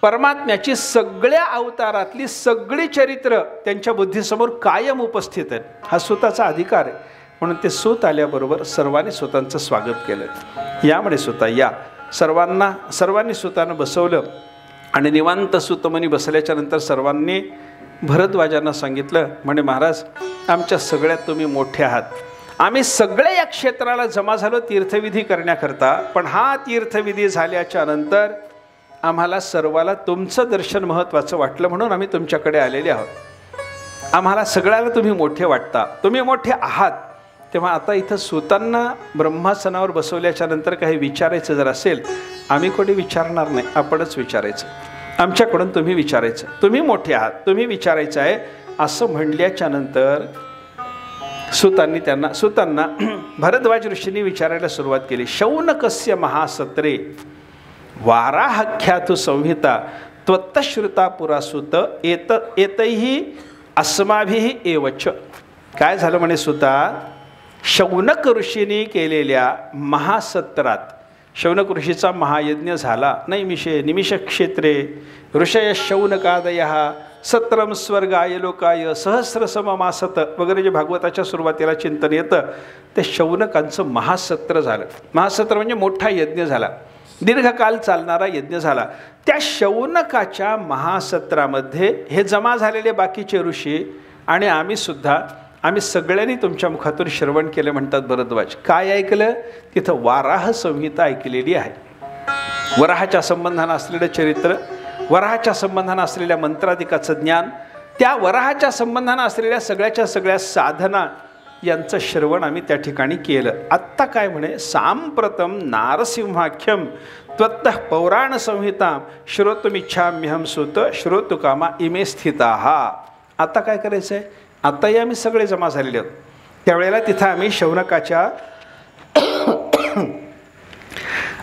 परमात्म्याची सगळ्या अवतारातली सगळी चरित्र त्यांच्या बुद्धीसमोर कायम उपस्थित आहेत. हा सूताचा अधिकार आहे. म्हणून ते सूत आल्याबरोबर सर्वांनी सूतांचं स्वागत केलं. यामुळे सूता या, सर्वांनी सूतानं बसवलं आणि निवांत सूतमनी बसल्याच्या नंतर सर्वांनी भरद्वाजांना सांगितलं, म्हणे महाराज, आमच्या सगळ्यात तुम्ही मोठे आहात. आम्ही सगळे या क्षेत्राला जमा झालो तीर्थविधी करण्याकरता, पण हा तीर्थविधी झाल्याच्या नंतर आम्हाला सर्वाला तुमचं दर्शन महत्त्वाचं वाटलं म्हणून आम्ही तुमच्याकडे आलेले आहोत. आम्हाला सगळ्याला तुम्ही मोठे वाटता, तुम्ही मोठे आहात. तेव्हा आता इथं सूतांना ब्रह्मासनावर बसवल्याच्या नंतर काही विचारायचं जर असेल, आम्ही कोणी विचारणार नाही, आपणच विचारायचं. आमच्याकडून तुम्ही विचारायचं, तुम्ही मोठे आहात, तुम्ही विचारायचं आहे. असं म्हणल्याच्या नंतर सूतांना भरद्वाज ऋषींनी विचारायला सुरुवात केली. शौनकस्य महासत्रे वाराहख्यातु संहिता त्वत्तश्रुता पुरासुत एतैहि अस्माभिः एवच. काय झालं म्हणे सूता, शौनक ऋषींनी केलेल्या महासत्रात, शौनक ऋषीचा महायज्ञ झाला. नैमिषे निमिषक्षेत्रे ऋषय शौनकादयः सत्रम स्वर्गाय लोकाय सहस्रसममासत वगैरे जे भागवताच्या सुरुवातीला चिंतन येतं, ते शौनकांचं महासत्र झालं. महासत्र म्हणजे मोठा यज्ञ झाला, दीर्घकाल चालणारा यज्ञ झाला. त्या शौनकाच्या महासत्रामध्ये हे जमा झालेले बाकीचे ऋषी आणि आम्ही सगळ्यांनी तुमच्या मुखातून श्रवण केलं म्हणतात भरद्वाज. काय ऐकलं? तिथं वाराह संहिता ऐकलेली आहे. वराहाच्या संबंधानं असलेलं चरित्र, वराहाच्या संबंधानं असलेल्या मंत्राधिकाचं ज्ञान, त्या वराहाच्या संबंधानं असलेल्या सगळ्या साधना यांचं श्रवण आम्ही त्या ठिकाणी केलं. आत्ता काय म्हणे, सांप्रतम नारसिंहाख्यम त्वत्तः पौराण संहिता श्रोतुमिच्छाम्यहं सुत श्रोतुकामा इमे स्थिताः. आता काय करायचं आहे? आताही आम्ही सगळे जमा झालेले आहोत. त्यावेळेला तिथं आम्ही शौनकाच्या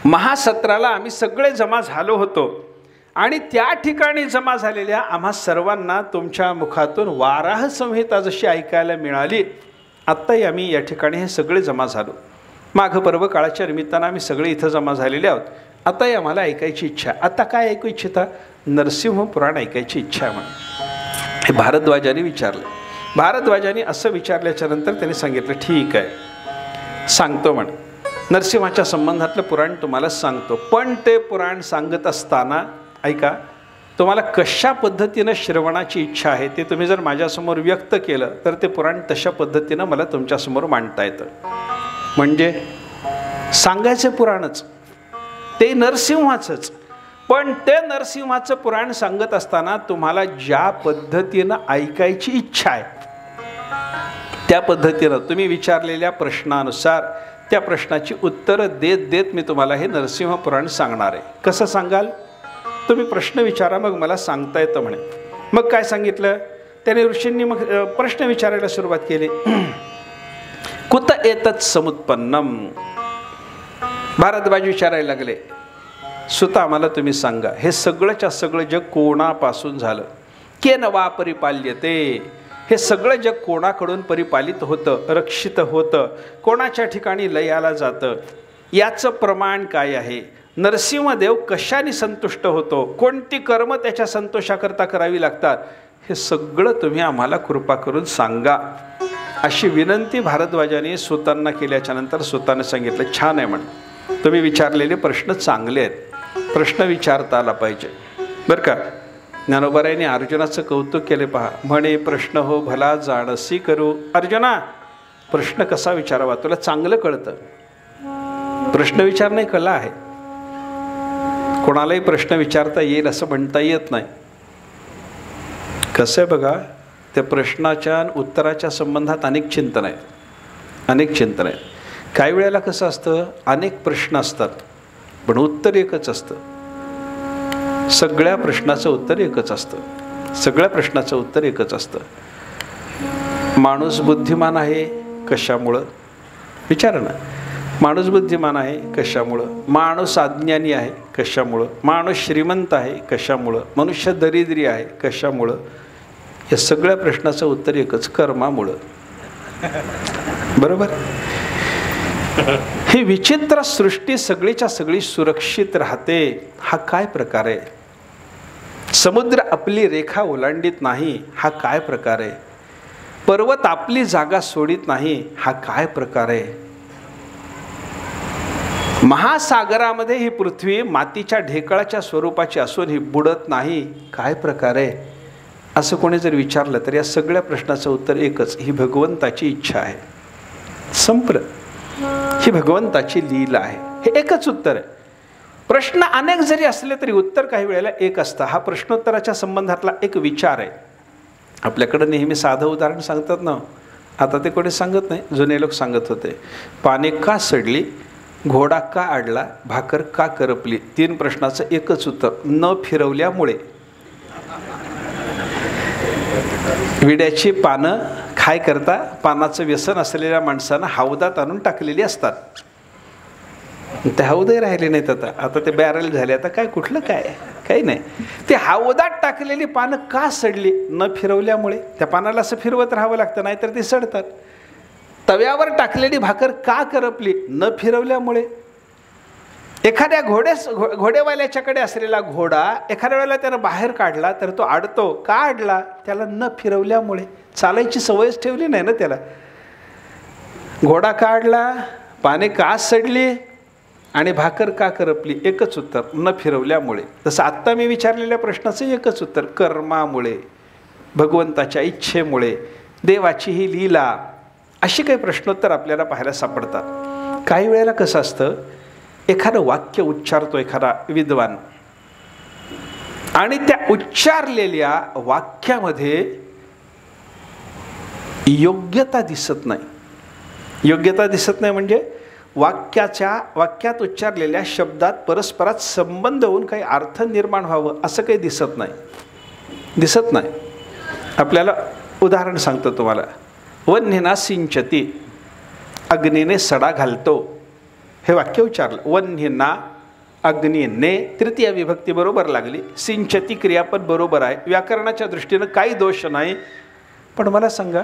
महासत्राला आम्ही सगळे जमा झालो होतो आणि त्या ठिकाणी जमा झालेल्या आम्हा सर्वांना तुमच्या मुखातून वाराह संहिता जशी ऐकायला मिळाली, आत्ताही आम्ही या ठिकाणी हे सगळे जमा झालो. माघ पर्व काळाच्या निमित्तानं आम्ही सगळे इथं जमा झालेले आहोत. आताही आम्हाला ऐकायची इच्छा. आता काय ऐकू इच्छिता? नरसिंह पुराण ऐकायची इच्छा आहे म्हणून हे भारद्वाजांनी विचारलं. भारद्वाजांनी असं विचारल्याच्या नंतर त्यांनी सांगितलं, ठीक आहे, सांगतो म्हण, नरसिंहाच्या संबंधातलं पुराण तुम्हाला सांगतो. पण ते पुराण सांगत असताना ऐका, तुम्हाला कशा पद्धतीनं श्रवणाची इच्छा आहे ते तुम्ही जर माझ्यासमोर व्यक्त केलं तर ते पुराण तशा पद्धतीनं मला तुमच्यासमोर मांडता येतं. म्हणजे सांगायचं पुराणच, ते नरसिंहाचंच, पण ते नरसिंहाचं पुराण सांगत असताना तुम्हाला ज्या पद्धतीनं ऐकायची इच्छा आहे त्या पद्धतीनं तुम्ही विचारलेल्या प्रश्नानुसार त्या प्रश्नाची उत्तरं देत देत मी तुम्हाला हे नरसिंह पुराण सांगणार आहे. कसं सांगाल? तुम्ही प्रश्न विचारा, मग मला सांगता येतं म्हणे. मग काय सांगितलं त्याने? ऋषींनी मग प्रश्न विचारायला सुरुवात केली. कुत एतत् समुत्पन्नम. भारद्वाज विचारायला लागले, सुता आम्हाला तुम्ही सांगा, हे सगळंच्या सगळं जग कोणापासून झालं? केन वा परिपाल्यते. हे सगळं जग कोणाकडून परिपालित होतं, रक्षित होतं, कोणाच्या ठिकाणी लयाला जातं? याचं प्रमाण काय आहे? नरसिंहदेव कशाने संतुष्ट होतो? कोणती कर्म त्याच्या संतोषाकरता करावी लागतात? हे सगळं तुम्ही आम्हाला कृपा करून सांगा, अशी विनंती भारद्वाजाने सूतांना केल्याच्या नंतर सूताने सांगितलं, छान आहे म्हणे, तुम्ही विचारलेले प्रश्न चांगले आहेत, प्रश्न विचारता आला पाहिजे बरं का. ज्ञानोबारायांनी अर्जुनाचं कौतुक केले पहा. म्हणे प्रश्न हो भला जाणसी करू. अर्जुना, प्रश्न कसा विचारावा तुला चांगलं कळतं. प्रश्न विचारणे कला आहे. कोणालाही प्रश्न विचारता येईल असं म्हणता येत नाही. कसं आहे बघा, त्या प्रश्नाच्या आणि उत्तराच्या संबंधात अनेक चिंतन आहेत. काही वेळेला कसं असतं, अनेक प्रश्न असतात पण उत्तर एकच असतं. सगळ्या प्रश्नाचं उत्तर एकच असतं. माणूस बुद्धिमान आहे कशामुळं? विचारा ना. माणूस बुद्धिमान आहे कशामुळं? माणूस अज्ञानी आहे कशामुळं? माणूस श्रीमंत आहे कशामुळं? मनुष्य दरिद्री आहे कशामुळं? या सगळ्या प्रश्नाचं उत्तर एकच, कर्मामुळं. बरोबर. ही विचित्र सृष्टी सगळीच्या सगळी सुरक्षित राहते, हा काय प्रकार आहे? समुद्र आपली रेखा ओलांडीत नाही, हा काय प्रकार आहे? पर्वत आपली जागा सोडित नाही, हा काय प्रकार आहे? महासागरामध्ये ही पृथ्वी मातीच्या ढेकळाच्या स्वरूपाची असून ही बुडत नाही, काय प्रकार आहे? असं कोणी जर विचारलं तर या सगळ्या प्रश्नाचं उत्तर एकच, ही भगवंताची इच्छा आहे. संपलं. ही भगवंताची लीला आहे, हे एकच उत्तर आहे. प्रश्न अनेक जरी असले तरी उत्तर काही वेळेला एक असतं. हा प्रश्नोत्तराच्या संबंधातला एक विचार आहे. आपल्याकडे नेहमी साधं उदाहरण सांगतात ना, आता ते कोणी सांगत नाही, जुने लोक सांगत होते. पाने का सडली, घोडा का आडला, भाकर का करपली. 3 प्रश्नाचं एकच उत्तर, न फिरवल्यामुळे. विड्याची पानं काय करता, पानाचं व्यसन असलेल्या माणसानं हौदात आणून टाकलेली असतात. ते हौदही राहिले नाहीत आता ते बॅरल झाले. आता काय कुठलं काय, काही नाही. ते हौदात टाकलेली पानं का सडली, न फिरवल्यामुळे. त्या पानाला असं फिरवत राहावं लागतं, नाहीतर ती सडतात. तव्यावर टाकलेली भाकर का करपली, न फिरवल्यामुळे. एखाद्या घोडेवाल्याच्याकडे असलेला घोडा एखाद्या वेळेला त्यानं बाहेर काढला तर तो आडतो, का आडला, त्याला न फिरवल्यामुळे. चालायची सवयच ठेवली नाही ना त्याला. घोडा का आडला, पाने का सडली आणि भाकर का करपली, एकच उत्तर, न फिरवल्यामुळे. तसं आत्ता मी विचारलेल्या प्रश्नाचं एकच उत्तर, कर्मामुळे, भगवंताच्या इच्छेमुळे, देवाची ही लीला. अशी काही प्रश्नोत्तर आपल्याला पाहायला सापडतात. काही वेळेला कसं असतं, एखादं वाक्य उच्चारतो एखादा विद्वान आणि त्या उच्चारलेल्या वाक्यामध्ये योग्यता दिसत नाही. योग्यता दिसत नाही म्हणजे वाक्यात उच्चारलेल्या शब्दात परस्परात संबंध होऊन काही अर्थ निर्माण व्हावं असं काही दिसत नाही. आपल्याला उदाहरण सांगतो तुम्हाला. वन्यना सिंचती, अग्नीने सडा घालतो. हे वाक्य उच्चारलं. वन्यना अग्नीने, तृतीय विभक्ती बरोबर लागली. सिंचती क्रियापद बरोबर आहे. व्याकरणाच्या दृष्टीनं काही दोष नाही. पण मला सांगा,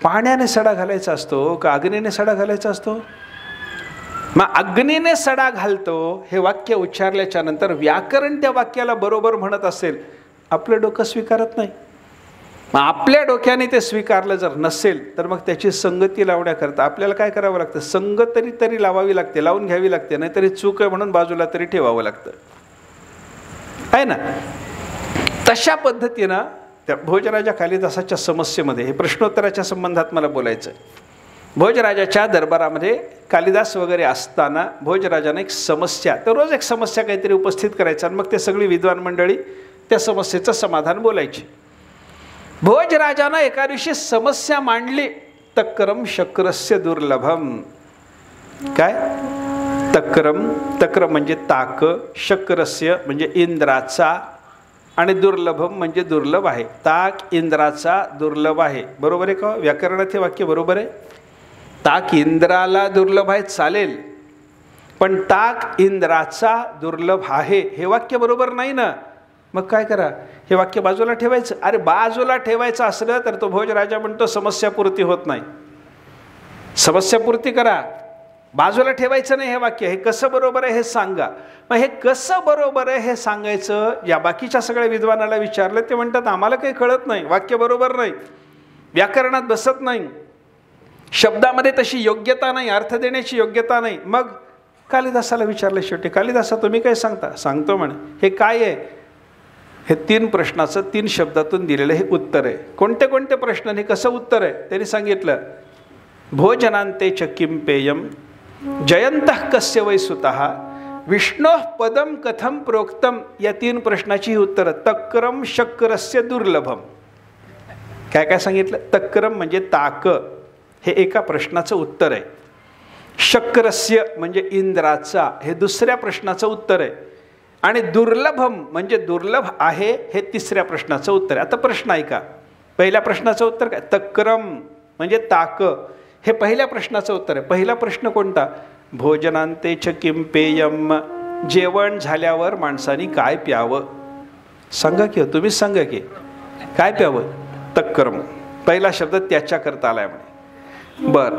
पाण्याने सडा घालायचा असतो का अग्नीने सडा घालायचा असतो? मग अग्नीने सडा घालतो हे वाक्य उच्चारल्याच्या नंतर व्याकरण त्या वाक्याला बरोबर म्हणत असेल, आपलं डोकं स्वीकारत नाही. मग आपल्या डोक्याने ते स्वीकारलं जर नसेल तर मग त्याची संगती लावण्याकरता आपल्याला काय करावं लागतं? संगत तरी लावावी लागते, लावून घ्यावी लागते. नाहीतरी चूक आहे म्हणून बाजूला तरी ठेवावं लागतं, आहे ना. तशा पद्धतीनं त्या भोजराजा कालिदासाच्या समस्येमध्ये, हे प्रश्नोत्तराच्या संबंधात मला बोलायचं आहे. भोजराजाच्या दरबारामध्ये कालिदास वगैरे असताना भोजराजाने एक समस्या, तर रोज एक समस्या काहीतरी उपस्थित करायचं आणि मग ते सगळी विद्वान मंडळी त्या समस्येचं समाधान बोलायचे. भोजराजानं एका दिवशी समस्या मांडली, तक्रम शक्रस्य दुर्लभम. काय? तक्रम म्हणजे ताक, शक्रस्य म्हणजे इंद्राचा, आणि दुर्लभम म्हणजे दुर्लभ आहे. ताक इंद्राचा दुर्लभ आहे. बरोबर आहे का? व्याकरणात हे वाक्य बरोबर आहे. ताक इंद्राला दुर्लभ आहे चालेल, पण ताक इंद्राचा दुर्लभ आहे हे वाक्य बरोबर नाही ना. मग काय करा, हे वाक्य बाजूला ठेवायचं. अरे बाजूला ठेवायचं असलं तर तो भोजराजा म्हणतो समस्यापूर्ती होत नाही. समस्यापूर्ती करा, बाजूला ठेवायचं नाही हे वाक्य. हे कसं बरोबर आहे हे सांगा. मग हे कसं बरोबर आहे हे सांगायचं. या बाकीच्या सगळ्या विद्वानाला विचारलं, ते म्हणतात आम्हाला काही कळत नाही, वाक्य बरोबर नाही, व्याकरणात बसत नाही, शब्दामध्ये तशी योग्यता नाही, अर्थ देण्याची योग्यता नाही. मग कालिदासाला विचारलं शेवटी, कालिदासा तुम्ही काय सांगता? सांगतो म्हणे. हे काय आहे? हे 3 प्रश्नाचं 3 शब्दातून दिलेलं हे उत्तर आहे. कोणते कोणते प्रश्न, हे कसं उत्तर आहे त्यांनी सांगितलं. भोजनांते च किं पेयम, जयंतः कस्य वै सुतः, विष्णोः पदम कथम प्रोक्तम. या 3 प्रश्नाची ही उत्तरं. तक्रम शक्रस्य दुर्लभम. काय काय सांगितलं? तक्रम म्हणजे ताक, हे एका प्रश्नाचं उत्तर आहे. शक्रस्य म्हणजे इंद्राचा, हे दुसऱ्या प्रश्नाचं उत्तर आहे. आणि दुर्लभम म्हणजे दुर्लभ आहे, हे तिसऱ्या प्रश्नाचं उत्तर आहे. आता प्रश्न ऐका. पहिल्या प्रश्नाचं उत्तर काय? तक्रम म्हणजे ताक, हे पहिल्या प्रश्नाचं उत्तर आहे. पहिला प्रश्न कोणता? भोजनांते च किं पेयम, जेवण झाल्यावर माणसाने काय प्यावं? सांगा की, तुम्हीच सांगा की, काय प्यावं? तक्रम, पहिला शब्द त्याच्याकरता आलाय म्हणे. बर,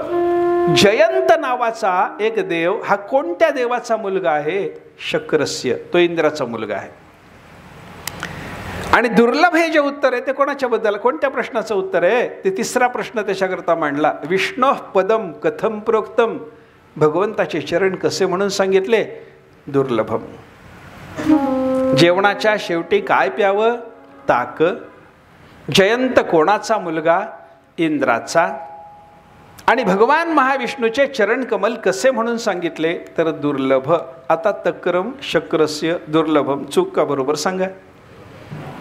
जयंत नावाचा एक देव, हा कोणत्या देवाचा मुलगा आहे? शक्रस्य, तो इंद्राचा मुलगा आहे. आणि दुर्लभ हे जे उत्तर आहे ते कोणाच्या बद्दल, कोणत्या प्रश्नाचं उत्तर आहे? ते तिसरा प्रश्न त्याच्याकरता मांडला. विष्णू पदम कथम प्रोक्तम, भगवंताचे चरण कसे म्हणून सांगितले? दुर्लभम. जेवणाच्या शेवटी काय प्यावं? ताक. जयंत कोणाचा मुलगा? इंद्राचा. आणि भगवान महाविष्णूचे चरण कमल कसे म्हणून सांगितले? तर दुर्लभ. आता तक्रम, शक्रस्य, दुर्लभम, चूक का बरोबर सांगा?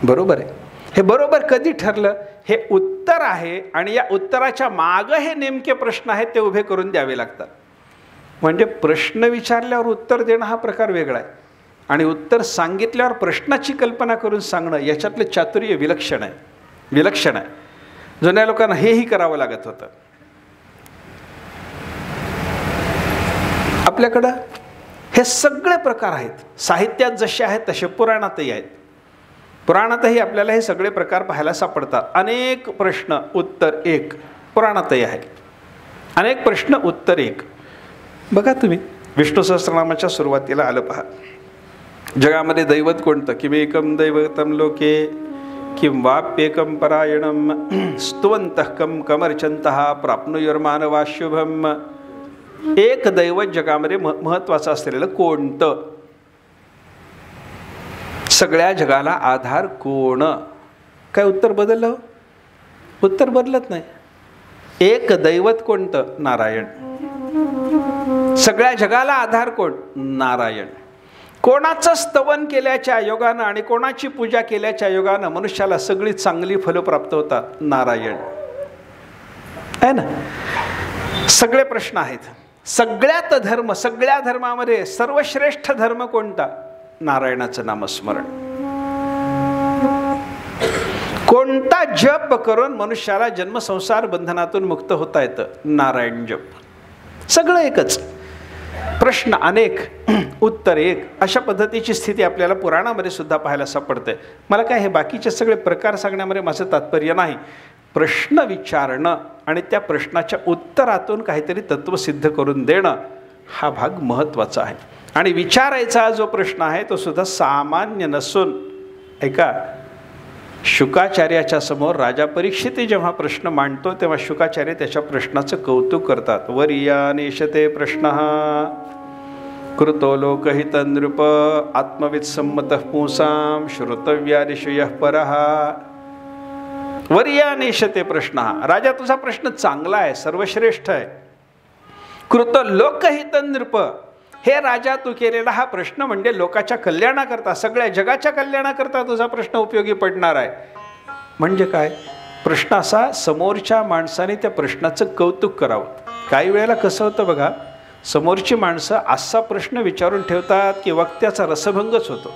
बरोबर आहे. हे बरोबर कधी ठरलं? हे उत्तर आहे आणि या उत्तराच्या मागं हे नेमके प्रश्न आहेत ते उभे करून द्यावे लागतात. म्हणजे प्रश्न विचारल्यावर उत्तर देणं हा प्रकार वेगळा आहे आणि उत्तर सांगितल्यावर प्रश्नाची कल्पना करून सांगणं, याच्यातलं चातुर्य विलक्षण आहे, विलक्षण आहे. जुन्या लोकांना हेही करावं लागत होतं. आपल्याकडं हे सगळे प्रकार आहेत. साहित्यात जसे आहेत तसे पुराणातही आहेत. पुराणातही आपल्याला हे सगळे प्रकार पाहायला सापडतात. अनेक प्रश्न उत्तर एक, पुराणातही आहे. अनेक प्रश्न उत्तर एक. बघा तुम्ही, विष्णू सहस्रनामाच्या सुरुवातीला आलं पहा, जगामध्ये दैवत कोणतं? किमेकम दैवतम लोके किं वाप्येकम परायणम स्तुवंतः कम कमर्चंतः प्राप्नुयुर्मानवा शुभम. एक दैवत जगामध्ये महत्वाचं असलेलं कोणतं? सगळ्या जगाला आधार कोण? काय उत्तर बदललं? उत्तर बदलत नाही. एक दैवत कोणतं? नारायण. सगळ्या जगाला आधार कोण? नारायण. कोणाचं स्तवन केल्याच्या योगानं आणि कोणाची पूजा केल्याच्या योगानं मनुष्याला सगळी चांगली फलं प्राप्त होतात? नारायण आहे ना. सगळे प्रश्न आहेत. सगळ्यात धर्म, सगळ्या धर्मामध्ये सर्वश्रेष्ठ धर्म कोणता? नारायणाचं नामस्मरण. कोणता जप करून मनुष्याला जन्मसंसार बंधनातून मुक्त होता येतं? नारायण जप. सगळं एकच, प्रश्न अनेक, उत्तर एक. अशा पद्धतीची स्थिती आपल्याला पुराणामध्ये सुद्धा पाहायला सापडते. मला काय हे बाकीचे सगळे प्रकार सांगण्यामध्ये माझं तात्पर्य नाही. प्रश्न विचारणं आणि त्या प्रश्नाच्या उत्तरातून काहीतरी तत्व सिद्ध करून देणं, हा भाग महत्त्वाचा आहे. आणि विचारायचा जो प्रश्न आहे तो सुद्धा सामान्य नसून, ऐका, शुकाचार्याच्या समोर राजा परीक्षित जेव्हा प्रश्न मांडतो तेव्हा शुकाचार्य त्याच्या प्रश्नाचं कौतुक करतात. वर्यानेशते प्रश्नः कृतो लोकहित नृप आत्मविद संमतः पुंसां श्रोतव्या ऋषयः परः. वर्यानेशते प्रश्नः, राजा तुझा प्रश्न चांगला आहे, सर्वश्रेष्ठ आहे. कृत लोकहित नृप, हे राजा तू केलेला हा प्रश्न म्हणजे लोकाच्या कल्याणाकरता, सगळ्या जगाच्या कल्याणाकरता तुझा प्रश्न उपयोगी पडणार आहे. म्हणजे काय? प्रश्न असा, समोरच्या माणसाने त्या प्रश्नाचं कौतुक करावं. काही वेळेला कसं होतं बघा, समोरची माणसं असा प्रश्न विचारून ठेवतात की वक्त्याचा रसभंगच होतो.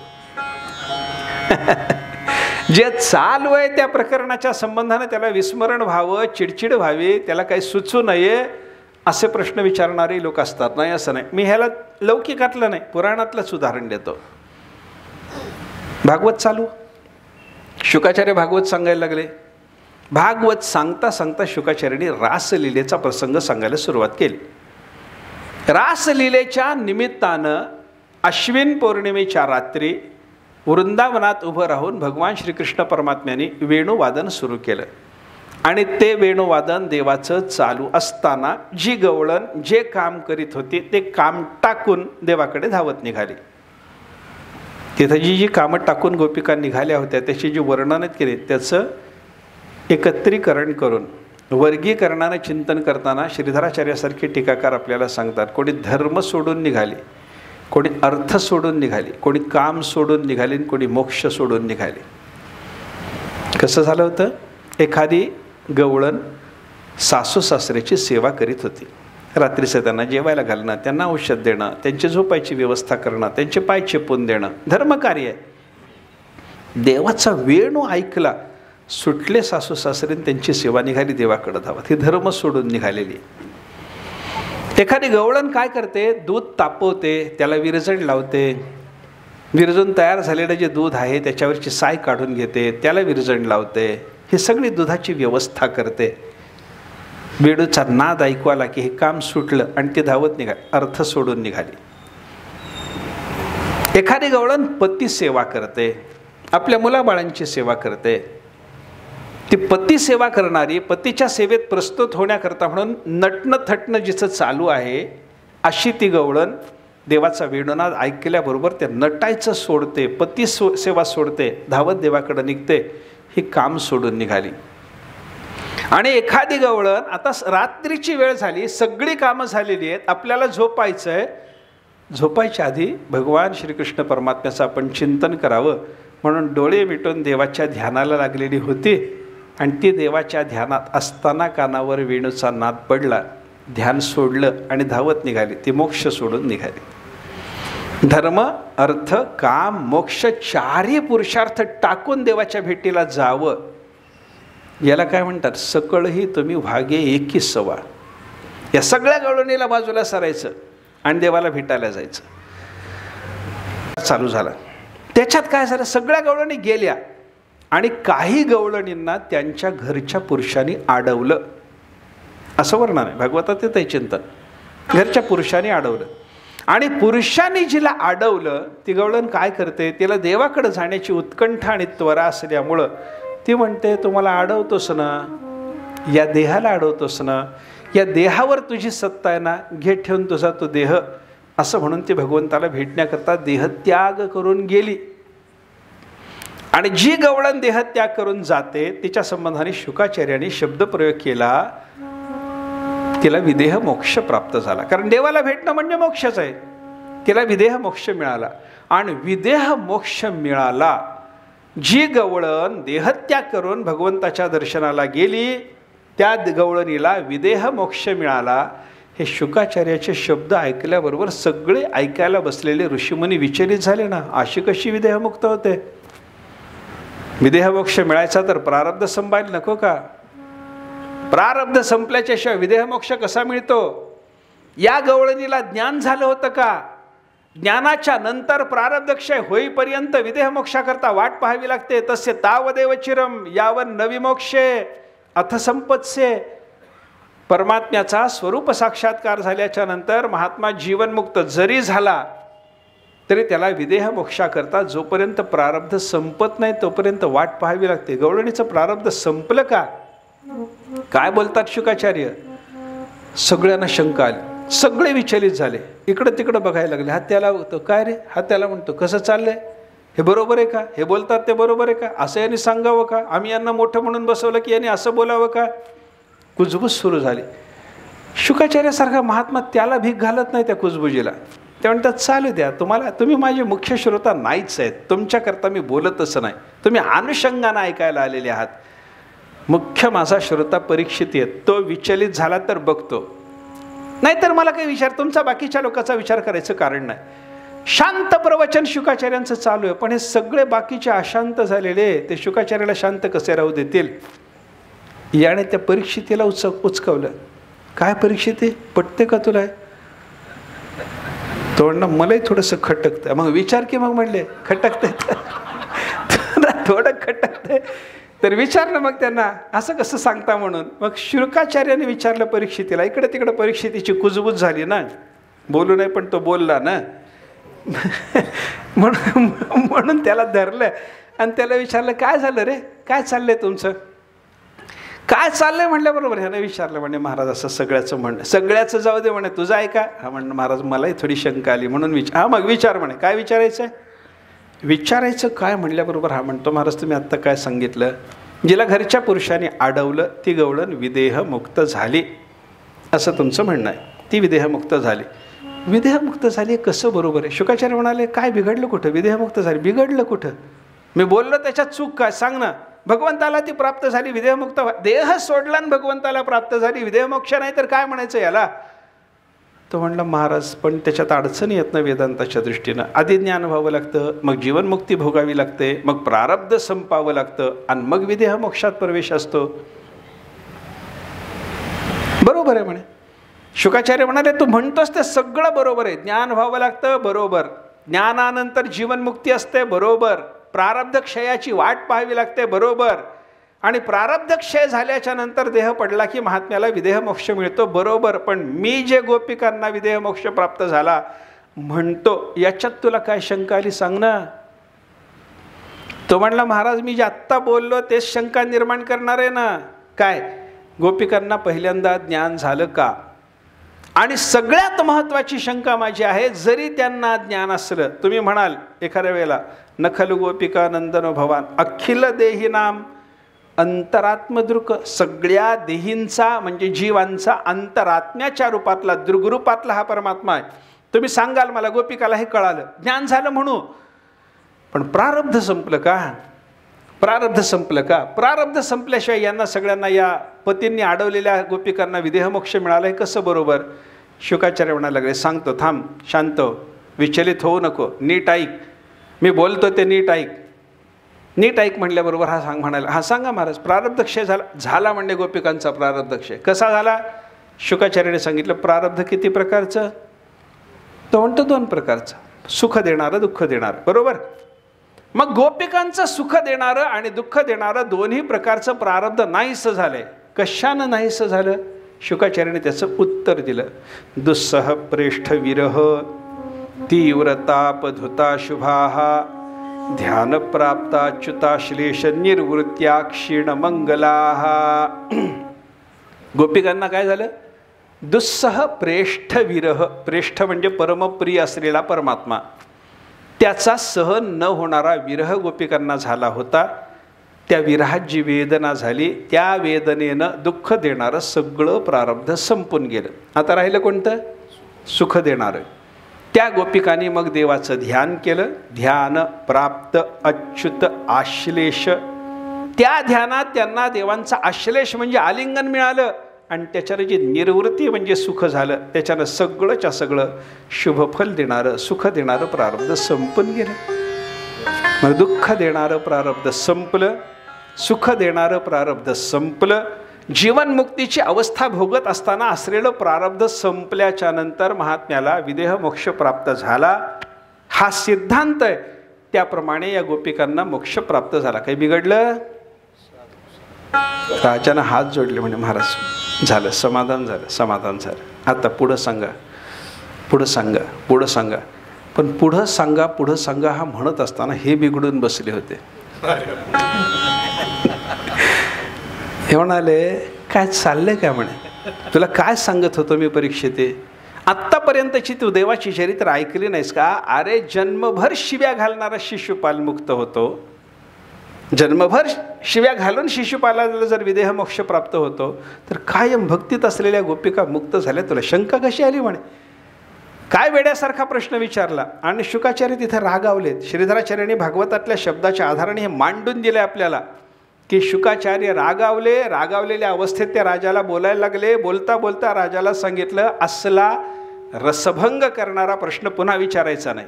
जे चालू आहे त्या प्रकरणाच्या संबंधाने त्याला विस्मरण व्हावं, चिडचिड व्हावी, त्याला काही सुचू नये असे प्रश्न विचारणारे लोक असतात. नाही असं नाही. मी ह्याला लौकिकातलं नाही, पुराणातलंच उदाहरण देतो. भागवत चालू, शुकाचार्य भागवत सांगायला लागले. भागवत सांगता सांगता शुकाचार्यांनी रासलीलेचा प्रसंग सांगायला सुरुवात केली. रासलीलेच्या निमित्तानं अश्विन पौर्णिमेच्या रात्री वृंदावनात उभं राहून भगवान श्रीकृष्ण परमात्म्यांनी वेणुवादन सुरू केलं. आणि ते वेणुवादन देवाचं चालू असताना जी गवळण जे काम करीत होती ते काम टाकून देवाकडे धावत निघाली. तिथं जी कामं टाकून गोपिका निघाल्या होत्या त्याची जी वर्णन केली त्याचं एकत्रीकरण करून वर्गीकरणाने चिंतन करताना श्रीधराचार्यासारखे टीकाकार आपल्याला सांगतात, कोणी धर्म सोडून निघाली, कोणी अर्थ सोडून निघाली, कोणी काम सोडून निघाली, कोणी मोक्ष सोडून निघाली. कसं झालं होतं? एखादी गवळण सासू सासऱ्याची सेवा करीत होती. रात्रीचं त्यांना जेवायला घालणं, त्यांना औषध देणं, त्यांची झोपायची व्यवस्था करणं, त्यांचे पाय चेपून देणं धर्मकार्य आहे. देवाचा वेणू ऐकला, सुटले सासू सासरीन, त्यांची सेवा निघाली देवाकडे धावत. ही धर्म सोडून निघालेली. एखादी गवळण काय करते, दूध तापवते, त्याला विरजण लावते, विरजून तयार झालेलं जे दूध आहे त्याच्यावरची साय काढून घेते, त्याला विरजण लावते, ही सगळी दुधाची व्यवस्था करते. वेणूचा नाद ऐकू आला की हे काम सुटलं आणि ते धावत निघाले, अर्थ सोडून निघाली. एखादी गवळण पती सेवा करते, आपल्या मुलाबाळांची सेवा करते. ती पती सेवा करणारी, पतीच्या सेवेत प्रस्तुत होण्याकरता म्हणून नटणं थटणं जिचं चालू आहे, अशी ती गवळण देवाचा वेणूनाद ऐकल्याबरोबर ते नटायचं सोडते, पती सेवा सोडते, धावत देवाकडे निघते. ही काम सोडून निघाली. आणि एखादी गवळण आता रात्रीची वेळ झाली, सगळी कामं झालेली आहेत, आपल्याला झोपायचं आहे, झोपायच्या आधी भगवान श्रीकृष्ण परमात्म्याचं आपण चिंतन करावं म्हणून डोळे मिटून देवाच्या ध्यानाला लागलेली होती. आणि ती देवाच्या ध्यानात असताना कानावर वेणूचा नाद पडला, ध्यान सोडलं आणि धावत निघाली. ती मोक्ष सोडून निघाली. धर्म, अर्थ, काम, मोक्ष चारही पुरुषार्थ टाकून देवाच्या भेटीला जावं, याला काय म्हणतात, सकळही तुम्ही भागे एकी सवा. या सगळ्या गवळणीला बाजूला सरायचं आणि देवाला भेटायला जायचं. चालू झाला. त्याच्यात काय झालं, सगळ्या गवळणी गेल्या आणि काही गवळणींना त्यांच्या घरच्या पुरुषांनी अडवलं. असं वर्णन आहे भागवतात, ते चिंतन. घरच्या पुरुषांनी अडवलं. आणि पुरुषांनी जिला अडवलं ती गवळण काय करते, तिला देवाकडे जाण्याची उत्कंठा आणि त्वरा असल्यामुळं ती म्हणते, तुम्हाला अडवतोस ना, या देहाला अडवतोस ना, या देहावर तुझी सत्ता आहे ना, घे ठेवून तुझा तो देह. असं म्हणून ती भगवंताला भेटण्याकरता देहत्याग करून गेली. आणि जी गवळण देहत्याग करून जाते तिच्या संबंधाने शुकाचार्याने शब्दप्रयोग केला, तिला विदेह मोक्ष प्राप्त झाला. कारण देवाला भेटणं म्हणजे मोक्षच आहे. तिला विदेह मोक्ष मिळाला. आणि विदेह मोक्ष मिळाला, जी गवळण देहत्याग करून भगवंताच्या दर्शनाला गेली त्या गवळणीला विदेह मोक्ष मिळाला. हे शुकाचार्याचे शब्द ऐकल्याबरोबर सगळे ऐकायला बसलेले ऋषीमुनी विचलित झाले ना, अशी कशी विदेहमुक्त होते? विदेहमोक्ष मिळायचा तर प्रारब्ध संपायला नको का? प्रारब्ध संपल्याच्या शिवाय विदेहमोक्ष कसा मिळतो? या गवळणीला ज्ञान झालं होतं का? ज्ञानाच्या नंतर प्रारब्धक्षय होईपर्यंत विदेहमोक्षाकरता वाट पाहावी लागते. तसे तावदेव चिरम यावन नविमोक्षे अथ संपत्से. परमात्म्याचा स्वरूप साक्षात्कार झाल्याच्या नंतर महात्मा जीवनमुक्त जरी झाला तरी त्याला विदेह मोक्षाकरता जोपर्यंत प्रारब्ध संपत नाही तोपर्यंत वाट पाहावी लागते. गवळणीचं प्रारब्ध संपलं का? काय बोलतात शुकाचार्य? सगळ्यांना शंका आली, सगळे विचलित झाले, इकडं तिकडं बघायला लागले. हा त्याला होतं काय रे, हा त्याला म्हणतो कसं चाललंय, हे बरोबर आहे का, हे बोलतात ते बरोबर आहे का, असं यांनी सांगावं का, आम्ही यांना मोठं म्हणून बसवलं की यांनी असं बोलावं का? कुजबूज सुरू झाली. शुकाचार्यासारखा महात्मा त्याला भीक घालत नाही त्या कुजबुजीला. ते म्हणतात चालू द्या, तुम्ही माझे मुख्य श्रोता नाहीच आहेत, तुमच्याकरता मी बोलतच नाही, तुम्ही अनुषंगानं ऐकायला आलेले आहात. मुख्य माझा श्रोता परीक्षित आहे, तो विचलित झाला तर बघतो, नाहीतर मला काही विचार, तुमचा बाकीच्या लोकांचा विचार करायचं कारण नाही. शांत प्रवचन शुकाचार्यांचं चालू आहे, पण हे सगळे बाकीचे अशांत झालेले ते शुकाचार्याला शांत कसे राहू देतील? याने त्या परीक्षितीला उचकवलं. काय परीक्षिती, पटते का तुला? तो म्हणणं मलाही थोडंसं खटकतं. मग विचार की, मग म्हणले खटकते थोडं खटकते तर विचार ना मग त्यांना, असं कसं सांगता म्हणून. मग शुकाचार्याने विचारलं परीक्षितीला. इकडे तिकडे परीक्षितीची कुजबूज झाली ना, बोलू नाही पण तो बोलला ना म्हणून त्याला धरलं आणि त्याला विचारलं काय झालं रे, काय चाललंय तुमचं, काय चाललंय म्हणल्याबरोबर ह्यानं विचारलं. म्हणे महाराज असं सगळ्याचं म्हणणं, सगळ्याचं जाऊ दे म्हणे, तुझं आहे का? हा म्हणणं महाराज मलाही थोडी शंका आली म्हणून हा मग विचार म्हणे, काय विचारायचं आहे? विचारायचं काय म्हणल्याबरोबर हा म्हणतो महाराज तुम्ही आत्ता काय सांगितलं, जिला घरच्या पुरुषांनी अडवलं ती गवळण विदेहमुक्त झाली असं तुमचं म्हणणं आहे. ती विदेहमुक्त झाली. विदेहमुक्त झाली कसं बरोबर आहे? शुकाचार्य म्हणाले काय बिघडलं कुठं? विदेहमुक्त झाली, बिघडलं कुठं? मी बोललो त्याच्यात चूक काय सांग ना. भगवंताला ती प्राप्त झाली, विदेहमुक्त. देह सोडला आणि भगवंताला प्राप्त झाली, विदेहमोक्ष नाही तर काय म्हणायचं याला? तो म्हणला, महाराज पण त्याच्यात अडचणी येत ना वेदांताच्या दृष्टीनं. आधी ज्ञान व्हावं लागतं, मग जीवनमुक्ती भोगावी लागते, मग प्रारब्ध संपावं लागतं आणि मग विदेहमोक्षात प्रवेश असतो. बरोबर आहे म्हणे. शुकाचार्य म्हणाले, तू म्हणतोस ते सगळं बरोबर आहे. ज्ञान व्हावं लागतं, बरोबर. ज्ञानानंतर जीवनमुक्ती असते, बरोबर. प्रारब्ध क्षयाची वाट पाहावी लागते, बरोबर. आणि प्रारब्ध क्षय झाल्याच्या नंतर देह पडला की महात्म्याला विदेहमोक्ष मिळतो, बरोबर. पण मी जे गोपिकांना विदेहमोक्ष प्राप्त झाला म्हणतो, याच्यात तुला काय शंका आली सांग ना? तो म्हणला, महाराज मी जे आत्ता बोललो तेच शंका निर्माण करणार आहे ना. काय? गोपिकांना पहिल्यांदा ज्ञान झालं का? आणि सगळ्यात महत्त्वाची शंका माझी आहे, जरी त्यांना ज्ञान असलं, तुम्ही म्हणाल एखाद्या वेळेला, नखलु गोपिका नंदनो भवान अखिल देहिनाम अंतरात्मदृक, सगळ्या देहींचा म्हणजे जीवांचा अंतरात्म्याच्या रूपातला, दृग्रूपातला हा परमात्मा आहे. तुम्ही सांगाल मला गोपिकाला हे कळालं, ज्ञान झालं म्हणू, पण प्रारब्ध संपलं का? प्रारब्ध संपलं का? प्रारब्ध संपल्याशिवाय यांना सगळ्यांना, या पतींनी अडवलेल्या गोपिकांना विदेहमोक्ष मिळालं, हे कसं बरोबर? शुकाचार्य म्हणायला लागले, सांगतो, थांब, शांत, विचलित होऊ नको, नीट ऐक, मी बोलतो ते नीट ऐक. नीट ऐक म्हणल्याबरोबर हा म्हणाला, हा सांगा महाराज, प्रारब्ध क्षय झाला म्हणजे गोपिकांचा प्रारब्ध क्षय कसा झाला? शुकाचार्याने सांगितलं, प्रारब्ध किती प्रकारचं? तो म्हणतो 2 प्रकारचं, सुख देणारं, दुःख देणारं, बरोबर. मग गोपिकांचं सुख देणारं आणि दुःख देणारं दोन्ही प्रकारचं प्रारब्ध नाहीसं झालंय. कशानं नाहीसं झालं? शुकाचार्याने त्याचं उत्तर दिलं, दुस्सह प्रेष्ठ विरह तीव्रतापधुता शुभाहा ध्यान प्राप्ताच्युताश्लेष निर्वृत्त्या क्षीण मंगलाहा. गोपिकांना काय झालं? दुस्सह प्रेष्ठ विरह, प्रेष्ठ म्हणजे परमप्रिय असलेला परमात्मा, त्याचा सहन न होणारा विरह गोपिकांना झाला होता. त्या विरहात जी वेदना झाली, त्या वेदनेनं दुःख देणारं सगळं प्रारब्ध संपून गेलं. आता राहिलं कोणतं? सुख देणारं. त्या गोपिकांनी मग देवाचं ध्यान केलं, ध्यान प्राप्त अच्युत आश्लेष. त्या ध्यानात त्यांना देवांचा आश्लेष म्हणजे आलिंगन मिळालं आणि त्याच्यानं जी निर्वृत्ती म्हणजे सुख झालं, त्याच्यानं सगळंच्या सगळं शुभफल देणारं, सुख देणारं प्रारब्ध संपून गेलं. मग दुःख देणारं प्रारब्ध संपलं, सुख देणारं प्रारब्ध संपलं. जीवनमुक्तीची अवस्था भोगत असताना असलेलं प्रारब्ध संपल्याच्या नंतर महात्म्याला विदेहमोक्ष प्राप्त झाला. हा सिद्धांत आहे. त्याप्रमाणे या गोपिकांना मोक्ष प्राप्त झाला. काही बिघडलं? राजानं हात जोडले म्हणे, महाराज झालं, समाधान झालं, समाधान झालं. आता पुढं सांगा, पुढं सांगा, पुढं सांगा. पण पुढं सांगा, पुढं सांगा हा म्हणत असताना हे बिघडून बसले होते. हे म्हणाले, काय चाललंय काय म्हणे, तुला काय सांगत होतो मी परीक्षिते, आत्तापर्यंतची तू देवाची चरित्र ऐकली नाहीस का? अरे जन्मभर शिव्या घालणारा शिशुपाल मुक्त होतो, जन्मभर शिव्या घालून शिशुपालाला जर विदेहमोक्ष प्राप्त होतो, तर कायम भक्तीत असलेल्या गोपिका मुक्त झाल्या, तुला शंका कशी आली म्हणे? काय वेड्यासारखा प्रश्न विचारला. आणि शुकाचार्य तिथे रागावलेत. श्रीधराचार्यांनी भागवतातल्या शब्दाच्या आधाराने हे मांडून दिले आपल्याला की शुकाचार्य रागावले, रागावलेल्या अवस्थेत त्या राजाला बोलायला लागले. बोलता बोलता राजाला सांगितलं, असला रसभंग करणारा प्रश्न पुन्हा विचारायचा नाही,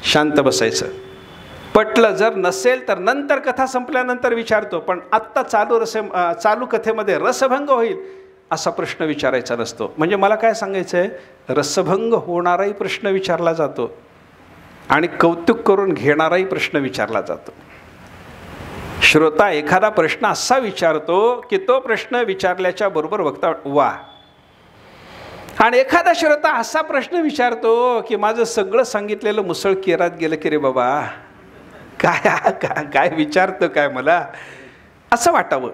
शांत बसायचं. पटलं जर नसेल तर नंतर कथा संपल्यानंतर विचारतो, पण आत्ता चालू कथेमध्ये रसभंग होईल असा प्रश्न विचारायचा नसतो. म्हणजे मला काय सांगायचं आहे, रसभंग होणाराही प्रश्न विचारला जातो आणि कौतुक करून घेणाराही प्रश्न विचारला जातो. श्रोता एखादा प्रश्न असा विचारतो की तो प्रश्न विचारल्याच्या बरोबर वक्ता वा, आणि एखादा श्रोता असा प्रश्न विचारतो की माझं सगळं सांगितलेलं मुसळ केरात गेलं की रे बाबा, काय विचारतं काय मला असं वाटावं.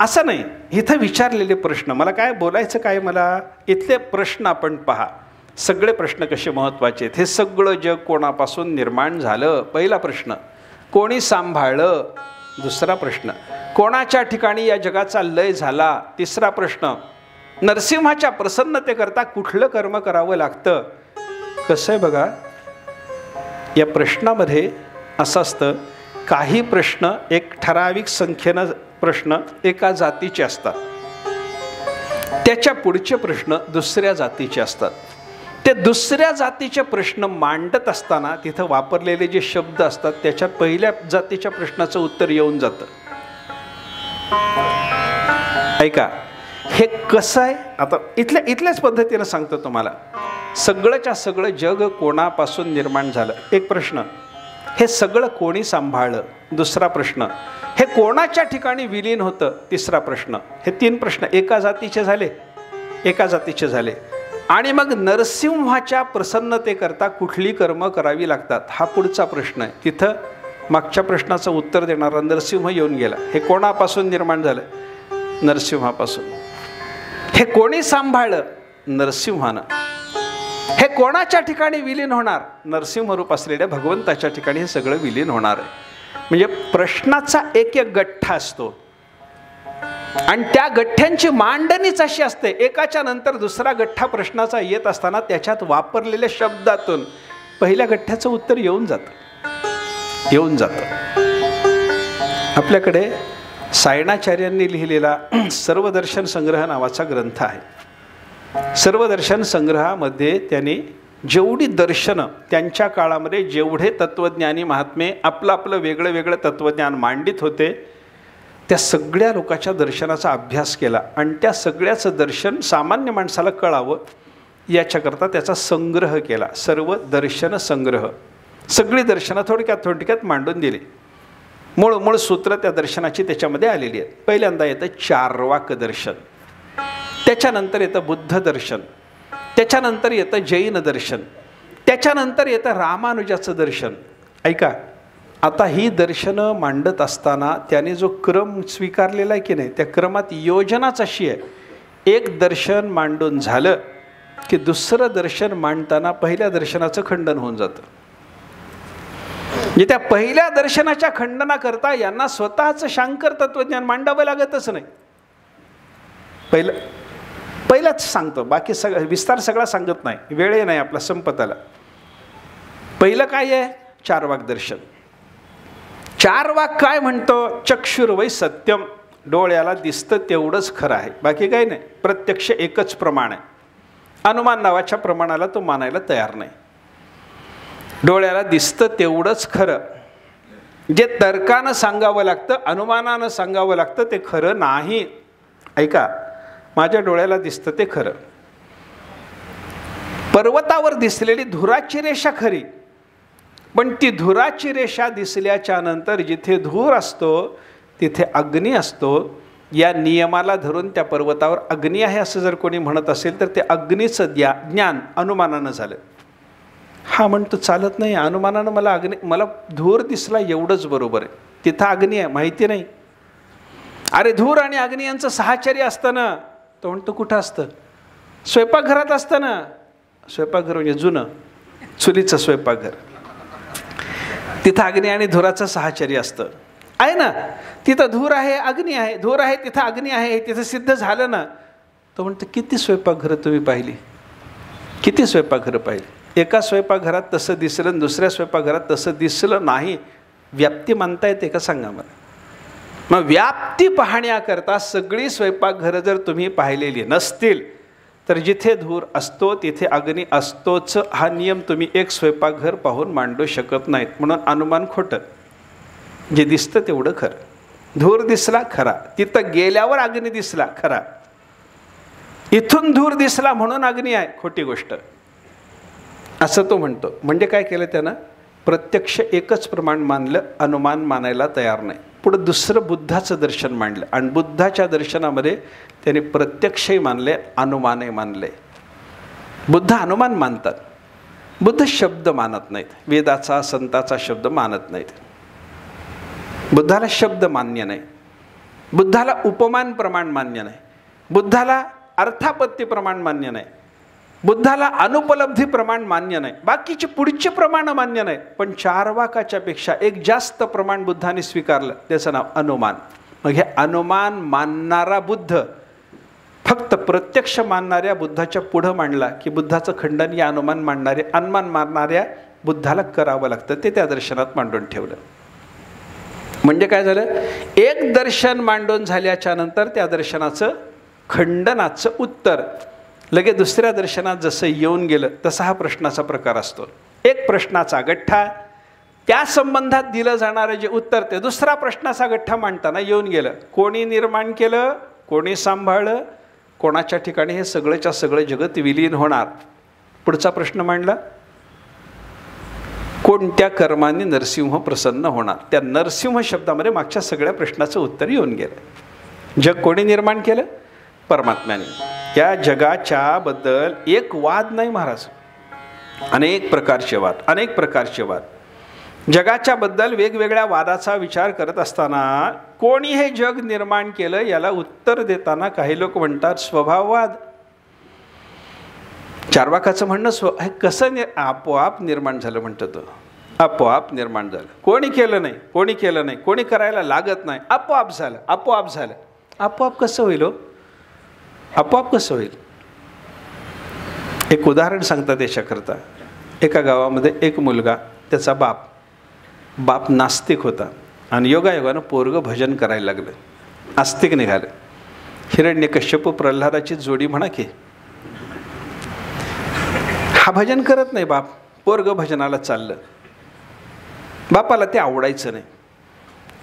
असं नाही, इथं विचारलेले प्रश्न, मला काय बोलायचं काय, मला इथले प्रश्न आपण पहा. सगळे प्रश्न कसे महत्त्वाचे आहेत. हे सगळं जग कोणापासून निर्माण झालं? पहिला प्रश्न. कोणी सांभाळलं? दुसरा प्रश्न. कोणाच्या ठिकाणी या जगाचा लय झाला? तिसरा प्रश्न. नरसिंहाच्या प्रसन्नतेकरता कुठलं कर्म करावं लागतं? कसं आहे बघा, या प्रश्नामध्ये असं असतं, काही प्रश्न एक ठराविक संख्येनं प्रश्न एका जातीचे असतात, त्याच्या पुढचे प्रश्न दुसऱ्या जातीचे असतात. ते दुसऱ्या जातीचे प्रश्न मांडत असताना तिथं वापरलेले जे शब्द असतात त्याच्यात पहिल्या जातीच्या प्रश्नाचं उत्तर येऊन जातं. ऐका, हे कसं आहे आता इथल्याच पद्धतीनं सांगतो तुम्हाला. सगळंच्या सगळं जग कोणापासून निर्माण झालं? एक प्रश्न. हे सगळं कोणी सांभाळलं? दुसरा प्रश्न. हे कोणाच्या ठिकाणी विलीन होतं? तिसरा प्रश्न. हे 3 प्रश्न एका जातीचे झाले. आणि मग नरसिंहाच्या प्रसन्नतेकरता कुठली कर्म करावी लागतात? हा पुढचा प्रश्न आहे. तिथं मागच्या प्रश्नाचं उत्तर देणारा नरसिंह येऊन गेला. हे कोणापासून निर्माण झालं? नरसिंहापासून. हे कोणी सांभाळलं? नरसिंहानं. हे कोणाच्या ठिकाणी विलीन होणार? नरसिंह रूप असलेल्या भगवंताच्या ठिकाणी हे सगळं विलीन होणार आहे. म्हणजे प्रश्नाचा एक एक गठ्ठा असतो आणि त्या गठ्ठ्यांची मांडणीच अशी असते. एकाच्या नंतर दुसरा गठ्ठा प्रश्नाचा येत असताना त्याच्यात वापरलेल्या शब्दातून पहिल्या गठ्ठ्याचं उत्तर येऊन जातं. आपल्याकडे सायणाचार्यांनी लिहिलेला सर्वदर्शन संग्रह नावाचा ग्रंथ आहे. सर्वदर्शन संग्रहामध्ये त्यांनी जेवढी दर्शनं त्यांच्या काळामध्ये जेवढे तत्त्वज्ञानी महात्मे आपलं वेगळं वेगळं तत्त्वज्ञान मांडित होते त्या सगळ्या लोकांच्या दर्शनाचा अभ्यास केला आणि त्या सगळ्याचं दर्शन सामान्य माणसाला कळावं याच्याकरता त्याचा संग्रह केला. सर्व दर्शन संग्रह. सगळी दर्शनं थोडक्यात मांडून दिली. मूळ सूत्र त्या दर्शनाची त्याच्यामध्ये आलेली आहेत. पहिल्यांदा येतं चार्वाक दर्शन, त्याच्यानंतर येतं बुद्ध दर्शन, त्याच्यानंतर येतं जैन दर्शन, त्याच्यानंतर येतं रामानुजाचं दर्शन. ऐका, आता ही दर्शनं मांडत असताना त्याने जो क्रम स्वीकारलेला आहे की नाही, त्या क्रमात योजनाच अशी आहे. एक दर्शन मांडून झालं की दुसरं दर्शन मांडताना पहिल्या दर्शनाचं खंडन होऊन जातं. म्हणजे त्या पहिल्या दर्शनाच्या खंडनाकरता यांना स्वतःचं शांकर तत्वज्ञान मांडावं लागतच नाही. पहिलंच सांगतो, बाकी विस्तार सगळा सांगत नाही, वेळ नाही आपला संपत आला. पहिलं काय आहे? चार्वाक दर्शन. चार्वाक काय म्हणतो? चक्षुर्वै सत्यम, डोळ्याला दिसतं तेवढंच खरं आहे, बाकी काही नाही. प्रत्यक्ष एकच प्रमाण आहे. अनुमान नावाच्या प्रमाणाला तो मानायला तयार नाही. डोळ्याला दिसतं तेवढंच खरं. जे तर्कानं सांगावं लागतं, अनुमानानं सांगावं लागतं ते खरं नाही. ऐका, माझ्या डोळ्याला दिसतं ते खरं. पर्वतावर दिसलेली धुराची रेषा खरी, पण ती धुराची रेषा दिसल्याच्या नंतर जिथे धूर असतो तिथे अग्नी असतो. या नियमाला धरून त्या पर्वतावर अग्नी आहे असं जर कोणी म्हणत असेल तर ते अग्नीचं ज्ञान अनुमानानं झालं. हा म्हणतो चालत नाही, अनुमानानं मला धूर दिसला एवढंच बरोबर आहे, तिथं अग्नी आहे माहिती नाही. अरे धूर आणि अग्नी यांचं साहचर्य असतं ना. तो म्हणतो कुठं असतं? स्वयंपाकघरात असतं ना. स्वयंपाकघर म्हणजे जुनं चुलीचं स्वयंपाकघर, तिथं अग्नी आणि धुराचं साहचर्य असतं. आहे ना, तिथं धूर आहे अग्नी आहे, धूर आहे तिथं अग्नी आहे, तिथं सिद्ध झालं ना. तो म्हणतो किती स्वयंपाकघरं तुम्ही पाहिली, किती स्वयंपाकघरं पाहिली. एका स्वयंपाकघरात तसं दिसलं आणि दुसऱ्या स्वयंपाकघरात तसं दिसलं नाही. व्याप्ती मानता येते का सांगा मला? मग व्याप्ती पाहण्याकरता सगळी स्वयंपाकघरं जर तुम्ही पाहिलेली नसतील तर जिथे धूर असतो तिथे अग्नी असतोच हा नियम तुम्ही एक स्वयंपाकघर पाहून मांडू शकत नाहीत. म्हणून अनुमान खोटं. जे दिसतं तेवढं खरं. धूर दिसला खरा, तिथं गेल्यावर अग्नी दिसला खरा, इथून धूर दिसला म्हणून अग्नी आहे खोटी गोष्ट असं तो म्हणतो. म्हणजे काय केलं त्यानं? प्रत्यक्ष एकच प्रमाण मानलं, अनुमान मानायला तयार नाही. पुढं दुसरं बुद्धाचं दर्शन मांडलं आणि बुद्धाच्या दर्शनामध्ये त्याने प्रत्यक्षही मानले, अनुमानही मानले. बुद्ध अनुमान मानतात, बुद्ध शब्द मानत नाहीत. वेदाचा संताचा शब्द मानत नाहीत. बुद्धाला शब्द मान्य नाही, बुद्धाला उपमान प्रमाण मान्य नाही, बुद्धाला अर्थापत्ती प्रमाण मान्य नाही, बुद्धाला अनुपलब्धी प्रमाण मान्य नाही, बाकीचे पुढचे प्रमाण मान्य नाही. पण चार्वाकाच्या पेक्षा एक जास्त प्रमाण बुद्धाने स्वीकारलं, त्याचं नाव अनुमान. मग हे अनुमान मानणारा बुद्ध फक्त प्रत्यक्ष मानणाऱ्या बुद्धाच्या पुढं मांडला की बुद्धाचं खंडन या अनुमान मानणाऱ्या बुद्धाला करावं लागतं. ते त्या दर्शनात मांडून ठेवलं. म्हणजे काय झालं, एक दर्शन मांडून झाल्याच्या नंतर त्या दर्शनाचं खंडनाचं उत्तर लगेच दुसऱ्या दर्शनात जसं येऊन गेलं तसा हा प्रश्नाचा प्रकार असतो. एक प्रश्नाचा गठ्ठा, त्या संबंधात दिलं जाणारं जे उत्तर ते दुसरा प्रश्नाचा गठ्ठा मांडताना येऊन गेलं. कोणी निर्माण केलं, कोणी सांभाळलं, कोणाच्या ठिकाणी हे सगळंच्या सगळं जगत विलीन होणार. पुढचा प्रश्न मांडला, कोणत्या कर्माने नरसिंह प्रसन्न होणार. त्या नरसिंह शब्दामध्ये मागच्या सगळ्या प्रश्नाचं उत्तर येऊन गेलं. जग कोणी निर्माण केलं? परमात्म्याने. या जगाच्या बद्दल एक वाद नाही महाराज, अनेक प्रकारचे वाद, अनेक प्रकारचे वाद. जगाच्या बद्दल वेगवेगळ्या वादाचा विचार करत असताना कोणी हे जग निर्माण केलं याला उत्तर देताना काही लोक म्हणतात स्वभाववाद. चार्वाकाचं म्हणणं हे कसं आपोआप निर्माण झालं म्हणतं, तो आपोआप निर्माण झालं, कोणी केलं नाही, कोणी केलं नाही, कोणी करायला लागत नाही, आपोआप झालं, आपोआप झालं. आपोआप कसं होईल हो? आपोआप कसं होईल? एक उदाहरण सांगतात याच्याकरता. एका गावामध्ये एक मुलगा, त्याचा बाप नास्तिक होता आणि योगायोगानं पोरगं भजन करायला लागलं, आस्तिक निघालं. हिरण्यकश्यप प्रल्हादाची जोडी म्हणा की. हा भजन करत नाही बाप, पोरगं भजनाला चाललं. बापाला ते आवडायचं नाही.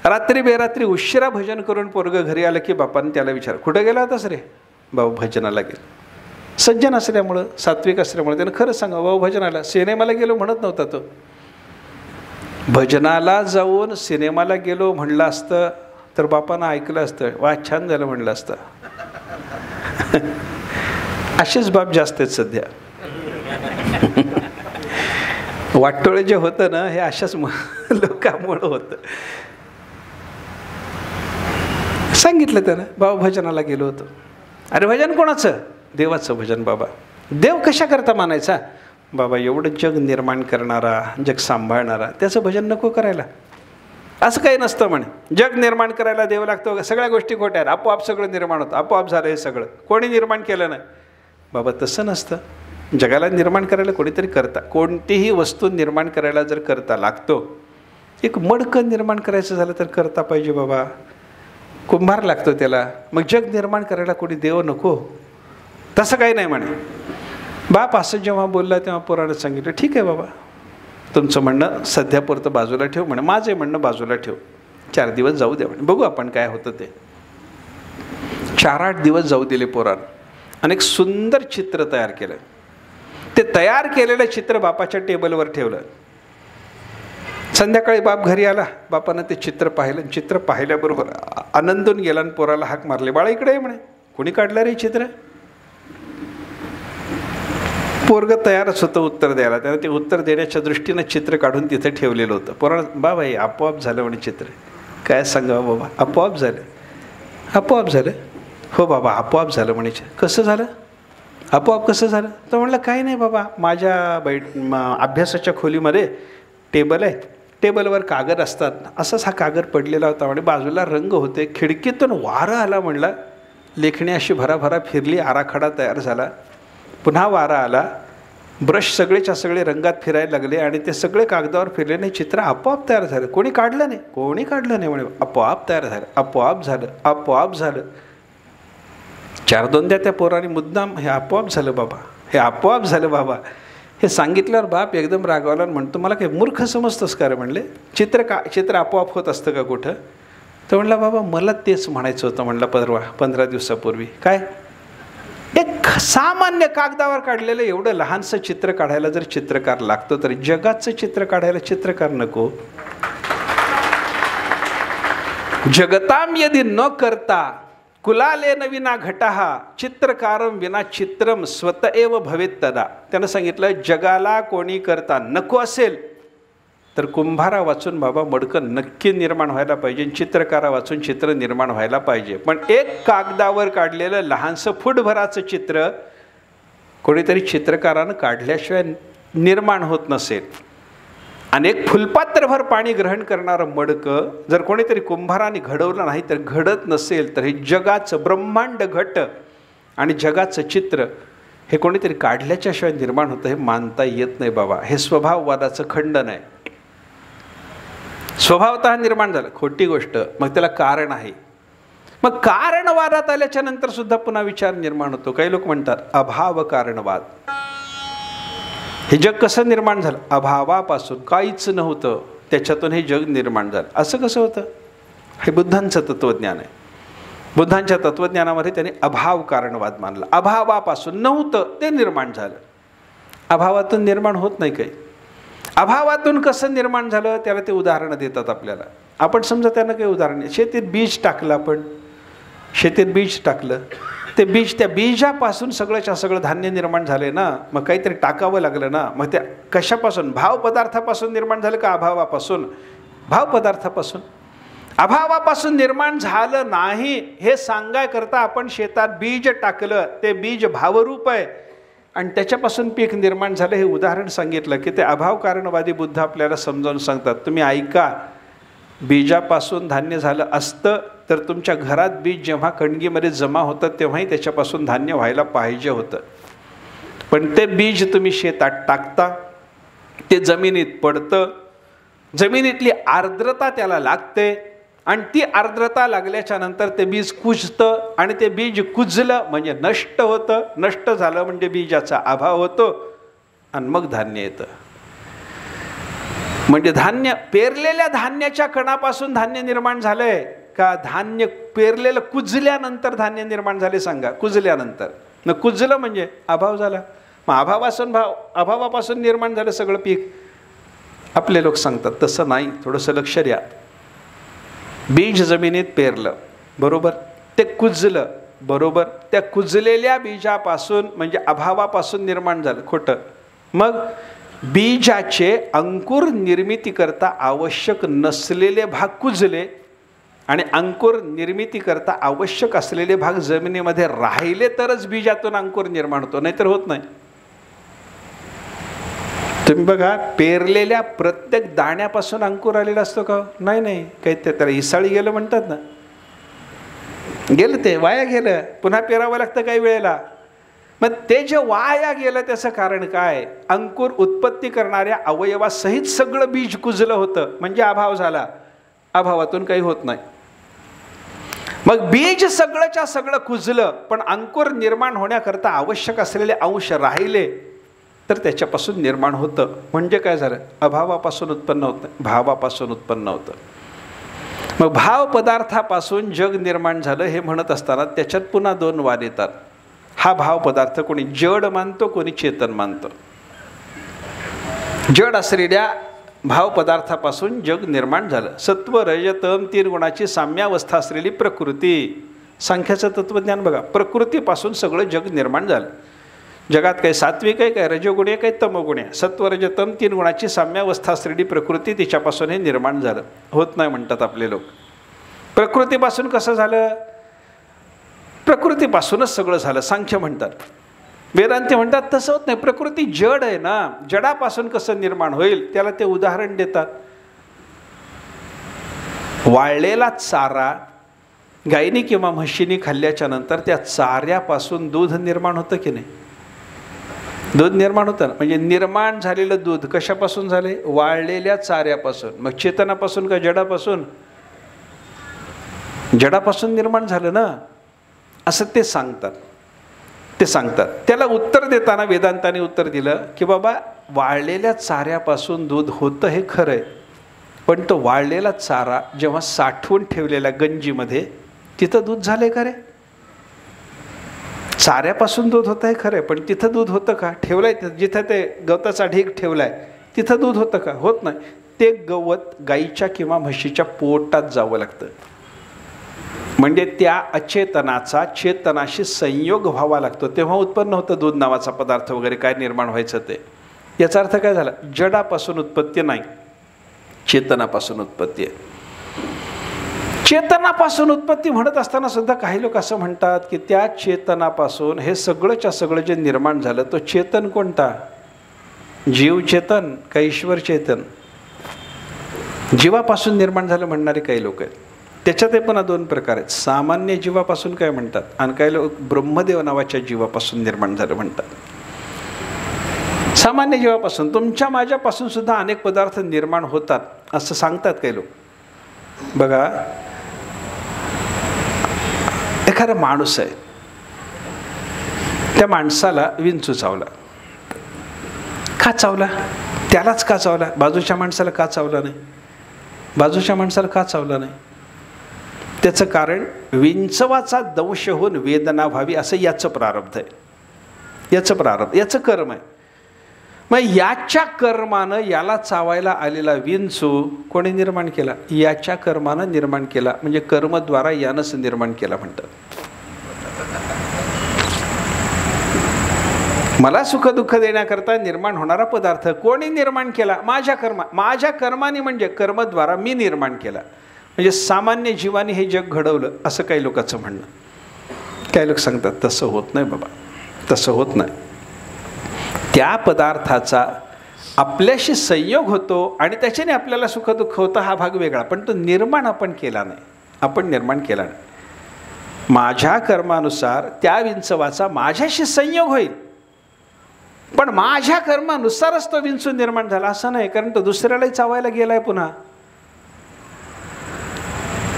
रात्री बेरात्री उशिरा भजन करून पोरगं घरी आलं की बापाने त्याला विचार, कुठं गेला होतास रे? भाऊ भजनाला गेलो. सज्जन असल्यामुळं, सात्विक असल्यामुळे त्यानं खरं सांगा, भाऊ भजनाला. सिनेमाला गेलो म्हणत नव्हता तो. भजनाला जाऊन सिनेमाला गेलो म्हणलं असतं तर बापानं ऐकलं असतं, वा छान झालं म्हणलं असतं. असेच बाप जास्त आहेत सध्या. वाटोळे जे होतं ना हे अशाच लोकांमुळं होतं. सांगितलं त्यानं, बाबा भजनाला गेलो होतो. अरे भजन कोणाचं? देवाचं भजन. बाबा देव कशा करता मानायचा? बाबा एवढं जग निर्माण करणारा, जग सांभाळणारा, त्याचं भजन नको करायला. असं काही नसतं म्हणे. जग निर्माण करायला देव लागतो, सगळ्या गोष्टी खोट्या आहेत, आपोआप सगळं निर्माण होतं, आपोआप झालं हे सगळं, कोणी निर्माण केलं नाही. बाबा तसं नसतं. जगाला निर्माण करायला कोणीतरी करता, कोणतीही वस्तू निर्माण करायला जर करता लागतो, एक मडकं निर्माण करायचं झालं तर करता पाहिजे बाबा, कुंभार लागतो त्याला. मग जग निर्माण करायला कोणी देव नको, तसं काही नाही म्हणे. बाप असं जेव्हा बोलला तेव्हा पोरानं सांगितलं, ठीक आहे बाबा, तुमचं म्हणणं सध्यापुरतं बाजूला ठेव म्हणे, माझं म्हणणं बाजूला ठेव, 4 दिवस जाऊ द्या म्हणे, बघू आपण काय होतं ते. 4-8 दिवस जाऊ दिले पोरानं आणि एक सुंदर चित्र तयार केलं. ते तयार केलेलं चित्र बापाच्या टेबलवर ठेवलं. संध्याकाळी बाप घरी आला, बापानं ते चित्र पाहिलं. चित्र पाहिल्याबरोबर आनंदून गेला आणि पोराला हाक मारले, बाळा इकडे आहे म्हणे. कोणी काढलं रे चित्र? पोरगं तयारच होतं उत्तर द्यायला. त्यानं ते उत्तर देण्याच्या दृष्टीनं चित्र काढून तिथे ठेवलेलं होतं. पोरानं, बाबा हे आपोआप झालं म्हणे चित्र. काय सांगावं बाबा, आपोआप झालं. आपोआप झालं? हो बाबा आपोआप झालं म्हणे. कसं झालं? आपोआप कसं झालं? तर म्हणलं काही नाही बाबा, माझ्या अभ्यासाच्या खोलीमध्ये टेबल आहे, टेबलवर कागद असतात, असाच हा कागद पडलेला होता म्हणे, बाजूला रंग होते, खिडकीतून वारा आला म्हणला, लेखणी अशी भराभरा फिरली, आराखडा तयार झाला. पुन्हा वारा आला, ब्रश सगळेच्या सगळे रंगात फिरायला लागले आणि ते सगळे कागदावर फिरले नाही, चित्र आपोआप तयार झालं. कोणी काढलं नाही, कोणी काढलं नाही म्हणे, आपोआप तयार झालं, आपोआप झालं, आपोआप झालं. 4-2 त्या पोराने मुद्दाम, हे आपोआप झालं बाबा, हे आपोआप झालं बाबा. हे सांगितल्यावर बाप एकदम रागावला आणि म्हणतो, मला काही मूर्ख समजतोस का रे? म्हणले, चित्र आपोआप होत असतं का कुठं? तर म्हणला, बाबा मला तेच म्हणायचं होतं म्हणलं 15 दिवसापूर्वी. काय? एक सामान्य कागदावर काढलेलं एवढं लहानसं चित्र काढायला जर चित्रकार लागतो तर जगाचं चित्र काढायला चित्रकार नको? जगताम यदि न करता कुलालेन विना घटहा चित्रकारम विना चित्रम स्वत एव भवेत तदा. त्यानं सांगितलं, जगाला कोणी करता नको असेल तर कुंभारा वाचून बाबा मडकं नक्की निर्माण व्हायला पाहिजे, चित्रकारा वाचून चित्र निर्माण व्हायला पाहिजे. पण एक कागदावर काढलेलं लहानसं फुटभराचं चित्र कोणीतरी चित्रकारानं काढल्याशिवाय निर्माण होत नसेल, अनेक फुलपात्रभर पाणी ग्रहण करणारं मडकं जर कोणीतरी कुंभाराने घडवलं नाही तर घडत नसेल, तर हे जगाचं ब्रह्मांड घट आणि जगाचं चित्र हे कोणीतरी काढल्याच्याशिवाय निर्माण होतं हे मानता येत नाही बाबा. हे स्वभाववादाचं खंडन आहे. स्वभावतः निर्माण झालं, खोटी गोष्ट. मग त्याला कारण आहे. मग कारणवादात आल्याच्या नंतर सुद्धा पुन्हा विचार निर्माण होतो. काही लोक म्हणतात अभाव कारणवाद. हे जग कसं निर्माण झालं? अभावापासून, काहीच नव्हतं, त्याच्यातून हे जग निर्माण झालं. असं कसं होतं? हे बुद्धांचं तत्त्वज्ञान आहे. बुद्धांच्या तत्त्वज्ञानामध्ये त्यांनी अभाव कारणवाद मानला. अभावापासून, नव्हतं ते निर्माण झालं. अभावातून निर्माण होत नाही काही. अभावातून कसं निर्माण झालं त्याला ते उदाहरणं देतात आपल्याला. आपण समजा त्यांना काही उदाहरण आहे. शेतीत बीज टाकलं, आपण शेतीत बीज टाकलं, ते बीज, त्या बीजापासून सगळंच्या सगळं धान्य निर्माण झाले ना. मग काहीतरी टाकावं लागलं ना. मग त्या कशापासून? भाव पदार्थापासून निर्माण झालं का अभावापासून? भाव पदार्थापासून. अभावापासून निर्माण झालं नाही हे सांगायकरता आपण शेतात बीज टाकलं, ते बीज भावरूप आहे आणि त्याच्यापासून पीक निर्माण झालं. हे उदाहरण सांगितलं की ते अभाव कारणवादी बुद्ध आपल्याला समजावून सांगतात. तुम्ही ऐका, बीजापासून धान्य झालं असतं तर तुमच्या घरात बीज जेव्हा कणगीमध्ये जमा होतं तेव्हाही त्याच्यापासून धान्य व्हायला पाहिजे होतं. पण ते बीज तुम्ही शेतात टाकता, ते जमिनीत पडतं, जमिनीतली आर्द्रता त्याला लागते आणि ती आर्द्रता लागल्याच्या नंतर ते बीज कुजतं आणि ते बीज कुजलं म्हणजे नष्ट होतं. नष्ट झालं म्हणजे बीजाचा अभाव होतो आणि मग धान्य येतं. म्हणजे धान्य, पेरलेल्या धान्याच्या कणापासून धान्य निर्माण झालंय का धान्य पेरलेलं कुजल्यानंतर धान्य निर्माण झाले? सांगा. कुजल्यानंतर. न कुजलं म्हणजे अभाव झाला. मग अभावापासून निर्माण झालं सगळं पीक. आपले लोक सांगतात तसं नाही. थोडंसं लक्ष द्या. बीज जमिनीत पेरलं, बरोबर, ते कुजलं, बरोबर, त्या कुजलेल्या बीजापासून म्हणजे अभावापासून निर्माण झालं. खोटं. मग बीजाचे अंकुर निर्मितीकरता आवश्यक नसलेले भाग कुजले आणि अंकुर निर्मितीकरता आवश्यक असलेले भाग जमिनीमध्ये राहिले तरच बीजातून अंकुर निर्माण होतो, नाहीतर होत नाही. तुम्ही बघा, पेरलेल्या प्रत्येक दाण्यापासून अंकुर आलेला असतो का? नाही नाही. काही ते त्याला हिसाळी गेलं म्हणतात ना, गेलं, ते वाया गेलं, पुन्हा पेरावं लागतं काही वेळेला. मग ते जे वाया गेलं त्याचं कारण काय? अंकुर उत्पत्ती करणाऱ्या अवयवासहित सगळं बीज कुजलं होतं म्हणजे अभाव झाला. अभावातून काही होत नाही. मग बीज सगळंच्या सगळं कुजलं पण अंकुर निर्माण होण्याकरता आवश्यक असलेले अंश राहिले तर त्याच्यापासून निर्माण होतं. म्हणजे काय झालं? अभावापासून उत्पन्न होत नाही, भावापासून उत्पन्न होतं. मग भाव पदार्थापासून जग निर्माण झालं हे म्हणत असताना त्याच्यात पुन्हा दोन वाद येतात. हा भाव पदार्थ कोणी जड मानतो, कोणी चेतन मानतो. जड असलेल्या भाव पदार्थापासून जग निर्माण झालं. सत्व रज तम 3 गुणाची साम्यावस्था असलेली प्रकृती. सांख्याचं तत्त्वज्ञान बघा. प्रकृतीपासून सगळं जग निर्माण झालं. जगात काही सात्विक आहे, काही रजोगुणी आहे, काही तमोगुणी आहे. सत्व रज तम 3 गुणाची साम्यावस्था असलेली प्रकृती, तिच्यापासून हे निर्माण झालं. होत नाही म्हणतात आपले लोक. प्रकृतीपासून कसं झालं? प्रकृतीपासूनच सगळं झालं सांख्य म्हणतात. वेदांती म्हणतात तसं होत नाही. प्रकृती जड आहे ना, जडापासून कसं निर्माण होईल त्याला ते उदाहरण देतात. वाळलेला चारा गायीने किंवा म्हशीने खाल्ल्याच्या नंतर त्या चाऱ्यापासून दूध निर्माण होतं की नाही? दूध निर्माण होतं ना. म्हणजे निर्माण झालेलं दूध कशापासून झाले? वाळलेल्या चाऱ्यापासून. मग चेतनापासून का जडापासून? जडापासून निर्माण झालं ना, असं ते सांगतात. त्याला उत्तर देताना वेदांताने उत्तर दिलं की बाबा वाळलेल्या चाऱ्यापासून दूध होतं हे खरं आहे, पण तो वाळलेला चारा जेव्हा साठवून ठेवलेल्या गंजीमध्ये तिथं दूध झालंय का रे? चाऱ्यापासून दूध होतं हे खरं आहे, पण तिथं दूध होतं का? ठेवलंय जिथं ते गवताचा ढीग ठेवलाय तिथं दूध होतं का? होत नाही. ते गवत गाईच्या किंवा म्हशीच्या पोटात जावं लागतं. म्हणजे त्या अचेतनाचा चेतनाशी संयोग व्हावा लागतो, तेव्हा उत्पन्न होतं दूध नावाचा पदार्थ वगैरे काय निर्माण व्हायचं ते. याचा अर्थ काय झाला? जडापासून उत्पत्ती नाही, चेतनापासून उत्पत्ती आहे. चेतनापासून उत्पत्ती म्हणत असताना सुद्धा काही लोक असं म्हणतात की त्या चेतनापासून हे सगळंच्या सगळं जे निर्माण झालं तो चेतन कोणता? जीव चेतन का ईश्वर चेतन? जीवापासून निर्माण झालं म्हणणारे काही लोक आहेत. त्याच्यात पण 2 प्रकार आहेत. सामान्य जीवापासून काय म्हणतात आणि काही लोक ब्रह्मदेव नावाच्या जीवापासून निर्माण झालं म्हणतात. सामान्य जीवापासून तुमच्या माझ्यापासून सुद्धा अनेक पदार्थ निर्माण होतात असं सांगतात काही लोक. बघा, एखादा माणूस आहे, त्या माणसाला विंचू चावला. का चावला? त्यालाच का चावला? बाजूच्या माणसाला का चावला नाही? बाजूच्या माणसाला का चावला नाही? त्याचं कारण विंचवाचा दंश होऊन वेदना व्हावी असं याचं प्रारब्ध आहे. याचं प्रारब्ध, याचं कर्म आहे. मग याच्या कर्मानं याला चावायला आलेला विंचू कोणी निर्माण केला? याच्या कर्मानं निर्माण केला. म्हणजे कर्मद्वारा यानंच निर्माण केला म्हणतात. मला सुख दुःख देण्याकरता निर्माण होणारा पदार्थ कोणी निर्माण केला? माझ्या कर्माने, म्हणजे कर्मद्वारा मी निर्माण केला. म्हणजे सामान्य जीवाने हे जग घडवलं असं काही लोकांचं म्हणणं. काही लोक सांगतात तसं होत नाही बाबा, तसं होत नाही. त्या पदार्थाचा आपल्याशी संयोग होतो आणि त्याच्याने आपल्याला सुख दुःख होतं, हा भाग वेगळा. पण तो निर्माण आपण केला नाही, आपण निर्माण केला नाही. माझ्या कर्मानुसार त्या विंचवाचा माझ्याशी संयोग होईल, पण माझ्या कर्मानुसारच तो विंचू निर्माण झाला असं नाही. कारण तो दुसऱ्यालाही चावायला गेलाय. पुन्हा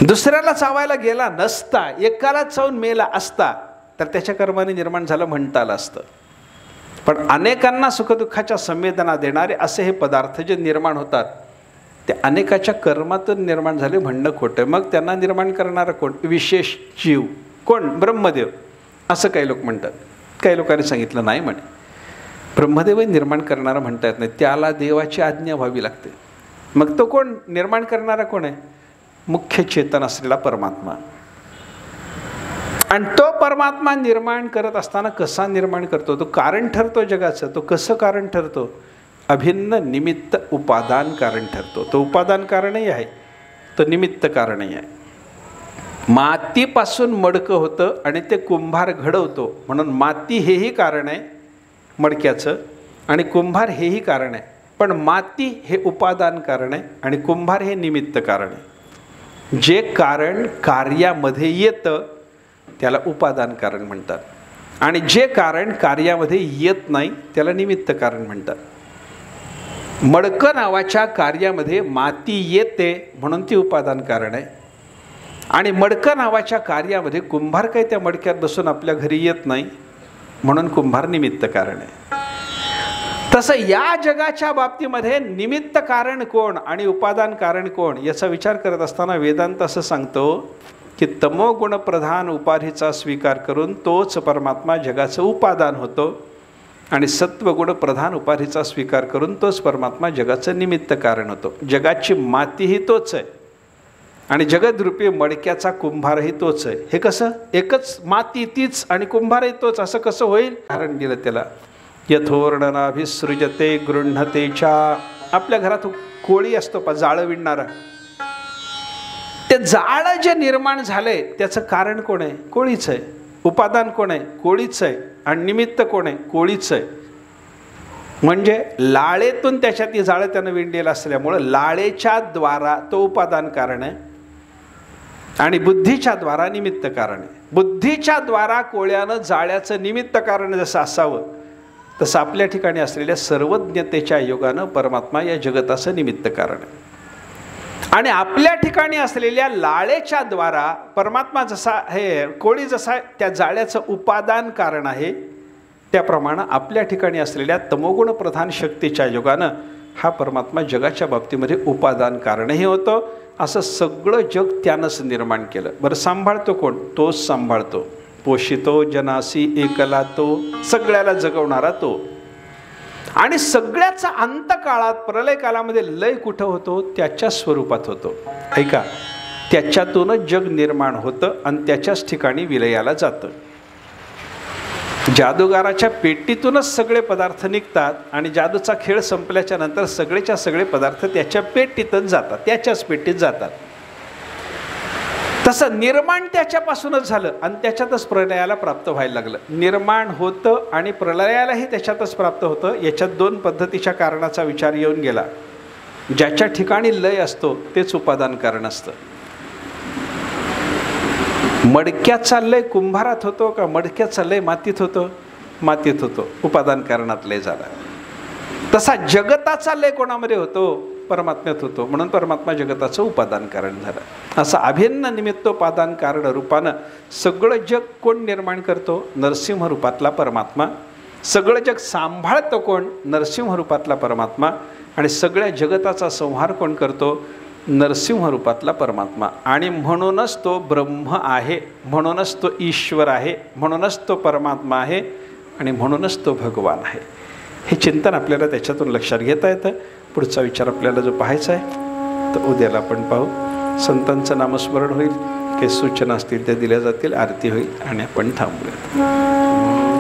दुसऱ्याला चावायला गेला नसता, एकाला चावून मेला असता तर त्याच्या कर्माने निर्माण झालं म्हणता आलं असतं. पण अनेकांना सुखदुःखाच्या संवेदना देणारे असे हे पदार्थ जे निर्माण होतात ते अनेकाच्या कर्मातून निर्माण झाले म्हणणं खोटं. मग त्यांना निर्माण करणारा कोण? विशेष जीव. कोण? ब्रह्मदेव. असं काही लोक म्हणतात. काही लोकांनी सांगितलं नाही म्हणे, ब्रह्मदेव निर्माण करणारा म्हणता येत नाही, त्याला देवाची आज्ञा व्हावी लागते. मग तो कोण निर्माण करणारा कोण आहे? मुख्य चेतन असलेला परमात्मा. आणि तो परमात्मा निर्माण करत असताना कसा निर्माण करतो? तो कारण ठरतो जगाचं. तो कसं कारण ठरतो? अभिन्न निमित्त उपादान कारण ठरतो. तो उपादान कारणही आहे, तो निमित्त कारणही आहे. मातीपासून मडकं होतं आणि ते कुंभार घडवतो, म्हणून माती हेही कारण आहे मडक्याचं आणि कुंभार हेही कारण आहे. पण माती हे उपादान कारण आहे आणि कुंभार हे निमित्त कारण आहे. जे कारण कार्यामध्ये येतं त्याला उपादान कारण म्हणतात आणि जे कारण कार्यामध्ये येत नाही त्याला निमित्त कारण म्हणतात. मडकं नावाच्या कार्यामध्ये माती येते म्हणून ती उपादान कारण आहे आणि मडकं नावाच्या कार्यामध्ये कुंभार काही त्या मडक्यात बसून आपल्या घरी येत नाही म्हणून कुंभार निमित्त कारण आहे. तसं या जगाच्या बाबतीमध्ये निमित्त कारण कोण आणि उपादान कारण कोण याचा विचार करत असताना वेदांत असं सांगतो की तमोगुण प्रधान उपाधीचा स्वीकार करून तोच परमात्मा जगाचं उपादान होतो आणि सत्वगुण प्रधान उपाधीचा स्वीकार करून तोच परमात्मा जगाचं निमित्त कारण होतो. जगाची मातीही तोच आहे आणि जगदरूपी मडक्याचा कुंभारही तोच आहे. हे कसं? एकच माती तीच आणि कुंभारही तोच, असं कसं होईल? कारण दिलं त्याला. यथोर्णनाभिसृजते गृह्णतेच्या. आपल्या घरात कोळी असतो पा, जाळं विणणारा. ते जाळं जे निर्माण झालंय त्याचं कारण कोण आहे? कोळीच आहे. उपादान कोण आहे? कोळीच आहे. आणि निमित्त कोण आहे? कोळीच आहे. म्हणजे लाळेतून त्याच्यात ती जाळं त्यानं विणलेलं असल्यामुळं लाळेच्या द्वारा तो उपादान कारण आहे आणि बुद्धीच्या द्वारा निमित्त कारण आहे. बुद्धीच्या द्वारा कोळ्यानं जाळ्याचं निमित्त कारण जसं असावं तसं आपल्या ठिकाणी असलेल्या सर्वज्ञतेच्या योगानं परमात्मा या जगताचं निमित्त कारण आहे. आणि आपल्या ठिकाणी असलेल्या लाळेच्या द्वारा परमात्मा जसा हे कोळी जसा त्या जाळ्याचं उपादान कारण आहे त्याप्रमाणे आपल्या ठिकाणी असलेल्या तमोगुण प्रधान शक्तीच्या योगानं हा परमात्मा जगाच्या बाबतीमध्ये उपादान कारणही होतं. असं सगळं जग त्यानंच निर्माण केलं. बरं, सांभाळतो कोण? तोच सांभाळतो. पोषितो जनासी एकला तो, सगळ्याला जगवणारा तो. आणि सगळ्याचा अंतकाळात प्रलय कालामध्ये लय कुठं होतो? त्याच्या स्वरूपात होतो. ऐका, त्याच्यातूनच जग निर्माण होतं आणि त्याच्याच ठिकाणी विलयाला जातं. जादूगाराच्या पेटीतूनच सगळे पदार्थ निघतात आणि जादूचा खेळ संपल्याच्या नंतर सगळेच्या सगळे पदार्थ त्याच्या पेटीतच जातात, त्याच्याच पेटीत जातात. तसं निर्माण त्याच्यापासूनच झालं आणि त्याच्यातच प्रलयाला प्राप्त व्हायला लागलं. निर्माण होतं आणि प्रलयालाही त्याच्यातच प्राप्त होतं. याच्यात दोन पद्धतीच्या कारणाचा विचार येऊन गेला. ज्याच्या ठिकाणी लय असतो तेच उपादान कारण असतं. मडक्याचा लय कुंभारात होतो का मडक्याचा लय मातीत होतो? मातीत होतो. उपादान कारणात लय झाला. तसा जगताचा लय कोणामध्ये होतो? परमात्म्यात होतो, म्हणून परमात्मा जगताचं उपादान कारण झालं. असं अभिन्न निमित्तोपादान कारण रूपानं सगळं जग कोण निर्माण करतो? नरसिंह रूपातला परमात्मा. सगळं जग सांभाळतो कोण? नरसिंह रूपातला परमात्मा. आणि सगळ्या जगताचा संहार कोण करतो? नरसिंह रूपातला परमात्मा. आणि म्हणूनच तो ब्रह्म आहे, म्हणूनच तो ईश्वर आहे, म्हणूनच तो परमात्मा आहे, आणि म्हणूनच तो भगवान आहे. हे चिंतन आपल्याला त्याच्यातून लक्षात घेता येतं. पुढचा विचार आपल्याला जो पाहायचा आहे तो उद्याला आपण पाहू. संतांचं नामस्मरण होईल, काही सूचना असतील त्या दिल्या जातील, आरती होईल आणि आपण थांबूयात.